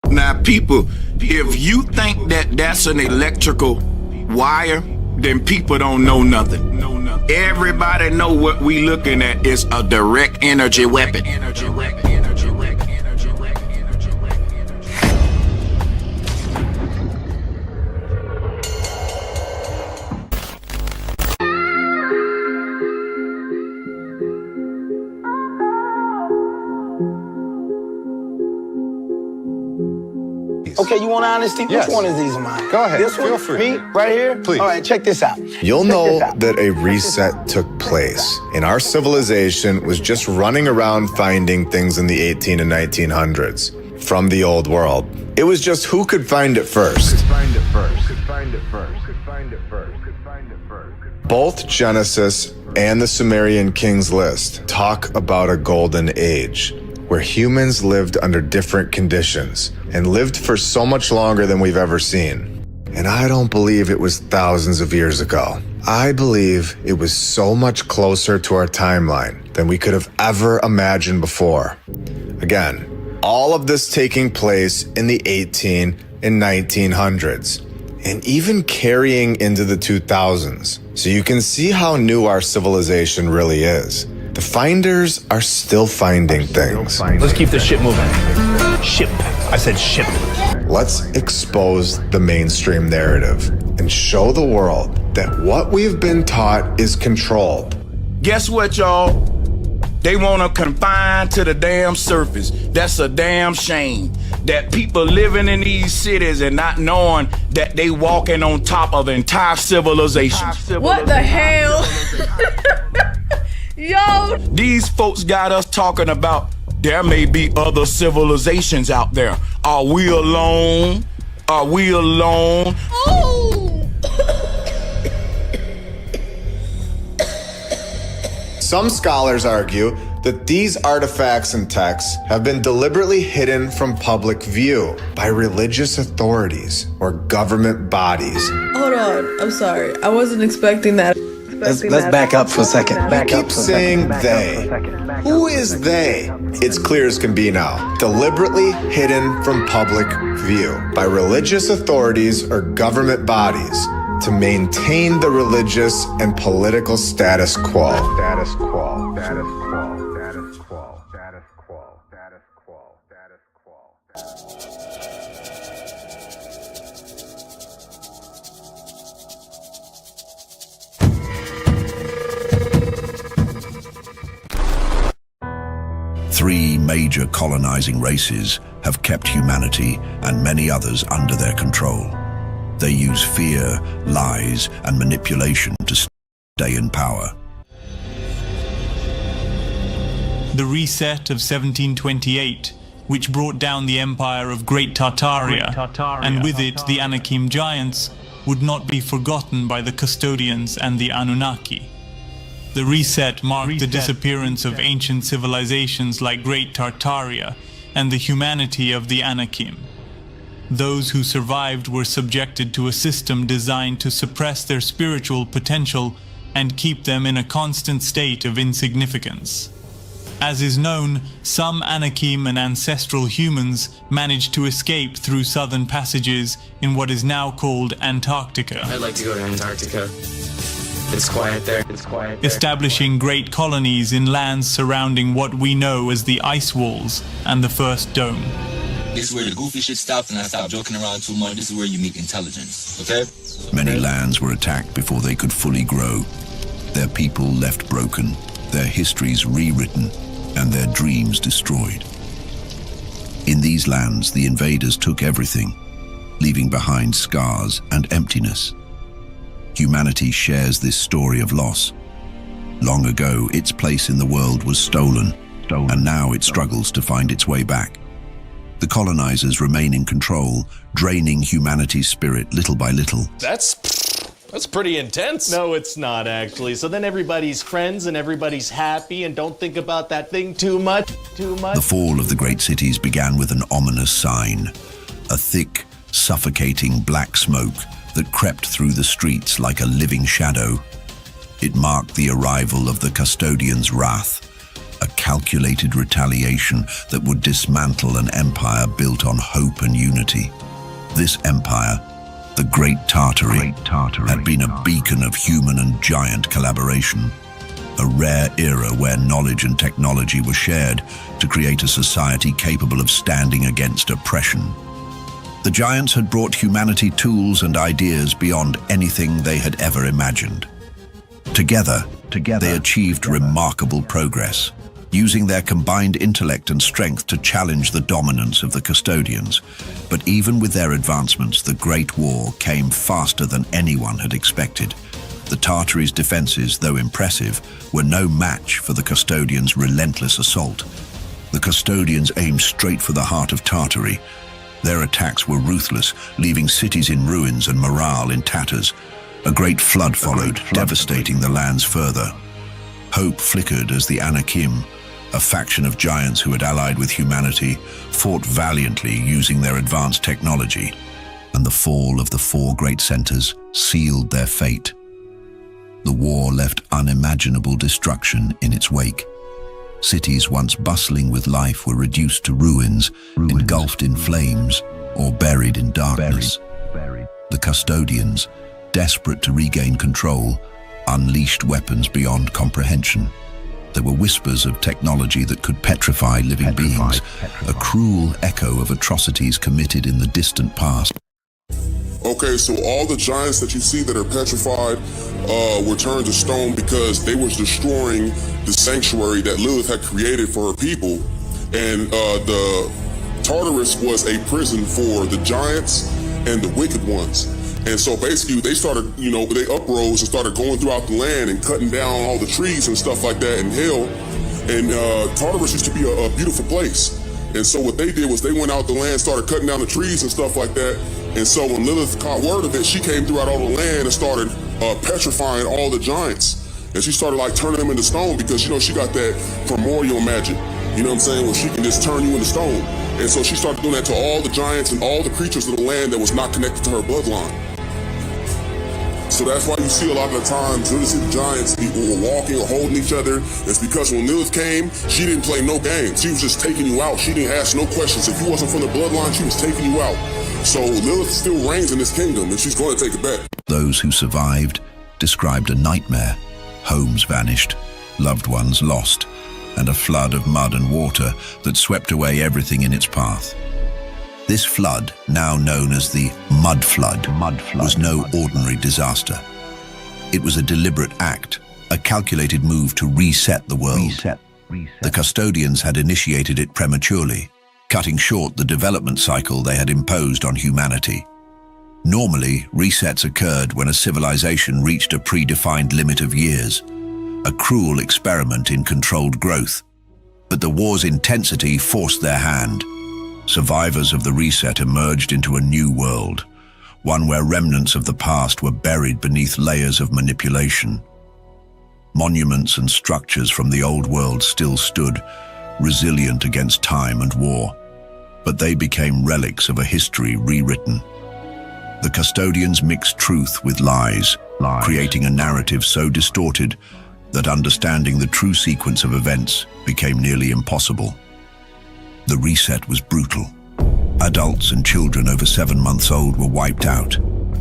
Now, people, if you think that that's an electrical wire, then people don't know nothing. Everybody know what we looking at is a direct energy weapon. Okay, you want honesty? Yes. Which one of these am I? Go ahead. This one? Feel free. Me? Right here? Please. All right, check this out. You'll Check know this out. that a reset took place, and our civilization was just running around finding things in the 18 and 1900s from the old world. It was just who could find it first. Both Genesis and the Sumerian Kings List talk about a golden age, where humans lived under different conditions and lived for so much longer than we've ever seen. And I don't believe it was thousands of years ago. I believe it was so much closer to our timeline than we could have ever imagined before. Again, all of this taking place in the 18 and 1900s, and even carrying into the 2000s. So you can see how new our civilization really is. The finders are still finding things. Let's keep this ship moving. Ship. I said ship. Let's expose the mainstream narrative and show the world that what we've been taught is controlled. Guess what, y'all? They want to confine to the damn surface. That's a damn shame. That people living in these cities and not knowing that they walking on top of entire civilizations. What the hell? Yo! These folks got us talking about there may be other civilizations out there. Are we alone? Are we alone? Oh! Some scholars argue that these artifacts and texts have been deliberately hidden from public view by religious authorities or government bodies. Hold on, I'm sorry. I wasn't expecting that. Let's back up for a second. I keep saying they. Who is they? It's clear as can be now. Deliberately hidden from public view by religious authorities or government bodies to maintain the religious and political status quo. Status quo. Status quo. Status quo. Status quo. Status quo. Status quo. Three major colonizing races have kept humanity and many others under their control. They use fear, lies, and manipulation to stay in power. The reset of 1728, which brought down the empire of Great Tartaria, and with it the Anakim giants, would not be forgotten by the custodians and the Anunnaki. The reset marked the disappearance of ancient civilizations like Great Tartaria and the humanity of the Anakim. Those who survived were subjected to a system designed to suppress their spiritual potential and keep them in a constant state of insignificance. As is known, some Anakim and ancestral humans managed to escape through southern passages in what is now called Antarctica. I'd like to go to Antarctica. It's quiet there. It's quiet there. Establishing great colonies in lands surrounding what we know as the ice walls and the first dome. This is where the goofy shit stops and I stop joking around too much. This is where you meet intelligence, okay? Many lands were attacked before they could fully grow. Their people left broken, their histories rewritten, and their dreams destroyed. In these lands, the invaders took everything, leaving behind scars and emptiness. Humanity shares this story of loss. Long ago, its place in the world was stolen, and now it struggles to find its way back. The colonizers remain in control, draining humanity's spirit little by little. That's pretty intense. No, it's not actually. So then everybody's friends and everybody's happy and don't think about that thing too much. The fall of the great cities began with an ominous sign, a thick, suffocating black smoke that crept through the streets like a living shadow. It marked the arrival of the custodian's wrath, a calculated retaliation that would dismantle an empire built on hope and unity. This empire, the Great Tartary, had been a beacon of human and giant collaboration, a rare era where knowledge and technology were shared to create a society capable of standing against oppression. The giants had brought humanity tools and ideas beyond anything they had ever imagined. Together, they achieved remarkable progress, using their combined intellect and strength to challenge the dominance of the custodians. But even with their advancements, the Great War came faster than anyone had expected. The Tartary's defenses, though impressive, were no match for the custodians' relentless assault. The custodians aimed straight for the heart of Tartary. Their attacks were ruthless, leaving cities in ruins and morale in tatters. A great flood followed, devastating the lands further. Hope flickered as the Anakim, a faction of giants who had allied with humanity, fought valiantly using their advanced technology, and the fall of the four great centers sealed their fate. The war left unimaginable destruction in its wake. Cities once bustling with life were reduced to ruins, engulfed in flames, or buried in darkness. The custodians, desperate to regain control, unleashed weapons beyond comprehension. There were whispers of technology that could petrify living beings, a cruel echo of atrocities committed in the distant past. Okay, so all the giants that you see that are petrified were turned to stone because they was destroying the sanctuary that Lilith had created for her people. And the Tartarus was a prison for the giants and the wicked ones. And so basically they started, they uprose and started going throughout the land and cutting down all the trees and stuff like that in hell. And Tartarus used to be a beautiful place. And so what they did was they went out the land, started cutting down the trees and stuff like that. And so when Lilith caught word of it, she came throughout all the land and started petrifying all the giants. And she started like turning them into stone because, she got that primordial magic, you know what I'm saying, where she can just turn you into stone. And so she started doing that to all the giants and all the creatures of the land that was not connected to her bloodline. So that's why you see a lot of the times, you see the giants, people were walking or holding each other. It's because when Lilith came, she didn't play no games. She was just taking you out. She didn't ask no questions. If you wasn't from the bloodline, she was taking you out. So Lilith still reigns in this kingdom, and she's going to take it back. Those who survived described a nightmare. Homes vanished, loved ones lost, and a flood of mud and water that swept away everything in its path. This flood, now known as the Mud Flood, was no ordinary disaster. It was a deliberate act, a calculated move to reset the world. The custodians had initiated it prematurely, cutting short the development cycle they had imposed on humanity. Normally, resets occurred when a civilization reached a predefined limit of years, a cruel experiment in controlled growth. But the war's intensity forced their hand. Survivors of the reset emerged into a new world, one where remnants of the past were buried beneath layers of manipulation. Monuments and structures from the old world still stood, resilient against time and war, but they became relics of a history rewritten. The custodians mixed truth with lies, creating a narrative so distorted that understanding the true sequence of events became nearly impossible. The reset was brutal. Adults and children over 7 months old were wiped out,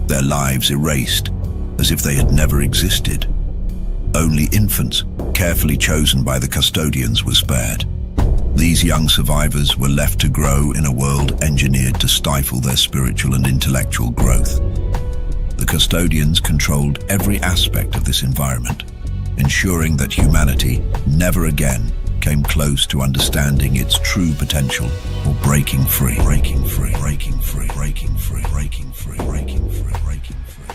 their lives erased, as if they had never existed. Only infants, carefully chosen by the custodians, were spared. These young survivors were left to grow in a world engineered to stifle their spiritual and intellectual growth. The custodians controlled every aspect of this environment, ensuring that humanity never again came close to understanding its true potential or breaking free. Breaking free. Breaking free. Breaking free. Breaking free. Breaking free. Breaking free.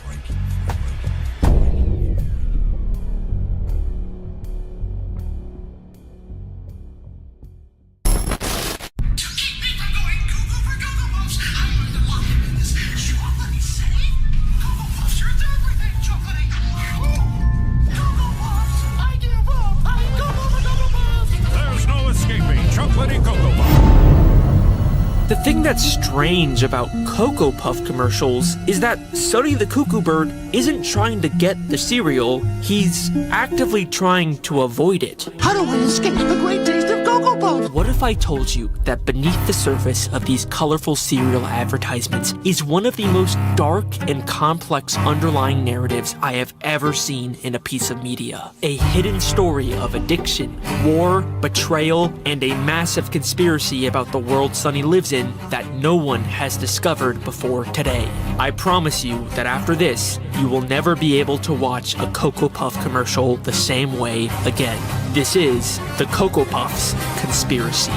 The thing that's strange about Cocoa Puff commercials is that Sonny the Cuckoo Bird isn't trying to get the cereal, he's actively trying to avoid it. How do I escape the great taste of Cocoa Puffs? What if I told you that beneath the surface of these colorful cereal advertisements is one of the most dark and complex underlying narratives I have ever seen in a piece of media? A hidden story of addiction, war, betrayal, and a massive conspiracy about the world Sonny lives in that no one has discovered before today. I promise you that after this, you will never be able to watch a Cocoa Puff commercial the same way again. This is the Cocoa Puffs Conspiracy.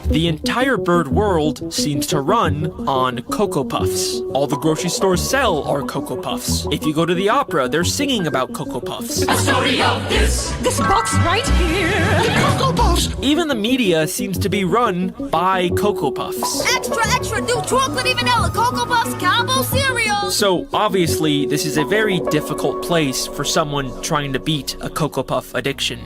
The entire bird world seems to run on Cocoa Puffs. All the grocery stores sell are Cocoa Puffs. If you go to the opera, they're singing about Cocoa Puffs. A story of this box right here. The Cocoa Puffs. Even the media seems to be run by Cocoa Puffs. Extra, extra, new chocolatey vanilla Cocoa Puffs combo cereal. So obviously, this is a very difficult place for someone trying to beat a Cocoa Puff addiction.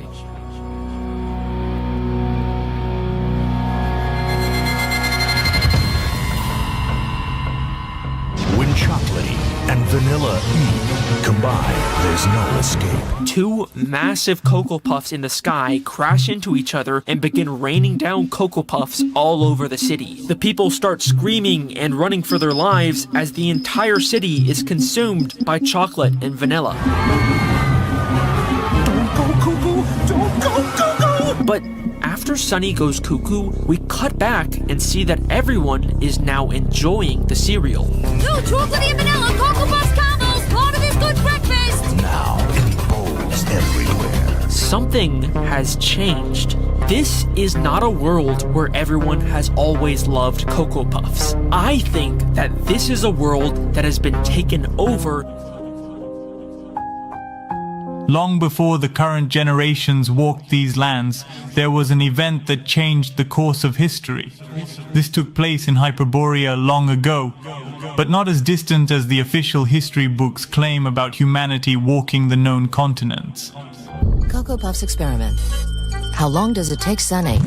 When chocolatey and vanilla combine, there's no escape. Two massive Cocoa Puffs in the sky crash into each other and begin raining down Cocoa Puffs all over the city. The people start screaming and running for their lives as the entire city is consumed by chocolate and vanilla. Don't go, Cocoa! Don't go, Cocoa! But after Sunny goes cuckoo, we cut back and see that everyone is now enjoying the cereal. No chocolate and vanilla Cocoa Puffs combos, part of this good breakfast. Now in bowls everywhere. Something has changed. This is not a world where everyone has always loved Cocoa Puffs. I think that this is a world that has been taken over. Long before the current generations walked these lands, there was an event that changed the course of history. This took place in Hyperborea long ago, but not as distant as the official history books claim about humanity walking the known continents. Cocoa Puffs experiment. How long does it take Sunny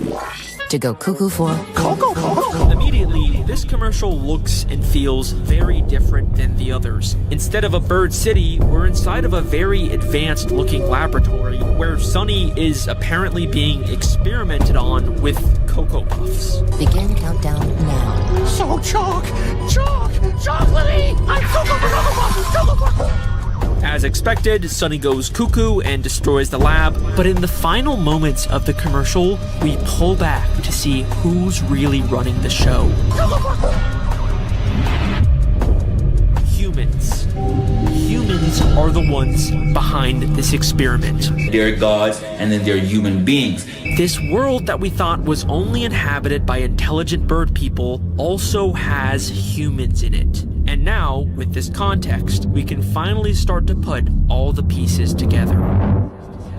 to go cuckoo for? Cocoa Puffs? Immediately, this commercial looks and feels very different than the others. Instead of a bird city, we're inside of a very advanced looking laboratory where Sunny is apparently being experimented on with Cocoa Puffs. Begin countdown now. So chocolatey! I'm Cocoa Puffs! Cocoa Puffs! As expected, Sunny goes cuckoo and destroys the lab, but in the final moments of the commercial, we pull back to see who's really running the show. Humans. Humans are the ones behind this experiment. They're gods, and then they're human beings. This world that we thought was only inhabited by intelligent bird people also has humans in it. And now, with this context, we can finally start to put all the pieces together.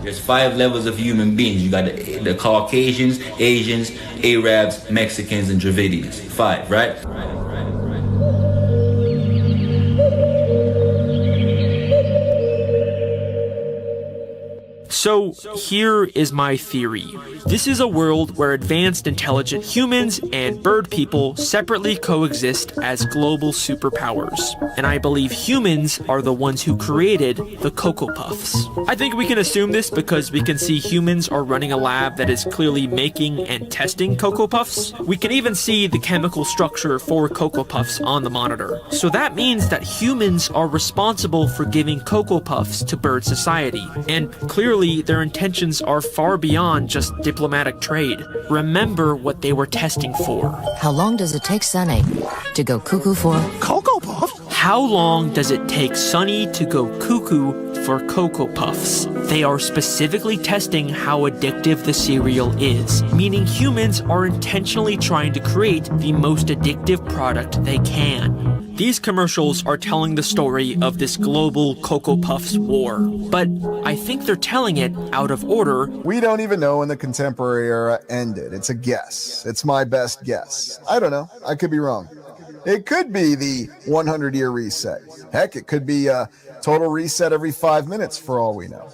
There's 5 levels of human beings. You got the Caucasians, Asians, Arabs, Mexicans, and Dravidians. 5, right? So here is my theory. This is a world where advanced intelligent humans and bird people separately coexist as global superpowers. And I believe humans are the ones who created the Cocoa Puffs. I think we can assume this because we can see humans are running a lab that is clearly making and testing Cocoa Puffs. We can even see the chemical structure for Cocoa Puffs on the monitor. So that means that humans are responsible for giving Cocoa Puffs to bird society. And clearly their intentions are far beyond just diplomatic trade. Remember what they were testing for. How long does it take Sunny to go cuckoo for? Cocoa Puffs? How long does it take Sunny to go cuckoo for Cocoa Puffs? They are specifically testing how addictive the cereal is, meaning humans are intentionally trying to create the most addictive product they can. These commercials are telling the story of this global Cocoa Puffs war, but I think they're telling it out of order. We don't even know when the contemporary era ended. It's a guess. It's my best guess. I don't know. I could be wrong. It could be the 100-year reset. Heck, it could be a total reset every 5 minutes for all we know.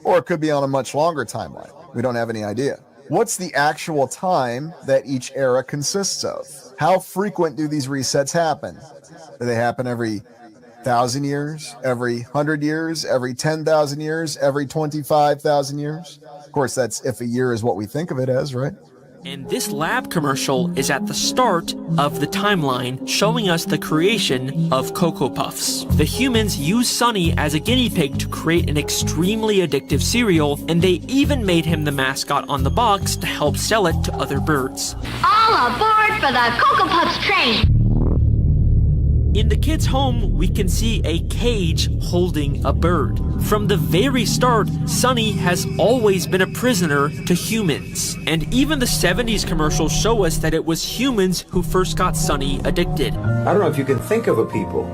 Or it could be on a much longer timeline. We don't have any idea. What's the actual time that each era consists of? How frequent do these resets happen? Do they happen every 1,000 years, every 100 years, every 10,000 years, every 25,000 years? Of course, that's if a year is what we think of it as, right? And this lab commercial is at the start of the timeline, showing us the creation of Cocoa Puffs. The humans use Sunny as a guinea pig to create an extremely addictive cereal, and they even made him the mascot on the box to help sell it to other birds. All aboard for the Cocoa Puffs train. In the kid's home, we can see a cage holding a bird. From the very start, Sunny has always been a prisoner to humans. And even the 70s commercials show us that it was humans who first got Sunny addicted. I don't know if you can think of a people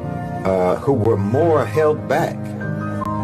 who were more held back,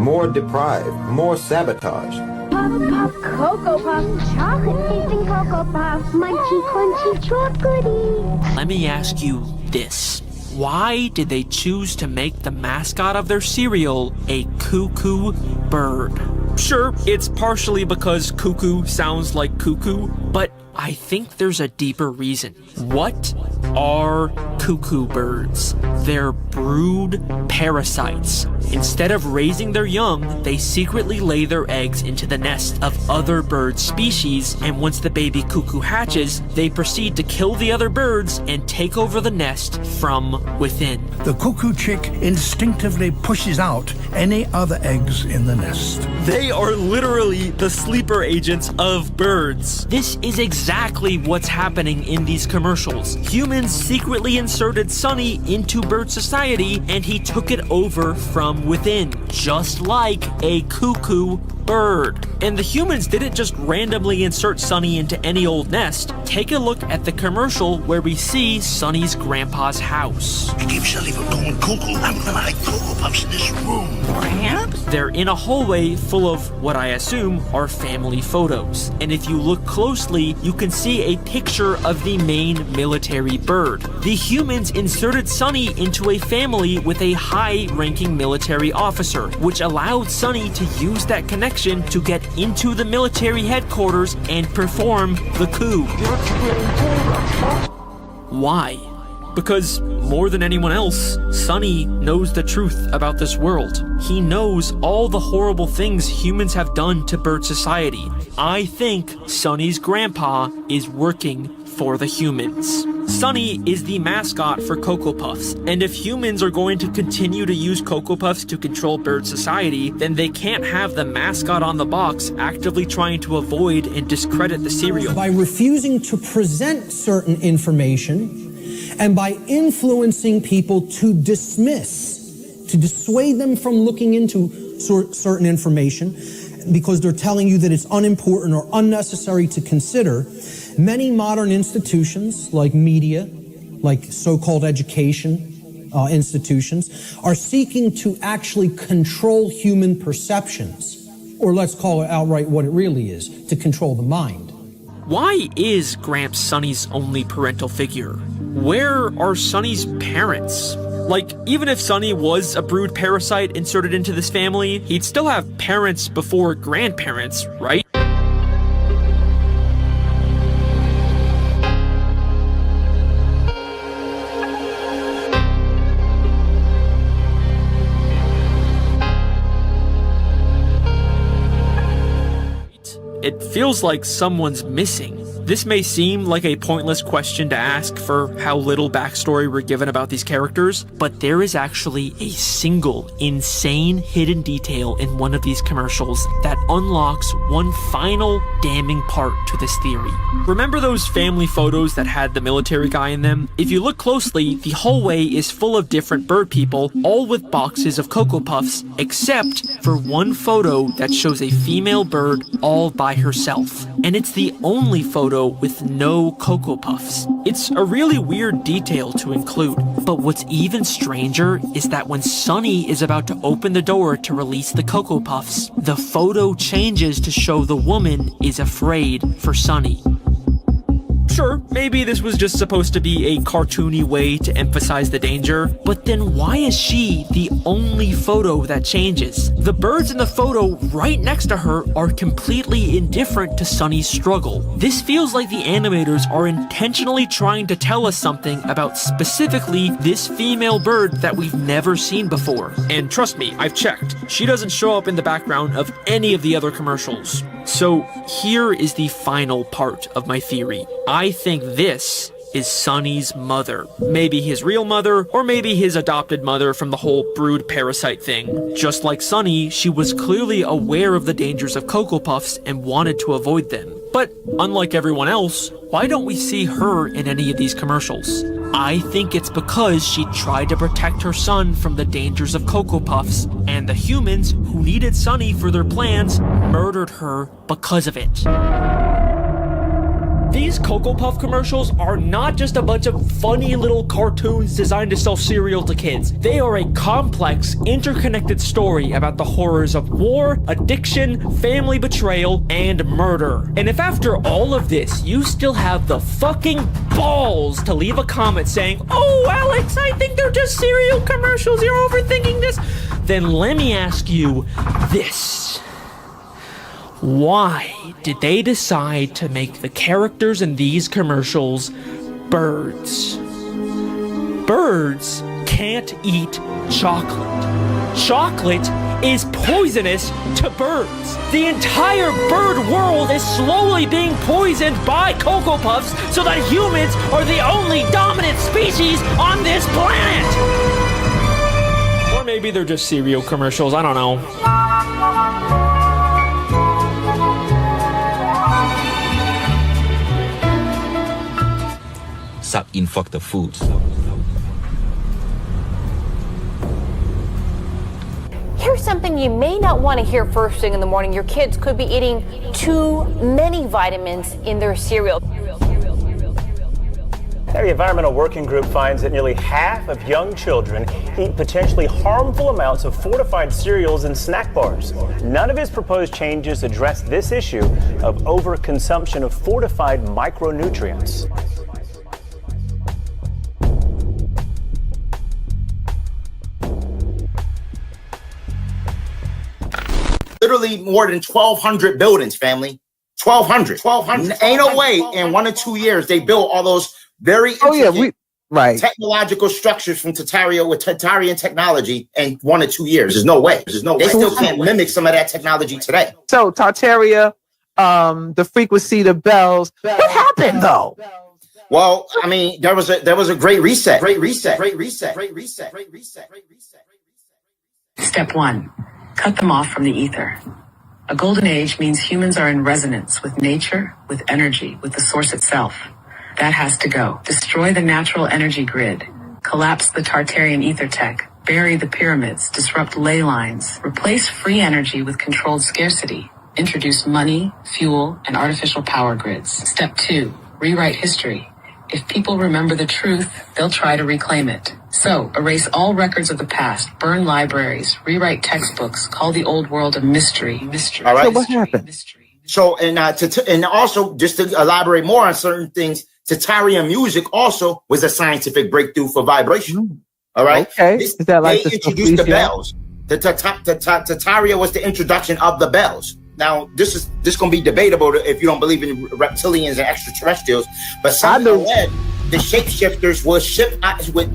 more deprived, more sabotaged. Cocoa Puffs, chocolate tasting Cocoa Puffs, munchy crunchy chocolatey. Let me ask you this. Why did they choose to make the mascot of their cereal a cuckoo bird? Sure, it's partially because cuckoo sounds like cuckoo, but I think there's a deeper reason. What are cuckoo birds? They're brood parasites. Instead of raising their young, they secretly lay their eggs into the nest of other bird species, and once the baby cuckoo hatches, they proceed to kill the other birds and take over the nest from within. The cuckoo chick instinctively pushes out any other eggs in the nest. They are literally the sleeper agents of birds. This is exactly what's happening in these commercials. Humans secretly inserted Sunny into bird society, and he took it over from within, just like a cuckoo bird. And the humans didn't just randomly insert Sunny into any old nest. Take a look at the commercial where we see Sunny's grandpa's house. I keep Sunny from going cuckoo. I'm gonna hide Cocoa Puffs in this room. They're in a hallway full of what I assume are family photos. And if you look closely, you can see a picture of the main military bird. The humans inserted Sunny into a family with a high-ranking military officer, which allowed Sunny to use that connection to get into the military headquarters and perform the coup. Why? Because more than anyone else, Sunny knows the truth about this world. He knows all the horrible things humans have done to bird society. I think Sunny's grandpa is working for the humans. Sunny is the mascot for Cocoa Puffs, and if humans are going to continue to use Cocoa Puffs to control bird society, then they can't have the mascot on the box actively trying to avoid and discredit the cereal. By refusing to present certain information, and by influencing people to dismiss, to dissuade them from looking into certain information, because they're telling you that it's unimportant or unnecessary to consider, many modern institutions like media, like so-called education institutions, are seeking to actually control human perceptions, or let's call it outright what it really is, to control the mind. Why is Gramps Sunny's only parental figure? Where are Sunny's parents? Like, even if Sunny was a brood parasite inserted into this family, he'd still have parents before grandparents, right? It feels like someone's missing. This may seem like a pointless question to ask for how little backstory we're given about these characters, but there is actually a single insane hidden detail in one of these commercials that unlocks one final damning part to this theory. Remember those family photos that had the military guy in them? If you look closely, the hallway is full of different bird people, all with boxes of Cocoa Puffs, except for one photo that shows a female bird all by herself. And it's the only photo with no Cocoa Puffs. It's a really weird detail to include, but what's even stranger is that when Sunny is about to open the door to release the Cocoa Puffs, the photo changes to show the woman is afraid for Sunny. Sure, maybe this was just supposed to be a cartoony way to emphasize the danger, but then why is she the only photo that changes? The birds in the photo right next to her are completely indifferent to Sunny's struggle. This feels like the animators are intentionally trying to tell us something about specifically this female bird that we've never seen before. And trust me, I've checked. She doesn't show up in the background of any of the other commercials. So here is the final part of my theory. I think this is Sunny's mother. Maybe his real mother, or maybe his adopted mother from the whole brood parasite thing. Just like Sunny, she was clearly aware of the dangers of Cocoa Puffs and wanted to avoid them. But unlike everyone else, why don't we see her in any of these commercials? I think it's because she tried to protect her son from the dangers of Cocoa Puffs, and the humans who needed Sunny for their plans murdered her because of it. These Cocoa Puff commercials are not just a bunch of funny little cartoons designed to sell cereal to kids. They are a complex, interconnected story about the horrors of war, addiction, family betrayal, and murder. And if after all of this, you still have the fucking balls to leave a comment saying, "Oh, Alex, I think they're just cereal commercials, you're overthinking this," then let me ask you this. Why did they decide to make the characters in these commercials birds? Birds can't eat chocolate. Chocolate is poisonous to birds. The entire bird world is slowly being poisoned by Cocoa Puffs so that humans are the only dominant species on this planet. Or maybe they're just cereal commercials, I don't know. Suck in fuck the foods. Here's something you may not want to hear first thing in the morning. Your kids could be eating too many vitamins in their cereal. The Environmental Working Group finds that nearly half of young children eat potentially harmful amounts of fortified cereals and snack bars. None of his proposed changes address this issue of overconsumption of fortified micronutrients. Literally more than 1,200 buildings, family. 1,200. Ain't no way in 1 or 2 years they built all those very intricate technological structures from Tartaria with Tartarian technology in 1 or 2 years. There's no way. They still can't mimic some of that technology today. So Tartaria, the frequency, the bells. What happened though? Well, I mean, there was a great reset. Step 1. Cut them off from the ether. A golden age means humans are in resonance with nature, with energy, with the source itself. That has to go. Destroy the natural energy grid. Collapse the Tartarian ether tech. Bury the pyramids. Disrupt ley lines. Replace free energy with controlled scarcity. Introduce money, fuel, and artificial power grids. Step 2. Rewrite history. If people remember the truth, they'll try to reclaim it. So, erase all records of the past, burn libraries, rewrite textbooks, call the old world a mystery. All right. So what happened? So, and also, just to elaborate more on certain things, Tartarian music also was a scientific breakthrough for vibration. All right. Okay. Is that like they introduced the bells. The Tartaria was the introduction of the bells. Now, this is going to be debatable if you don't believe in reptilians and extraterrestrials, but somehow the shapeshifters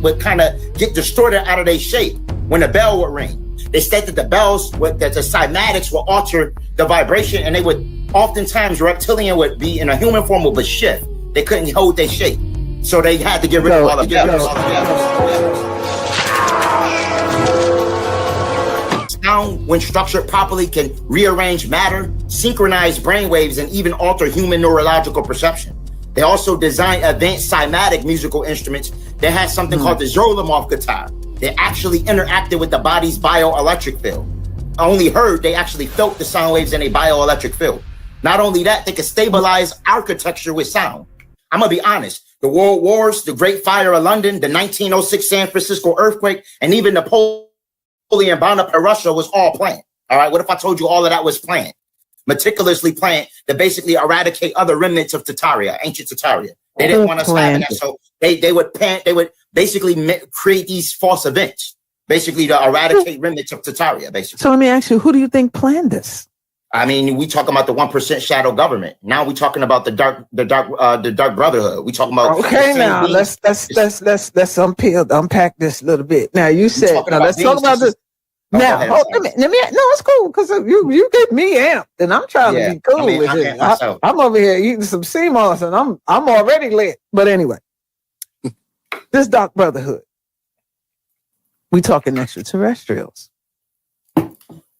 would kind of get distorted out of their shape when the bell would ring. They said that the bells, that the cymatics will alter the vibration, and they would oftentimes, reptilian would be in a human form but shift. They couldn't hold their shape, so they had to get rid of all the bells. Sound, when structured properly, can rearrange matter, synchronize brainwaves, and even alter human neurological perception. They also designed advanced cymatic musical instruments that had something called the Zolomov guitar. They actually interacted with the body's bioelectric field. Only heard, they actually felt the sound waves in a bioelectric field. Not only that, they could stabilize architecture with sound. I'm going to be honest. The World Wars, the Great Fire of London, the 1906 San Francisco earthquake, and even Napoleon Bonaparte Russia was all planned. All right. What if I told you all of that was planned? Meticulously planned to basically eradicate other remnants of Tartaria, ancient Tartaria. They didn't want us having that. So they would basically create these false events, basically to eradicate remnants of Tartaria, basically. So let me ask you, who do you think planned this? I mean, we talking about the 1% shadow government. Now we talking about the dark brotherhood. We talking about now let's unpack this a little bit. Now you said let's talk about this. Now let me no, it's cool because you get me amped and I'm trying to be cool with it. I'm over here eating some sea moss and I'm already lit. But anyway, this dark brotherhood. We talking extraterrestrials.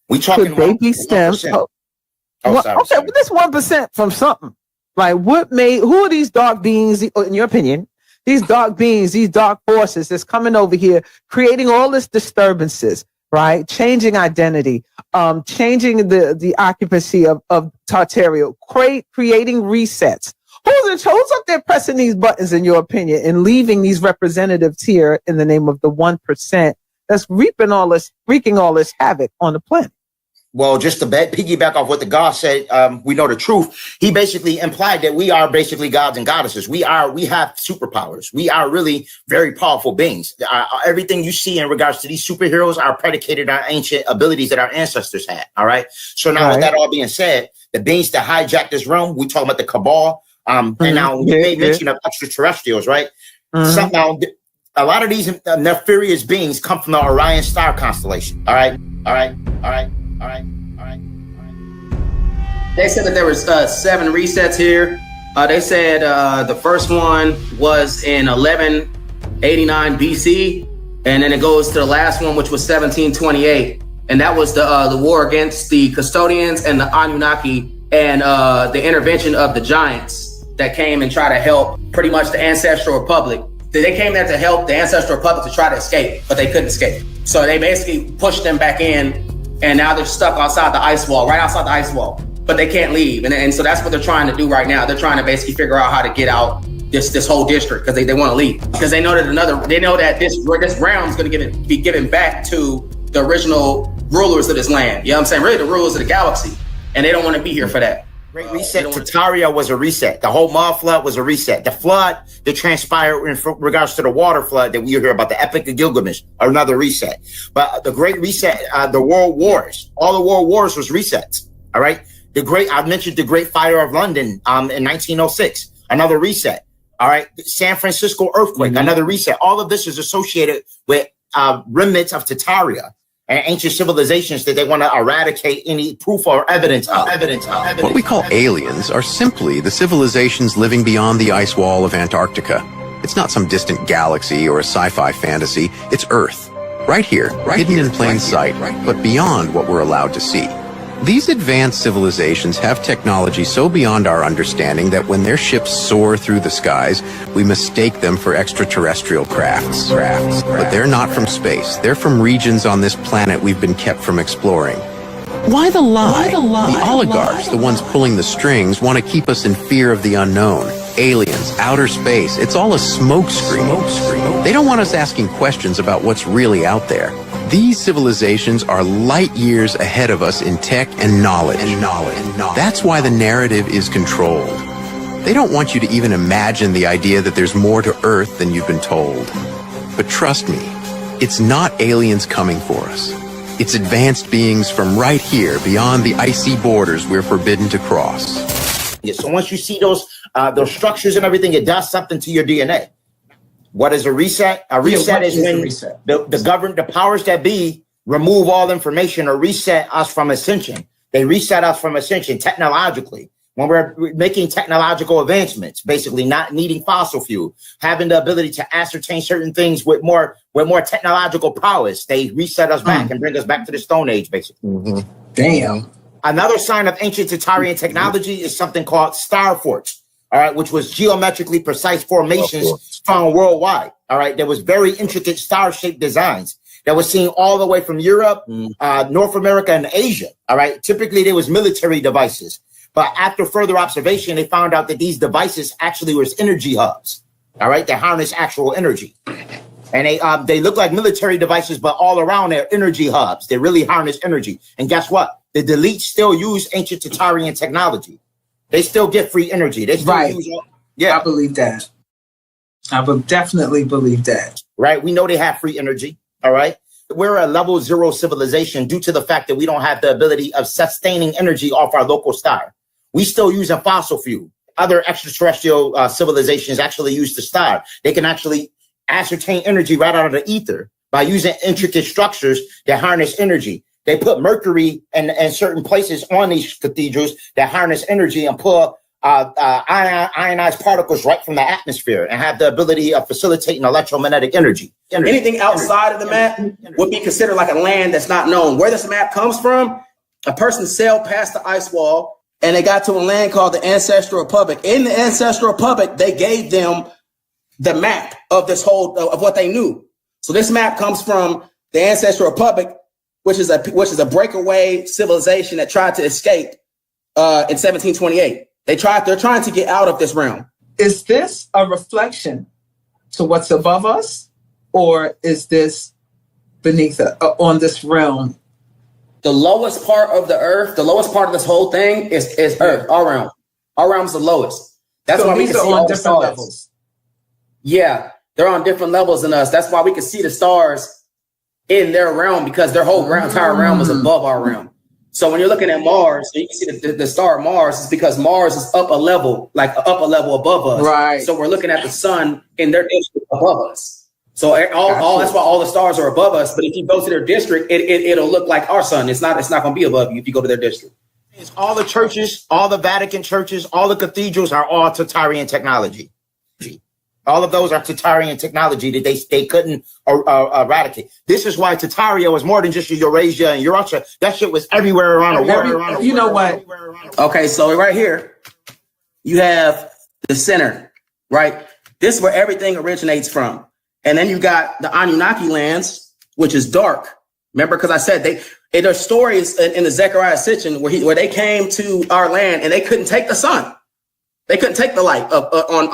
We talking baby stems. Okay, but this 1% from something. Like who are these dark beings, in your opinion? These dark beings, these dark forces that's coming over here, creating all this disturbances, right? Changing identity, changing the occupancy of Tartaria, creating resets. Who's up there pressing these buttons, in your opinion, and leaving these representatives here in the name of the 1% that's wreaking all this havoc on the planet? Well, just to piggyback off what the God said, we know the truth. He basically implied that we are basically gods and goddesses. We have superpowers. We are really very powerful beings. Everything you see in regards to these superheroes are predicated on ancient abilities that our ancestors had. All right. So now with that all being said, the beings that hijacked this realm, we talking about the cabal. And now you made mention of extraterrestrials, right? Somehow, a lot of these nefarious beings come from the Orion star constellation. All right. They said that there was 7 resets here. They said the first one was in 1189 BC, and then it goes to the last one, which was 1728, and that was the war against the custodians and the Anunnaki, and the intervention of the giants that came and tried to help pretty much the Ancestral Republic. They came there to help the Ancestral Republic to try to escape, but they couldn't escape. So they basically pushed them back in, and now they're stuck outside the ice wall, right outside the ice wall, but they can't leave. And so that's what they're trying to do right now. They're trying to basically figure out how to get out this whole district, because they want to leave, because they know that this realm is going to be given back to the original rulers of this land. You know what I'm saying? Really, the rulers of the galaxy, and they don't want to be here for that. Great reset. Tartaria was a reset. The whole Maud flood was a reset. The flood that transpired in regards to the water flood that we hear about, the Epic of Gilgamesh, are another reset. But the Great Reset, the World Wars, all the World Wars was resets. All right. I mentioned the Great Fire of London in 1906, another reset. All right. San Francisco earthquake, another reset. All of this is associated with remnants of Tartaria and ancient civilizations that they want to eradicate any proof or evidence of. What we call aliens are simply the civilizations living beyond the ice wall of Antarctica. It's not some distant galaxy or a sci-fi fantasy. It's Earth, right here, hidden in plain sight, but beyond what we're allowed to see. These advanced civilizations have technology so beyond our understanding that when their ships soar through the skies, we mistake them for extraterrestrial crafts. But they're not from space. They're from regions on this planet we've been kept from exploring. Why the lie? The oligarchs, the ones pulling the strings, want to keep us in fear of the unknown. Aliens, outer space, it's all a smokescreen. They don't want us asking questions about what's really out there. These civilizations are light years ahead of us in tech and knowledge. That's why the narrative is controlled. They don't want you to even imagine the idea that there's more to Earth than you've been told. But trust me, it's not aliens coming for us. It's advanced beings from right here, beyond the icy borders we're forbidden to cross. Yeah, so once you see those structures and everything, it does something to your DNA. What is a reset? A reset is when the powers that be remove all information or reset us from ascension. They reset us from ascension technologically. When we're making technological advancements, basically not needing fossil fuel, having the ability to ascertain certain things with more technological prowess, they reset us back and bring us back to the Stone Age, basically. Damn. Another sign of ancient Tartarian technology is something called star forts. All right, which was geometrically precise formations found worldwide. All right, there was very intricate star-shaped designs that was seen all the way from Europe, North America, and Asia. All right, typically there was military devices, but after further observation, they found out that these devices actually was energy hubs. All right, they harness actual energy, and they look like military devices, but all around they're energy hubs. They really harness energy, and guess what? The Deletes still use ancient Tartarian technology. They still get free energy. They still use I believe that. I would definitely believe that. Right. We know they have free energy. All right. We're a level 0 civilization due to the fact that we don't have the ability of sustaining energy off our local star. We still use a fossil fuel. Other extraterrestrial civilizations actually use the star. They can actually ascertain energy right out of the ether by using intricate structures that harness energy. They put mercury in certain places on these cathedrals that harness energy and pull ionized particles right from the atmosphere and have the ability of facilitating electromagnetic energy. Anything outside of the map would be considered like a land that's not known. Where this map comes from, a person sailed past the ice wall and they got to a land called the Ancestral Republic. In the Ancestral Republic, they gave them the map of this whole of what they knew. So this map comes from the Ancestral Republic, which is a breakaway civilization that tried to escape in 1728. They're trying to get out of this realm. Is this a reflection to what's above us, or is this beneath on this realm the lowest part of the earth, the lowest part of this whole thing is Earth, our realm. Our realm's the lowest. That's why we can see all the stars. Levels. Yeah, they're on different levels than us. That's why we can see the stars in their realm, because their whole entire realm is above our realm. So when you're looking at Mars, you can see the star Mars is because Mars is up a level above us. Right. So we're looking at the sun in their district above us. So that's why all the stars are above us. But if you go to their district, it'll look like our sun. It's not going to be above you if you go to their district. All the churches, all the Vatican churches, all the cathedrals are all Tatarian technology. All of those are Tatarian technology that they couldn't eradicate. This is why Tataria was more than just Eurasia and Eurasia. That shit was everywhere around the world. You know what? Okay, so right here, you have the center, right? This is where everything originates from. And then you got the Anunnaki lands, which is dark. Remember, because I said there's stories in the Zechariah Sitchin where they came to our land and they couldn't take the sun. They couldn't take the light on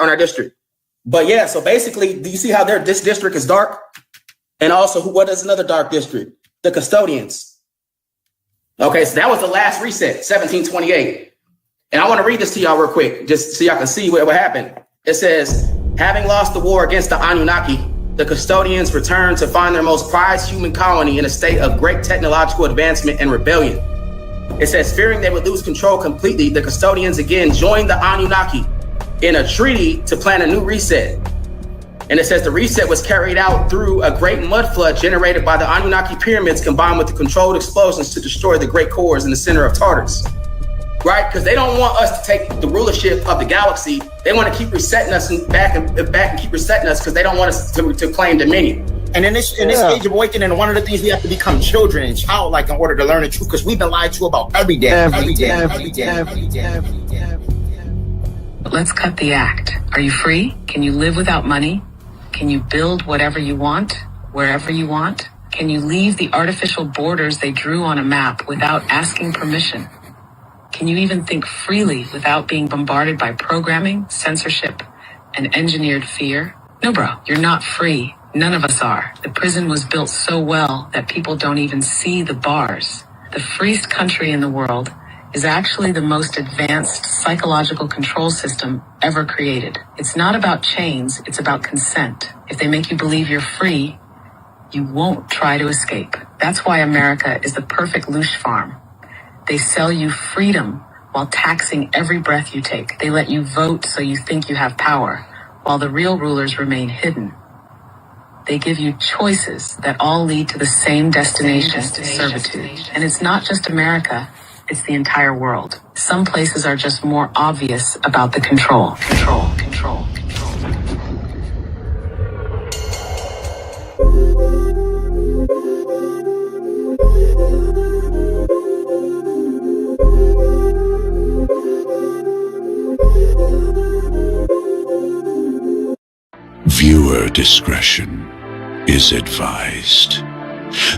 our district. But yeah, so basically, do you see how this district is dark? And also, what is another dark district? The custodians. Okay, so that was the last reset, 1728. And I want to read this to y'all real quick, just so y'all can see what happened. It says, having lost the war against the Anunnaki, the custodians returned to find their most prized human colony in a state of great technological advancement and rebellion. It says, fearing they would lose control completely, the custodians again joined the Anunnaki in a treaty to plan a new reset. And it says the reset was carried out through a great mud flood generated by the Anunnaki pyramids combined with the controlled explosions to destroy the great cores in the center of Tartarus. Right? Because they don't want us to take the rulership of the galaxy. They want to keep resetting us back and keep resetting us because they don't want us to claim dominion. And in this age of awakening, one of the things we have to become children and childlike in order to learn the truth, because we've been lied to about every day. Let's cut the act. Are you free? Can you live without money? Can you build whatever you want, wherever you want? Can you leave the artificial borders they drew on a map without asking permission? Can you even think freely without being bombarded by programming, censorship, and engineered fear? No, bro, you're not free. None of us are. The prison was built so well that people don't even see the bars. The freest country in the world is actually the most advanced psychological control system ever created. It's not about chains, it's about consent. If they make you believe you're free, you won't try to escape. That's why America is the perfect loosh farm. They sell you freedom while taxing every breath you take. They let you vote so you think you have power, while the real rulers remain hidden. They give you choices that all lead to the same destination, servitude. And it's not just America, it's the entire world. Some places are just more obvious about the control. Viewer discretion is advised.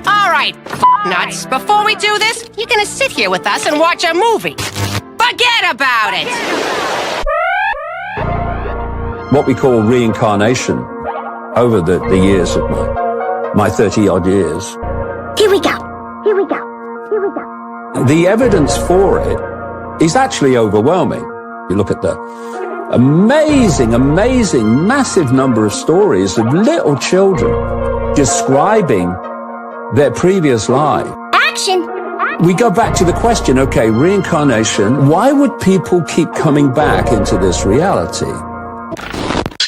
All right, nuts. Before we do this, you're gonna sit here with us and watch a movie. Forget about it! What we call reincarnation over the years of my 30-odd years. Here we go. The evidence for it is actually overwhelming. You look at the amazing, massive number of stories of little children describing their previous life. Action! We go back to the question, okay, reincarnation, why would people keep coming back into this reality?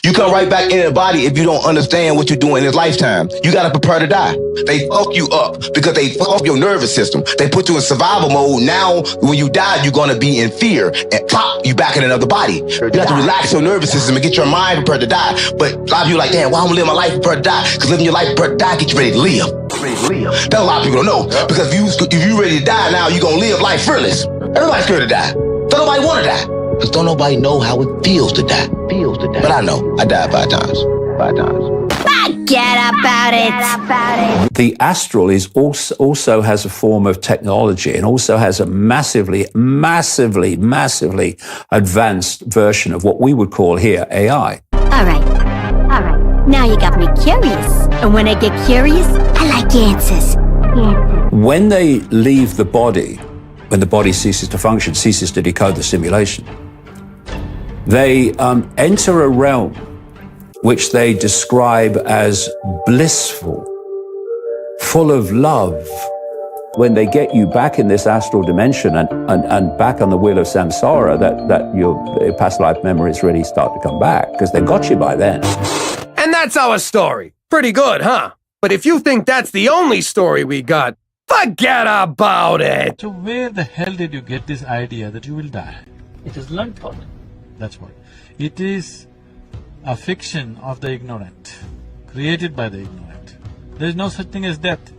You come right back in the body if you don't understand what you're doing in this lifetime. You gotta prepare to die. They fuck you up because they fuck up your nervous system. They put you in survival mode. Now, when you die, you're gonna be in fear and pop, you back in another body. You have to relax your nervous system and get your mind prepared to die. But a lot of you are like, damn, why I'm gonna live my life prepared to die? Because living your life prepared to die get you ready to live. That's a lot of people don't know. Because if you ready to die now, you're gonna live life fearless. Everybody's scared to die. Don't nobody wanna die. Because don't nobody know how it feels to die. But I know. I died 5 times. Forget about it. The astral is also has a form of technology and also has a massively advanced version of what we would call here AI. All right. Now you got me curious. And when I get curious, I like answers. When they leave the body, when the body ceases to function, ceases to decode the simulation, they enter a realm which they describe as blissful, full of love. When they get you back in this astral dimension and back on the wheel of samsara, that your past life memories really start to come back, because they got you by then. And that's our story. Pretty good, huh? But if you think that's the only story we got, forget about it! So where the hell did you get this idea that you will die? It is learned thought. That's what. It is a fiction of the ignorant, created by the ignorant. There is no such thing as death.